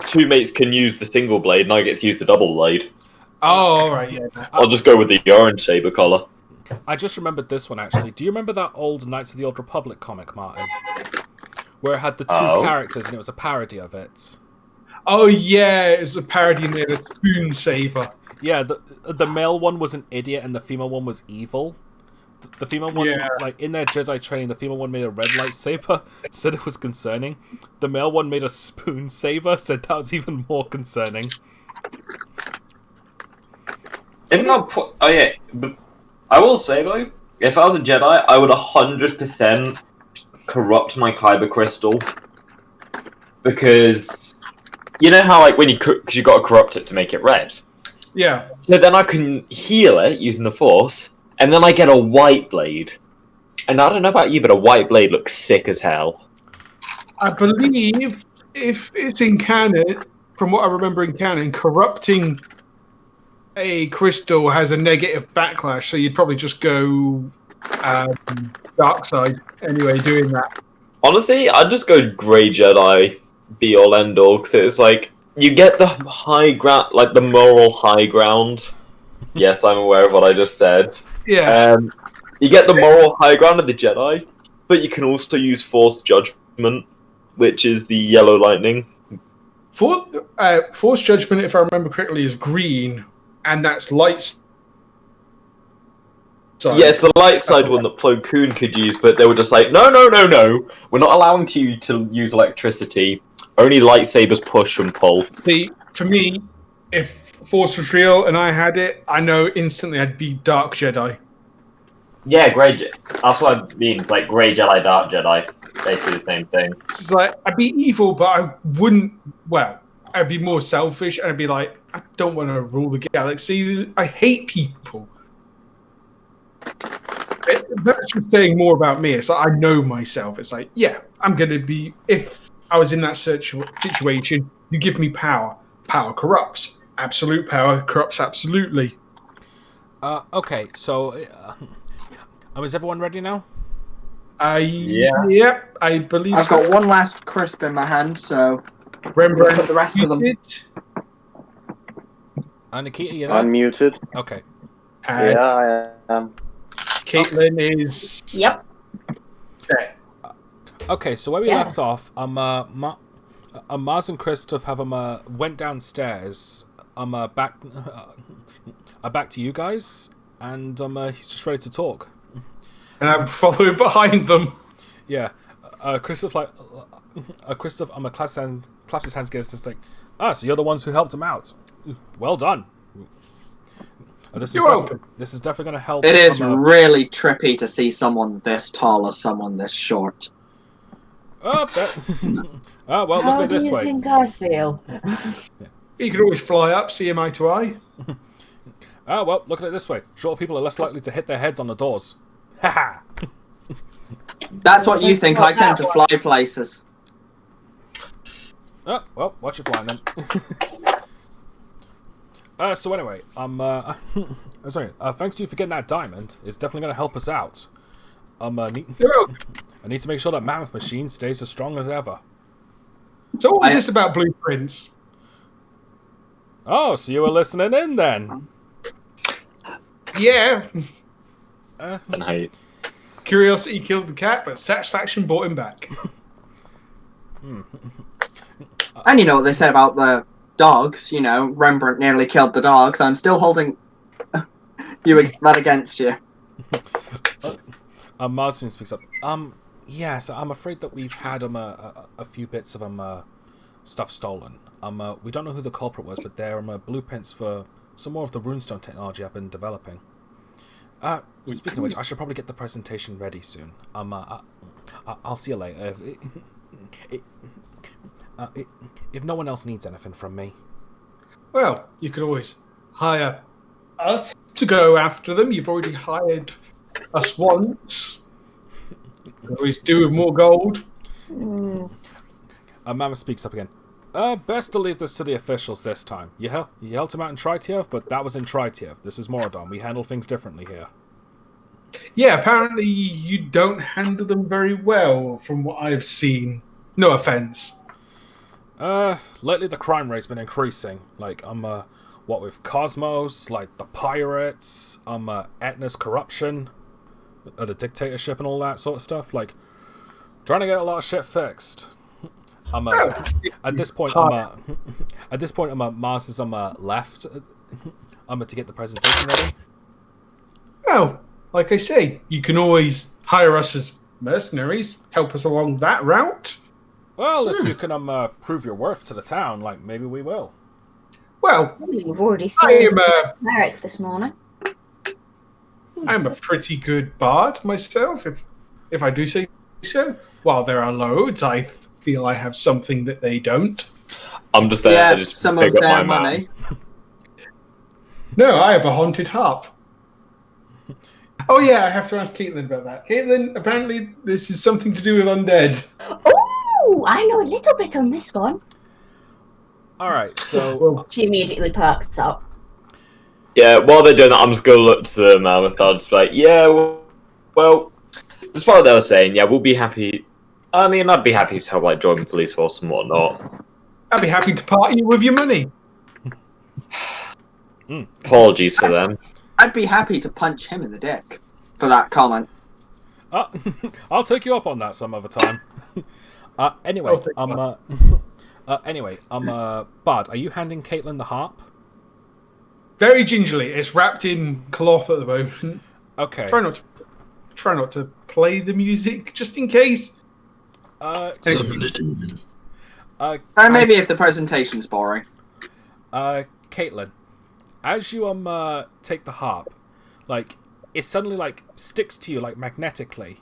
2 mates can use the single blade, and I get to use the double blade. Oh, alright, yeah. I'll just go with the orange saber color. I just remembered this one, actually. Do you remember that old Knights of the Old Republic comic, Martin? Where it had the 2 characters, and it was a parody of it. Oh, yeah, it was a parody and they had a spoon saber. Yeah, the male one was an idiot, and the female one was evil. The female one, like, in their Jedi training, the female one made a red lightsaber, said it was concerning. The male one made a spoon saber, said that was even more concerning. Oh, yeah. I will say, though, if I was a Jedi, I would 100% corrupt my Kyber crystal. Because, you know how, like, when you cook, because you got to corrupt it to make it red? Yeah. So then I can heal it using the Force, and then I get a white blade. And I don't know about you, but a white blade looks sick as hell. I believe, if it's in canon, from what I remember in canon, corrupting a crystal has a negative backlash, so you'd probably just go dark side anyway doing that. Honestly, I'd just go Grey Jedi, be all end all, because it's like, you get the high ground, like the moral high ground. Yes, I'm aware of what I just said. Yeah. You get the moral high ground of the Jedi, but you can also use Force Judgment, which is the yellow lightning. Force Judgment, if I remember correctly, is green, and that's light side. Yeah, it's the light side one that Plo Koon could use, but they were just like, no, we're not allowing you to use electricity. Only lightsabers push and pull. See, for me, if Force was real and I had it, I know instantly I'd be Dark Jedi. Yeah, Grey Jedi. That's what I mean. It's like Grey Jedi, Dark Jedi. Basically the same thing. It's like, I'd be evil, but I wouldn't, well, I'd be more selfish, and I'd be like, I don't want to rule the galaxy. I hate people. That's just saying more about me. It's like, I know myself. It's like, yeah, I'm going to be, if I was in that situation. You give me power. Power corrupts. Absolute power corrupts absolutely. Okay, so is everyone ready now? Yeah. Yep, I believe I've so. got one last crisp in my hand, so Rembrandt, put the rest of them. muted, Nikita, you there? Unmuted. Okay. and Yeah, I am. Caitlin is Yep. there. Okay, so where we Yeah. left off, Mars and Christoph have went downstairs. Back to you guys, and he's just ready to talk. And I'm following behind them. Yeah, Christoph claps his hands together, just like, so you're the ones who helped him out. Well done. You're welcome. This is definitely going to help. It is really trippy to see someone this tall as someone this short. Well, look How at it do this you way. think I feel? You can always fly up, see him eye to eye. Well, look at it this way. Short people are less likely to hit their heads on the doors. Haha. That's what you think. I tend to fly places. Well, watch your flying then. So anyway, sorry. Thanks to you for getting that diamond. It's definitely going to help us out. You're welcome. I need to make sure that Mammoth Machine stays as strong as ever. So what was this about blueprints? Oh, so you were listening in then? Yeah. Tonight. Curiosity killed the cat, but satisfaction brought him back. And you know what they said about the dogs, you know, Rembrandt nearly killed the dogs. I'm still holding that against you. Marston speaks up. Yes, I'm afraid that we've had a few bits of stuff stolen. We don't know who the culprit was, but they're blueprints for some more of the runestone technology I've been developing. Speaking of which, I should probably get the presentation ready soon. I'll see you later. If no one else needs anything from me. Well, you could always hire us to go after them. You've already hired us once. You could always do with more gold. Mama speaks up again. Best to leave this to the officials this time. You helped him out in Tritiev, but that was in Tritiev. This is Moradon. We handle things differently here. Yeah, apparently you don't handle them very well, from what I've seen. No offense. Lately the crime rate's been increasing. Like, what with Cosmos, like the pirates, Etna's corruption, the dictatorship and all that sort of stuff. Like, trying to get a lot of shit fixed. At this point, Mars is left. To get the presentation ready. Well, like I say, you can always hire us as mercenaries, help us along that route. Well, if you can prove your worth to the town, like maybe we will. Well, You've already I seen am the cleric this morning. I'm a pretty good bard myself, if I do say so. While there are loads, I feel I have something that they don't. I'm just there Yeah, to just some pick of up my their man. money. No, I have a haunted harp. Oh yeah, I have to ask Caitlin about that. Caitlin, apparently this is something to do with undead. Oh, I know a little bit on this one. Alright, so... She immediately perks up. Yeah, while they're doing that, I'm just going to look to the Mammoth. I'll just be like, yeah, well, despite what they were saying, yeah, we'll be happy. I mean, I'd be happy to have, like, join the police force and whatnot. I'd be happy to part you with your money. Apologies for them. I'd be happy to punch him in the dick for that comment. I'll take you up on that some other time. Anyway, Bard, are you handing Caitlin the harp? Very gingerly. It's wrapped in cloth at the moment. Okay. Try not to play the music, just in case. Maybe if the presentation's boring. Caitlin, as you take the harp, like it suddenly like sticks to you like magnetically,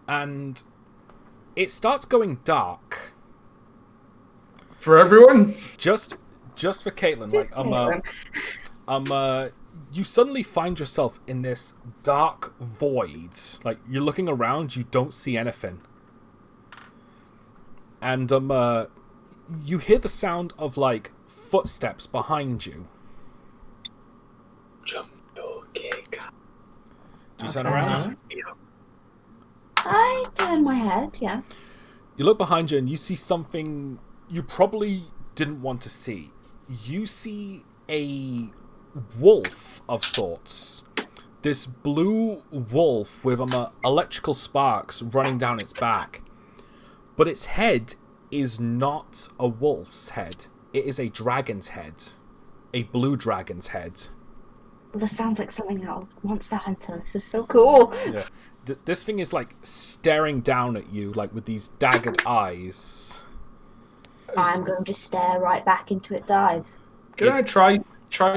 and it starts going dark. For everyone? Just for Caitlin, you suddenly find yourself in this dark void. Like you're looking around, you don't see anything. And you hear the sound of like footsteps behind you. Do you turn around? I turn my head, yeah. You look behind you and you see something you probably didn't want to see. You see a wolf of sorts. This blue wolf with electrical sparks running down its back. But its head is not a wolf's head. It is a dragon's head. A blue dragon's head. This sounds like something out of Monster Hunter. This is so cool. Yeah. This thing is like staring down at you, like with these daggered eyes. I'm going to stare right back into its eyes. Can I try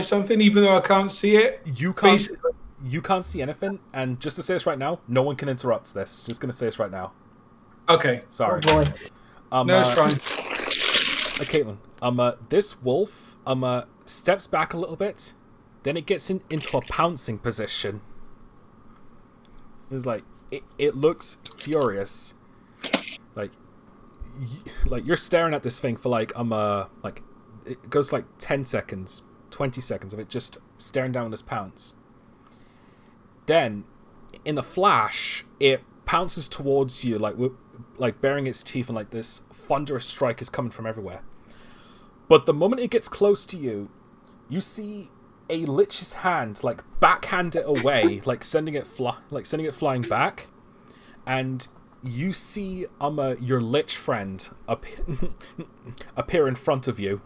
something, even though I can't see it? You can't see anything, and just to say this right now, no one can interrupt this. Just gonna say this right now. Okay. Sorry. Oh boy. No, it's fine. Caitlin, this wolf steps back a little bit, then it gets into a pouncing position. It's like it looks furious. Like you're staring at this thing for like it goes like 10 seconds, 20 seconds of it just staring down this pounce. Then in the flash, it pounces towards you like baring its teeth, and like this thunderous strike is coming from everywhere. But the moment it gets close to you, you see a lich's hand like backhand it away, like sending it flying back, and you see your lich friend appear in front of you.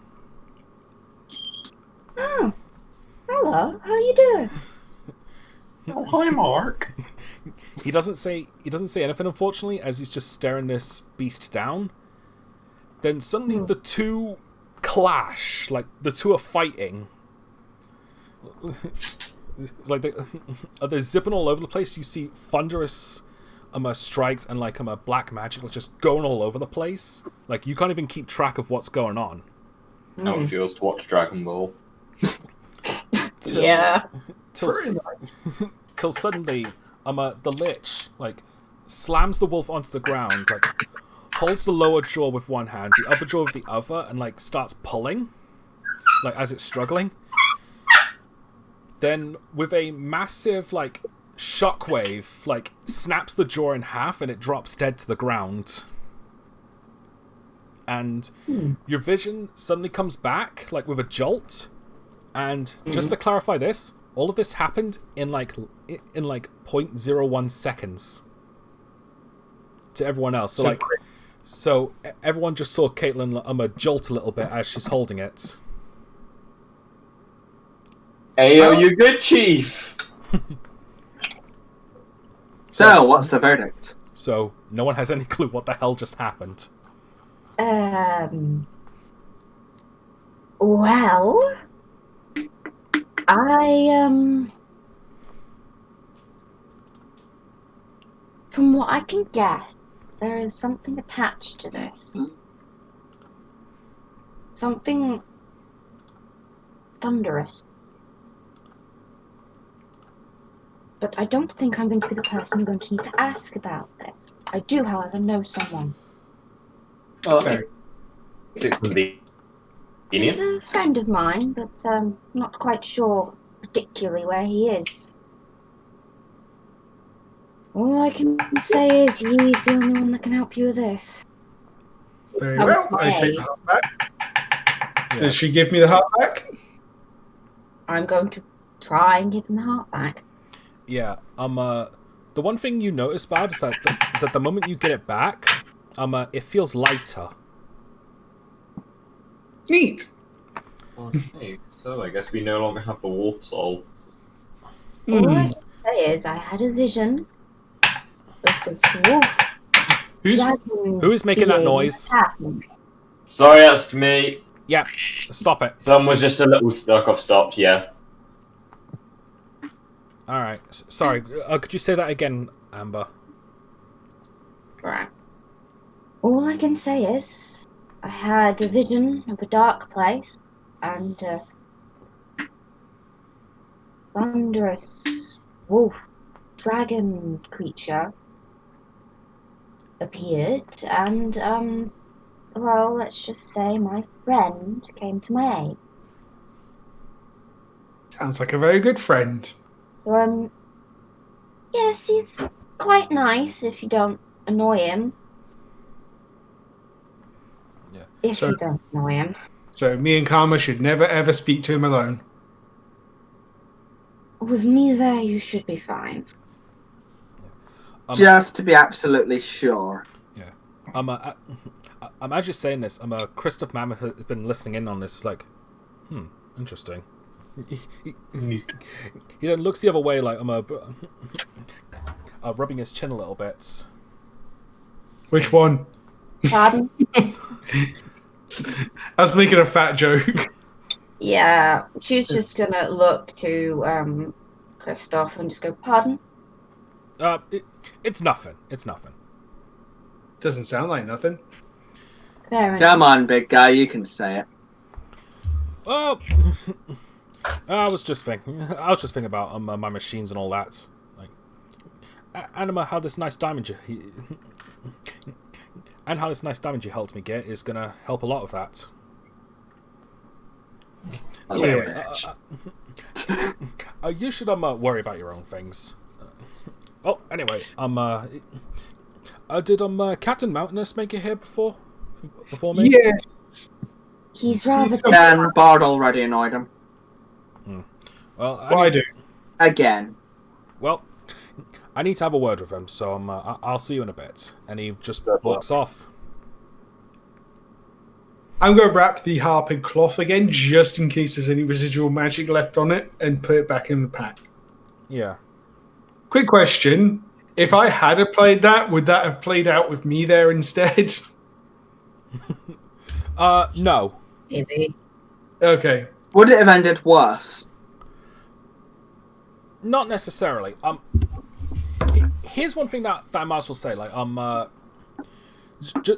Oh, hello. How you doing? Oh, hi, Mark. He doesn't say anything, unfortunately, as he's just staring this beast down. Then suddenly the two clash, like the two are fighting. It's like they're zipping all over the place. You see thunderous strikes and like black magic just going all over the place. Like you can't even keep track of what's going on. How it feels to watch Dragon Ball. Till suddenly, the lich like slams the wolf onto the ground, like holds the lower jaw with one hand, the upper jaw with the other, and like starts pulling, like as it's struggling. Then, with a massive like shockwave, like snaps the jaw in half, and it drops dead to the ground. And your vision suddenly comes back, like with a jolt. And just to clarify this, all of this happened in like 0.01 seconds to everyone else. So everyone just saw Caitlin jolt a little bit as she's holding it. Hey, yo, you good, Chief? So, what's the verdict? So no one has any clue what the hell just happened. Well, from what I can guess, there is something attached to this. Something thunderous. But I don't think I'm going to be the person you're going to need to ask about this. I do, however, know someone. Oh, okay. Is it convenient? He's a friend of mine, but not quite sure particularly where he is. All I can say is he's the only one that can help you with this. Very well. I take the heart back. Yeah. Does she give me the heart back? I'm going to try and give him the heart back. Yeah. The one thing you notice, Bad, is that the moment you get it back, it feels lighter. Neat. Okay, so I guess we no longer have the wolf soul. All I can say is I had a vision of this wolf. Who is making that noise? Sorry, that's me. Yeah, stop it. Someone was just a little stuck. I've stopped, yeah. Alright, sorry. Could you say that again, Amber? Right. All I can say is I had a vision of a dark place and a thunderous wolf dragon creature appeared and well, let's just say my friend came to my aid. Sounds like a very good friend. So, yes, he's quite nice if you don't annoy him. Yeah. If So- you don't annoy him. So me and Karma should never ever speak to him alone. With me there, you should be fine. Just to be absolutely sure. As you're saying this, Christoph Mammoth has been listening in on this. It's like, interesting. He then looks the other way, like rubbing his chin a little bit. Which one? Pardon? I was making a fat joke. Yeah, she's just gonna look to Christoph and just go, pardon? It's nothing. It's nothing. Doesn't sound like nothing. Fair enough. Come on, big guy, you can say it. Oh, I was just thinking about my machines and all that. Like, and how this nice diamond you helped me get is gonna help a lot with that. Anyway, you should worry about your own things. Anyway, did Captain Mountainous make it here before me? Yes. He's rather Dan Bard already annoyed him. Well, I do. Again. Well, I need to have a word with him, so I'll see you in a bit. And he just walks off. I'm going to wrap the harp in cloth again, just in case there's any residual magic left on it, and put it back in the pack. Yeah. Quick question. If I had played that, would that have played out with me there instead? No. maybe. Okay. Would it have ended worse? Not necessarily. Here's one thing that I might as well say. Like,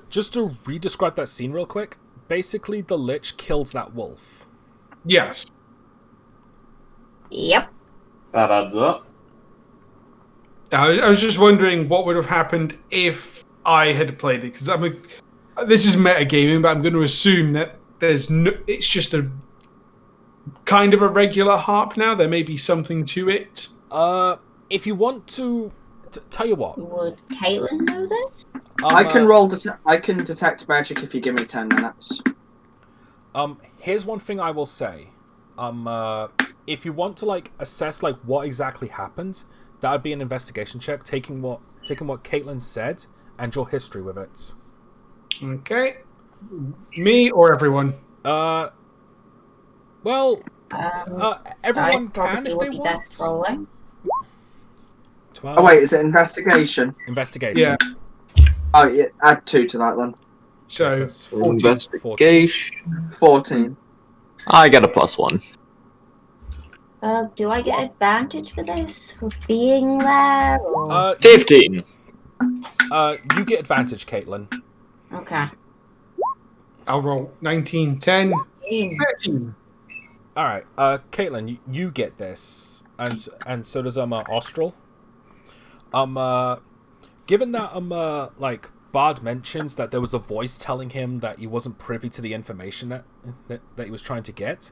just to re-describe that scene real quick. Basically, the Lich kills that wolf. Yes. Yep. That adds up. I was just wondering what would have happened if I had played it, because this is metagaming, but I'm going to assume that it's just a kind of a regular harp now. There may be something to it. If you want to tell you what, Would Caitlin know this? I can roll. I can detect magic if you give me 10 minutes. Here's one thing I will say. If you want to like assess like what exactly happened, that would be an investigation check, taking what Caitlin said and your history with it. Okay. Me or everyone? Well, everyone can if they be want. dex rolling. 12. Oh wait, is it investigation? Investigation. Yeah. Oh yeah, add 2 to that then. So, Yes, 14. Investigation. 14. I get a +1. Do I get advantage for this? For being there? Or... 15. You get advantage, Caitlin. Okay. I'll roll 19, 10, 13. All right, Caitlin, you get this, and so does Austral. Given that like Bard mentions that there was a voice telling him that he wasn't privy to the information that he was trying to get,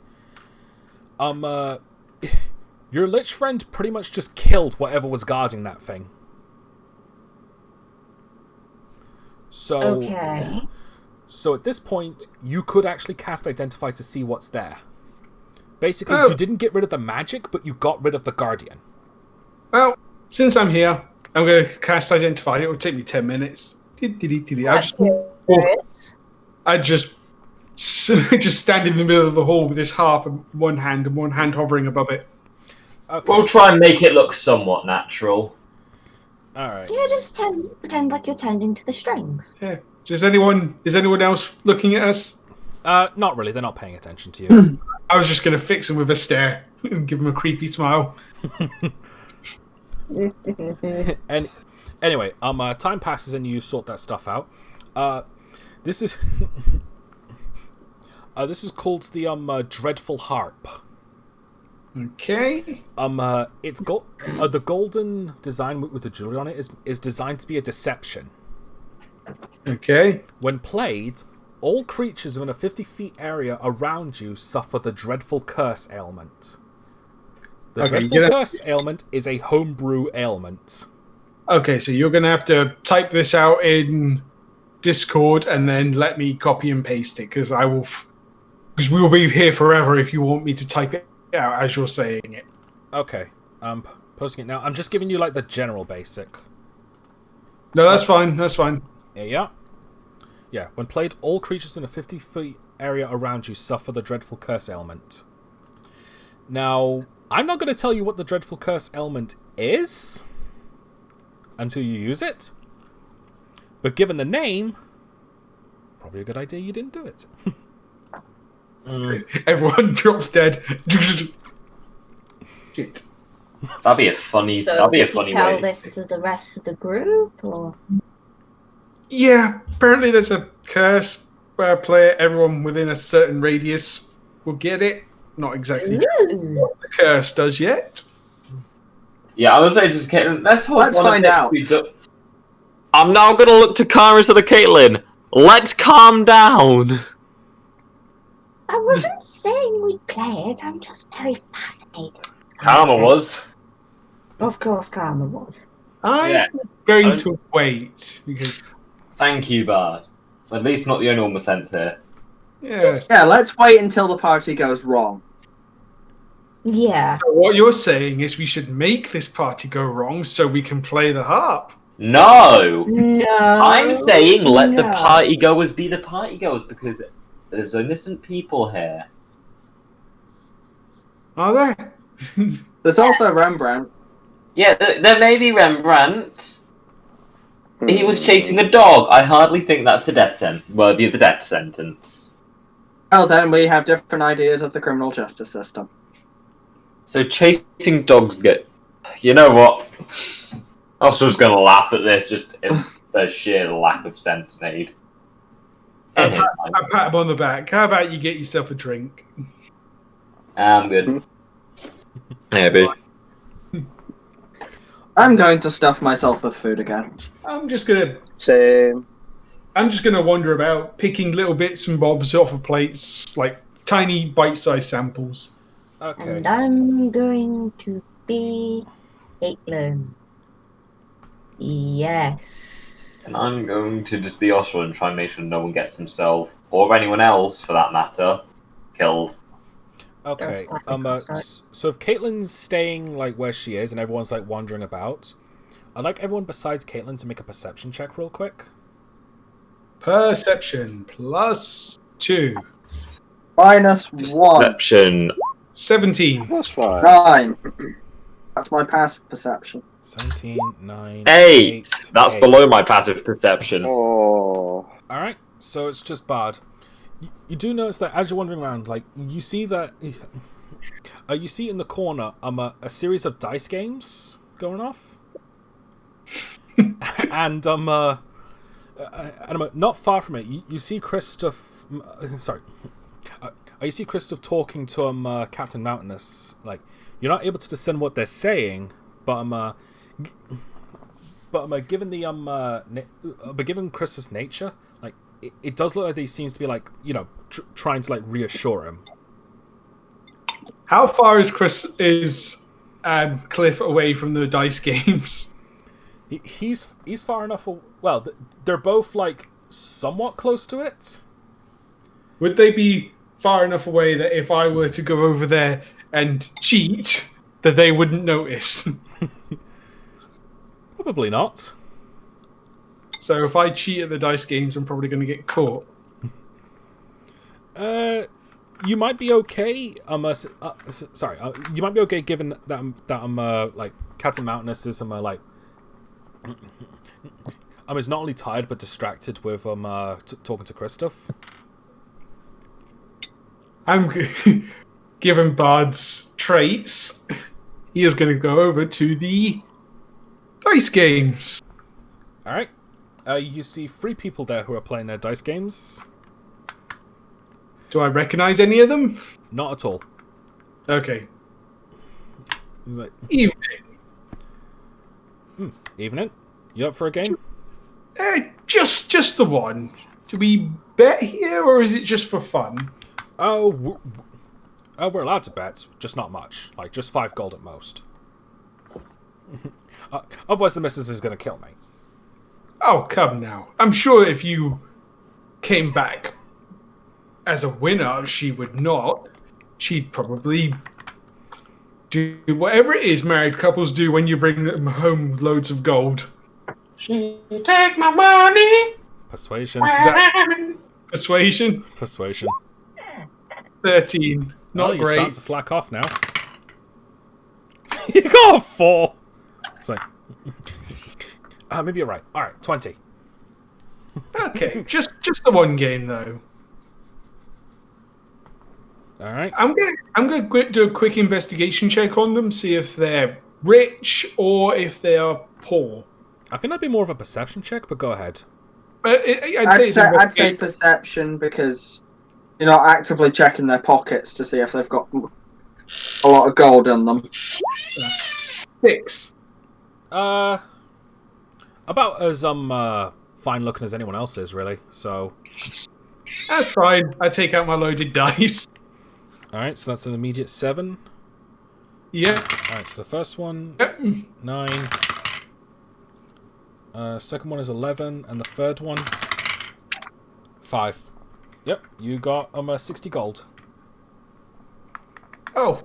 your Lich friend pretty much just killed whatever was guarding that thing. So Okay. So at this point, you could actually cast Identify to see what's there. Basically, Oh. you didn't get rid of the magic, but you got rid of the Guardian. Well, since I'm here, I'm going to cast Identify. It will take me 10 minutes. I just stand in the middle of the hall with this harp in one hand and one hand hovering above it. Okay. We'll try and make it look somewhat natural. All right. Yeah, just pretend like you're tending to the strings. Yeah. Is anyone else looking at us? Not really. They're not paying attention to you. I was just going to fix them with a stare and give them a creepy smile. And anyway, time passes and you sort that stuff out. This is this is called the Dreadful Harp. Okay. It's the golden design with the jewelry on it is designed to be a deception. Okay. When played, all creatures within a 50 feet area around you suffer the dreadful curse ailment. The dreadful curse ailment is a homebrew ailment. Okay, so you're going to have to type this out in Discord and then let me copy and paste it, because because we will be here forever if you want me to type it out as you're saying it. Okay, posting it now. I'm just giving you like the general basic. No, that's fine. That's fine. Yeah. Yeah, when played, all creatures in a 50 feet area around you suffer the dreadful curse ailment. Now, I'm not going to tell you what the dreadful curse ailment is until you use it. But given the name, probably a good idea you didn't do it. Everyone drops dead. Shit. That'd be a funny. So that'd be a did funny you tell way. this to the rest of the group, or? Yeah, apparently there's a curse where a player, everyone within a certain radius will get it. Not exactly Ooh. what the curse does yet. Yeah, I was saying just let's find out. I'm now gonna look to Kara instead of Caitlin. Let's calm down. I wasn't saying we'd play it, I'm just very fascinated. Karma was. Of course, Karma was. I'm going to wait because. Thank you, Bard. At least not the only one with sense here. Yeah, let's wait until the party goes wrong. Yeah. So what you're saying is we should make this party go wrong so we can play the harp. No! No. I'm saying let the no. party goers be the party goers because there's innocent people here. Are there? There's also Rembrandt. Yeah, there may be Rembrandt. He was chasing a dog. I hardly think that's worthy of the death sentence. Oh, then we have different ideas of the criminal justice system. So chasing dogs get... You know what? I was just going to laugh at this, just in the sheer lack of sense made. I pat him on the back. How about you get yourself a drink? I'm good. Maybe. I'm going to stuff myself with food again. I'm just gonna wander about, picking little bits and bobs off of plates, like tiny bite-sized samples. Okay. And I'm going to be Caitlin. Yes. And I'm going to just be Oscar and try and make sure no one gets himself, or anyone else for that matter, killed. Okay. So if Caitlin's staying like where she is and everyone's like wandering about, I'd like everyone besides Caitlin to make a perception check real quick. Perception +2. -1. Perception. 17. That's fine. 9. That's my passive perception. 17, 9, 8. That's 8. below my passive perception. Oh. Alright, so it's just Bard. You do notice that as you're wandering around, like, you see that... you see in the corner a series of dice games going off. and not far from it, you see Christoph... sorry. You see Christoph talking to Captain Mountainous. Like, you're not able to discern what they're saying, but given the given Christoph's nature, like it does look like he seems to be like trying to like reassure him. How far is Cliff away from the dice games? He's far enough. Well, they're both like somewhat close to it. Would they be far enough away that if I were to go over there and cheat, that they wouldn't notice? Probably not. So if I cheat at the dice games, I'm probably going to get caught. You might be okay. Sorry. You might be okay given that I'm like Captain Mountainous is like is not only tired but distracted with talking to Christoph. I'm given Bard's traits. He is going to go over to the dice games. All right. You see 3 people there who are playing their dice games. Do I recognize any of them? Not at all. Okay. He's like, Evening. Evening. You up for a game? Just the one. Do we bet here, or is it just for fun? Oh, we're allowed to bet, just not much. Like, just 5 gold at most. Otherwise, the missus is going to kill me. Oh, come now. I'm sure if you came back as a winner, she would not. She'd probably do whatever it is married couples do when you bring them home with loads of gold. She take my money. Persuasion. Is that persuasion? Persuasion. 13. Not You're starting great. to slack off now. You got a 4. It's like, maybe you're right. All right, 20. Okay, just the one game though. All right. I'm going to do a quick investigation check on them, see if they're rich or if they are poor. I think that'd be more of a perception check, but go ahead. I'd say perception because you're not actively checking their pockets to see if they've got a lot of gold in them. 6. About as fine looking as anyone else is, really. So, That's fine. I take out my loaded dice. all right. So that's an immediate 7. Yeah. All right. So the first one, Yep. 9. Second one is 11, and the third one, 5. Yep, you got 60 gold. Oh,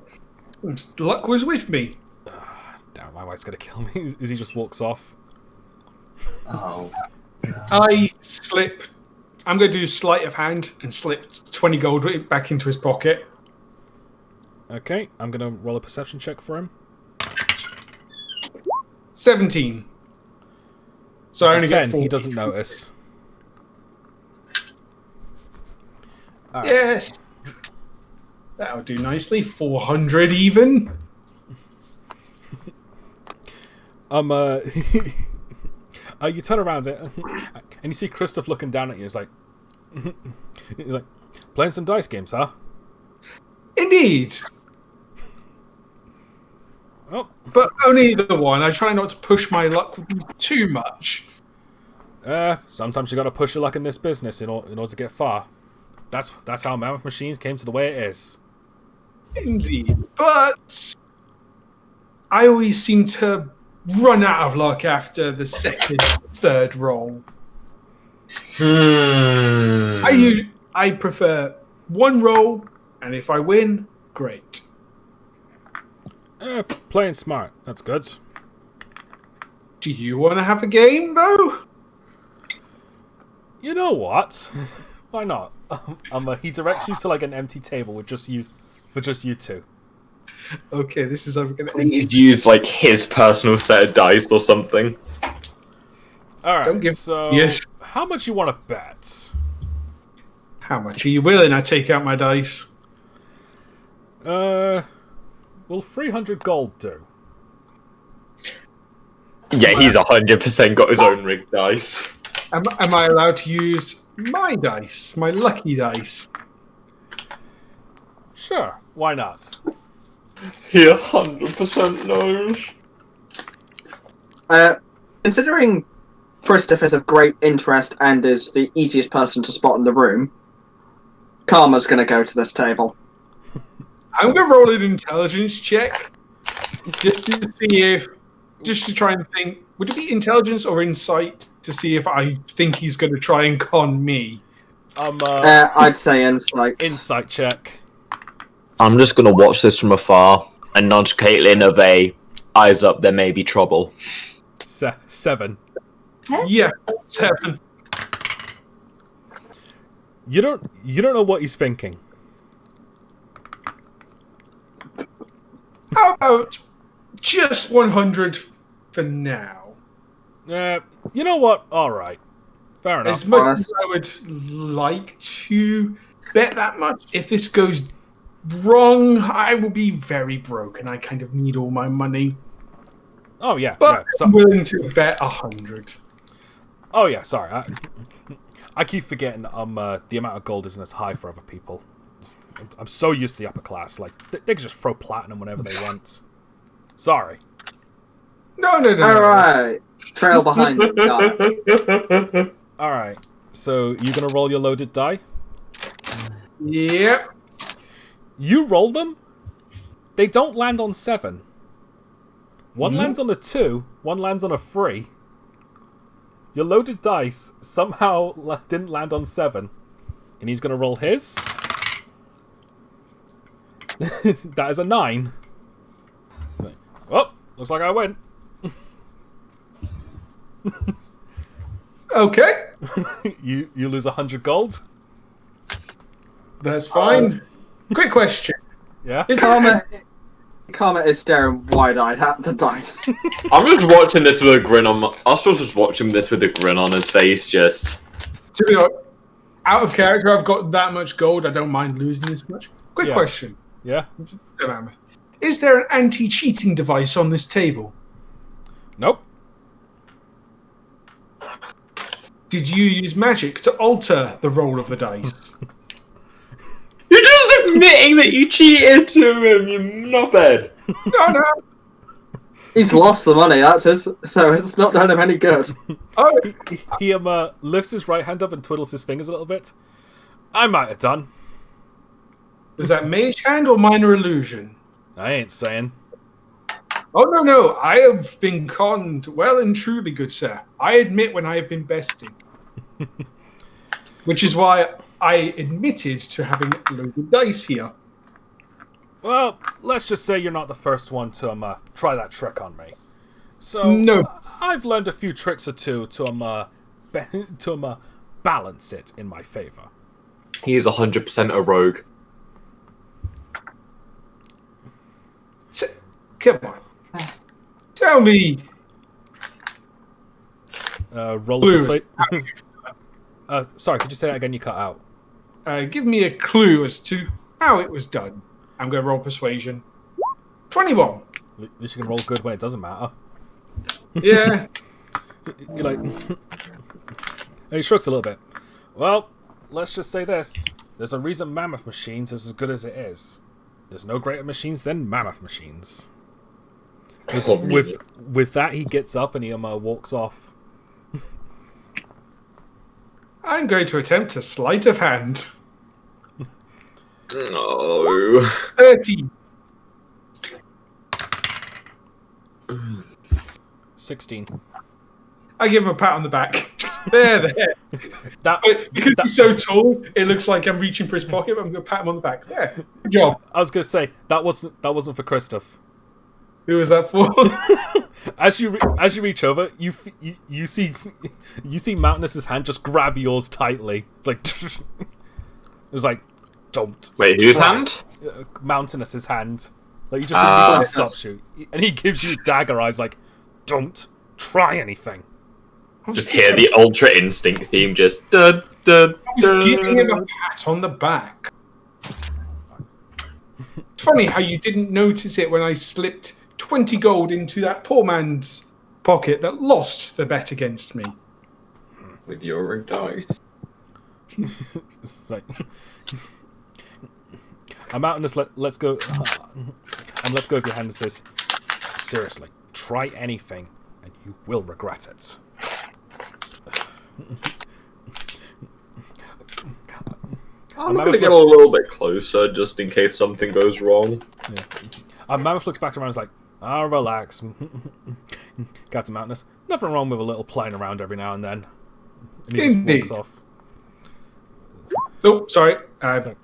luck was with me. Damn, my wife's gonna kill me as he just walks off. Oh. I slip. I'm going to do sleight of hand and slip 20 gold back into his pocket. Okay, I'm gonna roll a perception check for him. 17. So I only It's a get 10, 4. he doesn't notice. All right. Yes. That'll do nicely. 400 even. You turn around and you see Christoph looking down at you. He's like, playing some dice games, huh? Indeed. Oh, But only the one. I try not to push my luck too much. sometimes you gotta push your luck in this business in order to get far. That's how Mammoth Machines came to the way it is. Indeed. But I always seem to run out of luck after the second, third roll. I prefer one roll, and if I win, great. Playing smart. That's good. Do you want to have a game, though? You know what? Why not? He directs you to like an empty table with just you two. Okay, this is I'm gonna. Please use like his personal set of dice or something. All right. Don't give- So, yes. how much you want to bet? How much are you willing? I take out my dice. Will 300 gold do? Yeah, he's 100% got his own rigged dice. Am I allowed to use my dice, my lucky dice? Sure. Why not? He 100% knows. Considering Christoph is of great interest and is the easiest person to spot in the room, Karma's going to go to this table. I'm gonna roll an intelligence check, just to try and think. Would it be intelligence or insight to see if I think he's going to try and con me? I'd say insight. Insight check. I'm just gonna watch this from afar and nudge Caitlin of a eyes up, there may be trouble. 7. Yeah, 7. You don't know what he's thinking. How about just 100 for now? You know what? All right. Fair enough. As much as I would like to bet that much, if this goes wrong, I will be very broke, and I kind of need all my money. Oh yeah. But Yeah. So, I'm willing to bet 100. oh yeah. Sorry. I keep forgetting. The amount of gold isn't as high for other people. I'm so used to the upper class. Like they can just throw platinum whenever they want. Sorry. No. Alright. Trail behind the guy. All right. So you gonna roll your loaded die? Yep. You roll them. They don't land on 7. One lands on a 2. One lands on a 3. Your loaded dice somehow didn't land on 7, and he's gonna roll his. That is a 9. Oh, looks like I win. Okay. You lose 100 gold. That's fine. Quick question. Yeah. Is Karma is staring wide-eyed at the dice. I'm just watching this with a grin on my... Oscar's just watching this with a grin on his face, just... To be honest, out of character, I've got that much gold. I don't mind losing this much. Quick question. Yeah. Mammoth. Is there an anti-cheating device on this table? Nope. Did you use magic to alter the roll of the dice? You're just admitting that you cheated to him, you knobhead! No. He's lost the money, that's his, so it's not done him any good. Oh, He lifts his right hand up and twiddles his fingers a little bit. I might have done. is that mage hand or minor illusion? I ain't saying. Oh, no. I have been conned well and truly, good sir. I admit when I have been bested. Which is why I admitted to having loaded dice here. Well, let's just say you're not the first one to try that trick on me. So No. I've learned a few tricks or two to balance it in my favor. He is 100% a rogue. Come on. Tell me. Roll Clue. a persuade. Sorry, could you say that again? You cut out. Give me a clue as to how it was done. I'm going to roll persuasion. 21. At least you can roll good when it doesn't matter. Yeah. You're like... And he shrugs a little bit. Well, let's just say this. There's a reason Mammoth Machines is as good as it is. There's no greater machines than Mammoth Machines. With that, he gets up and he walks off. I'm going to attempt a sleight of hand. No. 30. 16. I give him a pat on the back. There. That, Because he's so tall, it looks like I'm reaching for his pocket, but I'm going to pat him on the back. There. Good job. I was gonna say that wasn't for Christoph. Who was that for? As you reach over, you see Mountainous's hand just grab yours tightly. It's like don't. Wait, whose try. hand? Mountainous's hand. Like he just immediately stops you, and he gives you dagger eyes. Like, don't try anything. Just hear the Ultra Instinct theme just... Dun, dun, I was giving him a pat on the back. It's funny how you didn't notice it when I slipped 20 gold into that poor man's pocket that lost the bet against me. With your dice. It's like, I'm out in this. Let's go. And let's go with your hand and says, seriously, try anything, and you will regret it. I'm going to get a little bit closer just in case something goes wrong. Yeah. Mammoth looks back around and is like, relax. Captain Mountainous. Nothing wrong with a little playing around every now and then. And he Indeed. just walks off. Oh, sorry. My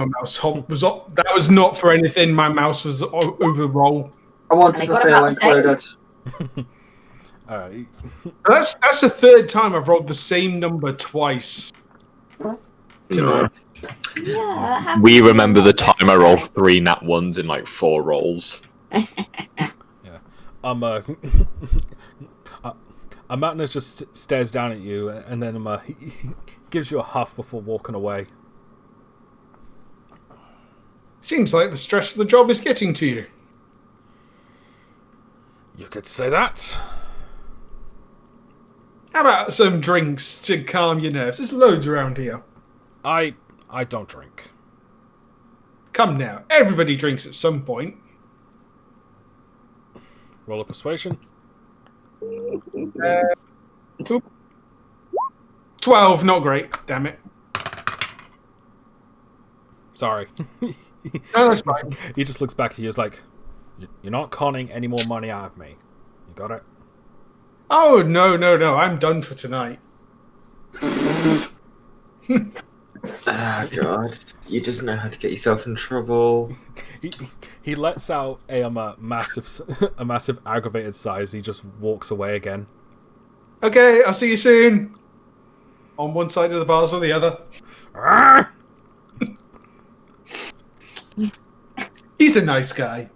mouse was up. That was not for anything. My mouse was over roll. I wanted to feel included. Alright. That's the third time I've rolled the same number twice. No. Yeah, that happens. We remember the time I rolled 3 nat 1s in like 4 rolls. Yeah. Mountainous just stares down at you, and then he gives you a huff before walking away. Seems like the stress of the job is getting to you. You could say that. How about some drinks to calm your nerves? There's loads around here. I don't drink. Come now. Everybody drinks at some point. Roll a persuasion. 20. 12, not great. Damn it. Sorry. No, that's fine. He just looks back at you. He's like, "You're not conning any more money out of me. You got it?" Oh, no. I'm done for tonight. Ah, God. You just know how to get yourself in trouble. He lets out a massive aggravated sigh as he just walks away again. Okay, I'll see you soon. On one side of the bars or the other. He's a nice guy.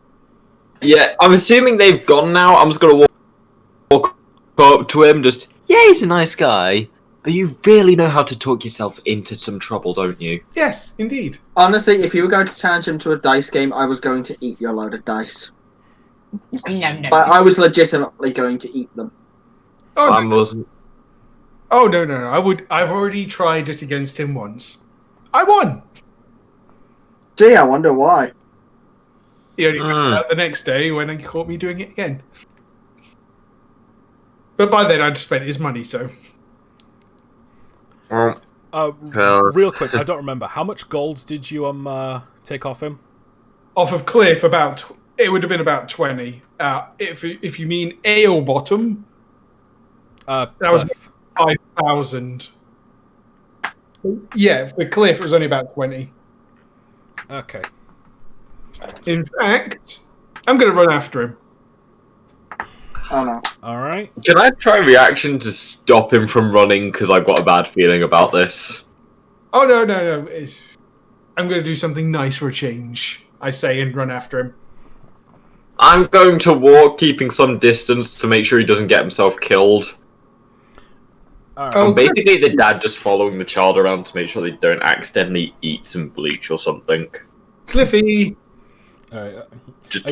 Yeah, I'm assuming they've gone now. I'm just gonna walk up to him, just, yeah, he's a nice guy. But you really know how to talk yourself into some trouble, don't you? Yes, indeed. Honestly, if you were going to challenge him to a dice game, I was going to eat your load of dice. No. But I was legitimately going to eat them. Oh, I no. wasn't. Oh, no. I've already tried it against him once. I won. Gee, I wonder why. He only found out the next day when he caught me doing it again. But by then I'd spent his money, so... Real quick, I don't remember. How much gold did you take off him? Off of Cliff, it would have been about 20. If you mean ale bottom, that was 5,000. Yeah, for Cliff it was only about 20. Okay. In fact, I'm going to run after him. Oh no. Alright. Can I try reaction to stop him from running? Because I've got a bad feeling about this. Oh, no. I'm going to do something nice for a change, I say, and run after him. I'm going to walk, keeping some distance to make sure he doesn't get himself killed. Alright. Oh, I'm basically the dad just following the child around to make sure they don't accidentally eat some bleach or something. Cliffy! Alright. Just...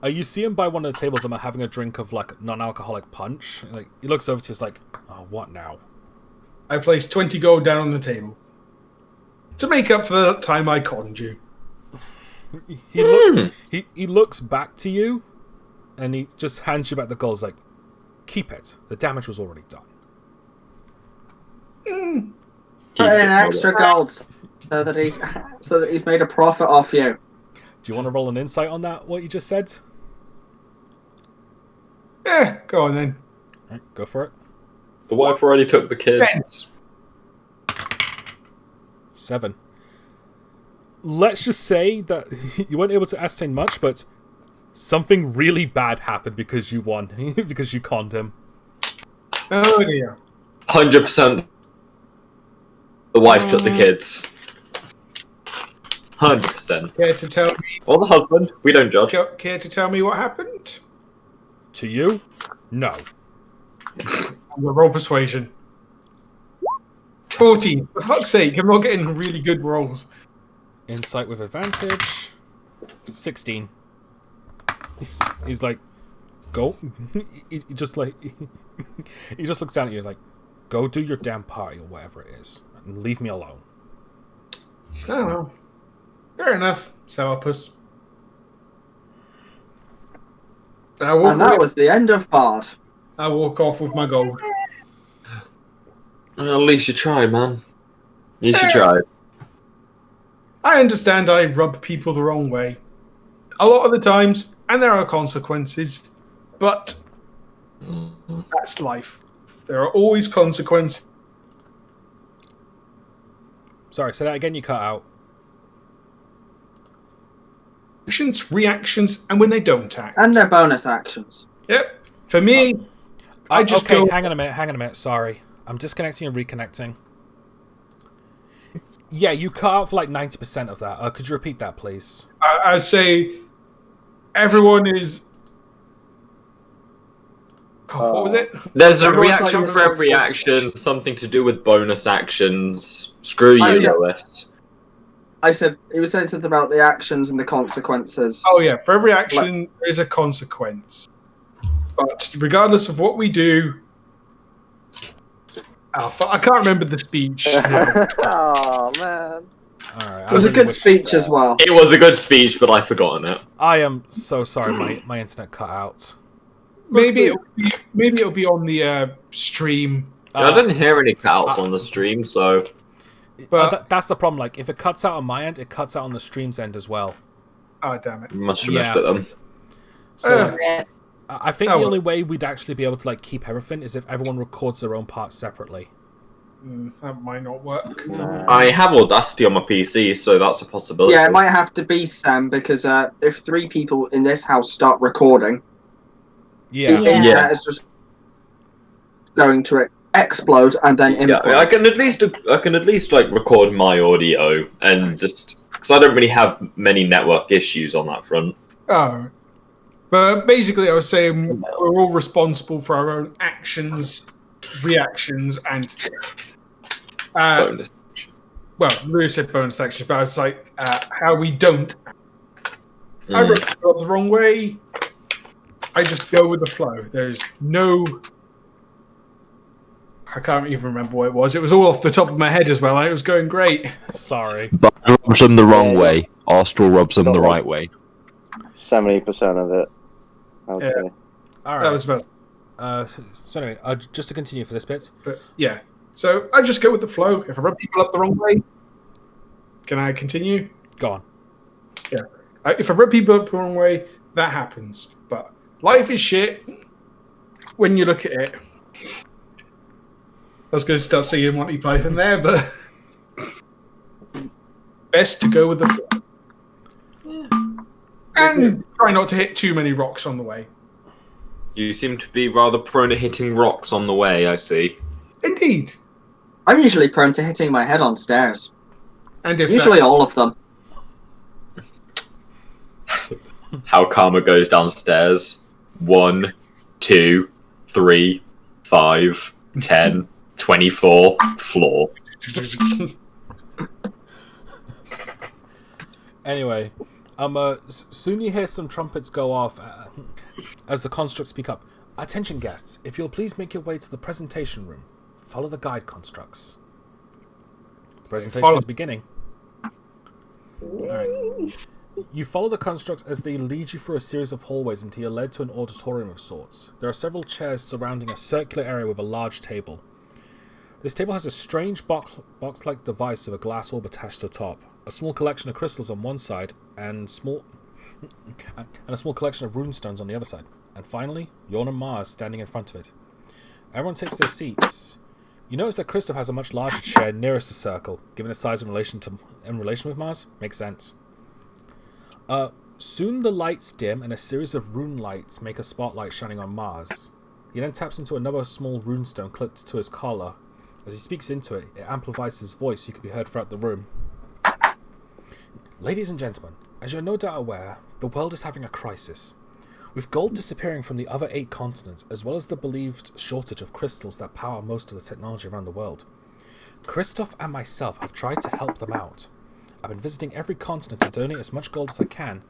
You see him by one of the tables and having a drink of like non-alcoholic punch. Like he looks over to us like, "Oh, what now?" I placed 20 gold down on the table. To make up for the time I conned you. He looks back to you, and he just hands you back the gold. He's like, "Keep it. The damage was already done." Put in extra gold so that he's made a profit off you. Do you want to roll an insight on that? What you just said? Yeah, go on then. Alright, go for it. The wife already took the kids. 7. Let's just say that you weren't able to ascertain much, but something really bad happened because you won. Because you conned him. Oh dear. 100%. The wife took the kids. 100%. Care to tell me? Or the husband. We don't judge. Care to tell me what happened? To you? No. I'm gonna roll persuasion. 14. For fuck's sake, I'm not getting really good rolls. Insight with advantage. 16. He's like, go. He just like he just looks down at you like, go do your damn party or whatever it is, and leave me alone. Oh well. Fair enough, Sourpuss. And that was the end of Bard. I walk off with my gold. Well, at least you try, man. You should try. I understand I rub people the wrong way. A lot of the times, and there are consequences, but that's life. There are always consequences. Sorry, say that again, you cut out. Actions, reactions, and when they don't act. And their bonus actions. Yep. For me, I just okay, go... hang on a minute, sorry. I'm disconnecting and reconnecting. Yeah, you cut out for like 90% of that. Could you repeat that, please? I say everyone is... Oh, what was it? There's a Everyone's reaction like- for every action, something to do with bonus actions. Screw you, Lois. I said it was said something about the actions and the consequences. Oh yeah, for every action there is a consequence. But regardless of what we do... I can't remember the speech. Oh man. Alright, It was a good speech as well. It was a good speech, but I've forgotten it. I am so sorry, my internet cut out. Maybe it'll be on the stream. I didn't hear any cutouts on the stream, so... But that's the problem. Like, if it cuts out on my end, it cuts out on the stream's end as well. oh damn it! Must have missed it then. So Rip. I think Oh, the well. only way we'd actually be able to like keep everything is if everyone records their own parts separately. That might not work. I have Audacity on my PC, so that's a possibility. Yeah, it might have to be Sam because if 3 people in this house start recording, Yeah. the Yeah. internet is just going to explode and then Yeah, implode. I can at least like record my audio and just because I don't really have many network issues on that front. Oh, but basically, I was saying we're all responsible for our own actions, reactions, and Bonus. well, Lewis said bonus actions, but I was like, how we don't. I wrote it up the wrong way. I just go with the flow. There's no. I can't even remember what it was. It was all off the top of my head as well. And it was going great. Sorry. But I rubs them the wrong Yeah. way. Astral rubs them the right way. 70% of it, I would Yeah. say. All right. That was about. So anyway, just to continue for this bit. But yeah, so I just go with the flow. If I rub people up the wrong way, can I continue? Go on. If I rub people up the wrong way, that happens. But life is shit when you look at it. I was going to start singing Monty Python there, but best to go with the flow. And try not to hit too many rocks on the way. You seem to be rather prone to hitting rocks on the way, I see. Indeed. I'm usually prone to hitting my head on stairs. And if Usually all of them. How karma goes downstairs. 1, 2, 3, 5, 10, 24, floor. Anyway, soon you hear some trumpets go off as the constructs speak up. Attention guests, if you'll please make your way to the presentation room. Follow the guide constructs. The presentation is beginning. Alright. You follow the constructs as they lead you through a series of hallways until you're led to an auditorium of sorts. There are several chairs surrounding a circular area with a large table. This table has a strange box-like device with a glass orb attached to the top, a small collection of crystals on one side, and a small collection of runestones on the other side. And finally, Yorn and Mars standing in front of it. Everyone takes their seats. You notice that Christoph has a much larger chair nearest the circle, given its size in relation with Mars. Makes sense. Soon the lights dim and a series of rune lights make a spotlight shining on Mars. He then taps into another small runestone clipped to his collar. As he speaks into it, it amplifies his voice so he can be heard throughout the room. Ladies and gentlemen, as you're no doubt aware, the world is having a crisis. With gold disappearing from the other 8 continents, as well as the believed shortage of crystals that power most of the technology around the world, Christoph and myself have tried to help them out. I've been visiting every continent to donate as much gold as I can,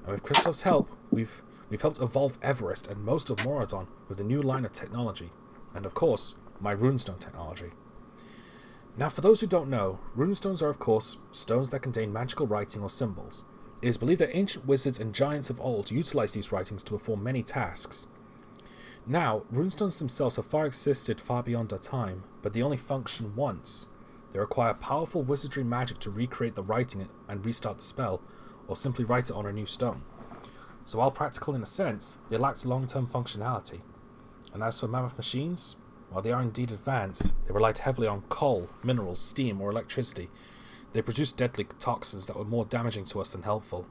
and with Christoph's help, we've helped evolve Everest and most of Moradon with a new line of technology, and of course, my runestone technology. Now, for those who don't know, runestones are, of course, stones that contain magical writing or symbols. It is believed that ancient wizards and giants of old utilized these writings to perform many tasks. Now, runestones themselves have existed far beyond our time, but they only function once. They require powerful wizardry magic to recreate the writing and restart the spell, or simply write it on a new stone. So while practical in a sense, they lack long-term functionality. And as for mammoth machines, while they are indeed advanced, they relied heavily on coal, minerals, steam, or electricity. They produce deadly toxins that were more damaging to us than helpful.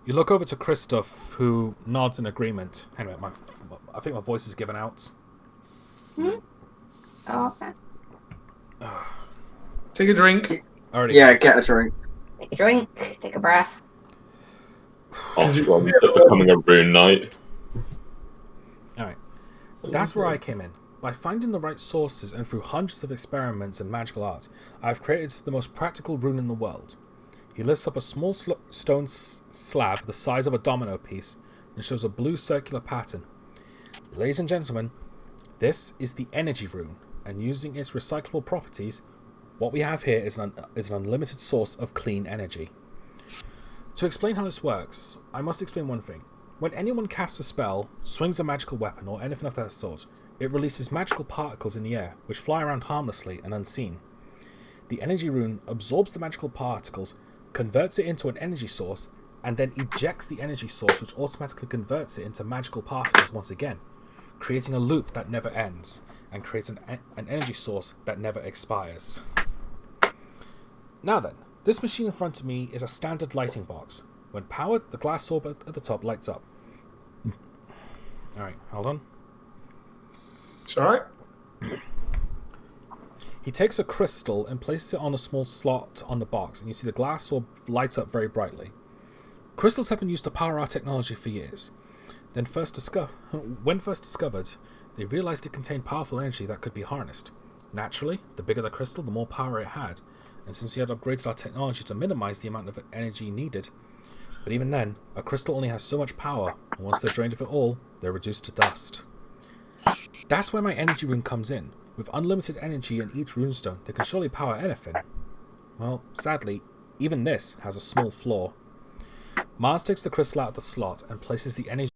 You look over to Christoph, who nods in agreement. Anyway, I think my voice is given out. Oh, okay. Take a drink. Already. Yeah, get a drink. Take a drink, take a breath. Astral becoming a rune knight. Alright. That's where I came in. By finding the right sources and through hundreds of experiments in magical art, I have created the most practical rune in the world. He lifts up a small stone slab the size of a domino piece and shows a blue circular pattern. Ladies and gentlemen, this is the energy rune, and using its recyclable properties, what we have here is an unlimited source of clean energy. To explain how this works, I must explain one thing. When anyone casts a spell, swings a magical weapon, or anything of that sort, It releases magical particles in the air, which fly around harmlessly and unseen. The energy rune absorbs the magical particles, converts it into an energy source, and then ejects the energy source, which automatically converts it into magical particles once again, creating a loop that never ends, and creates an energy source that never expires. Now then, this machine in front of me is a standard lighting box. When powered, the glass orb at the top lights up. Alright, hold on. It's alright. He takes a crystal and places it on a small slot on the box, and you see the glass orb light up very brightly. Crystals have been used to power our technology for years. When first discovered, they realized it contained powerful energy that could be harnessed. Naturally, the bigger the crystal, the more power it had, and since we had upgraded our technology to minimize the amount of energy needed, but even then, a crystal only has so much power, and once they're drained of it all, they're reduced to dust. That's where my energy rune comes in. With unlimited energy in each runestone, they can surely power anything. Well, sadly, even this has a small flaw. Mars takes the crystal out of the slot and places the energy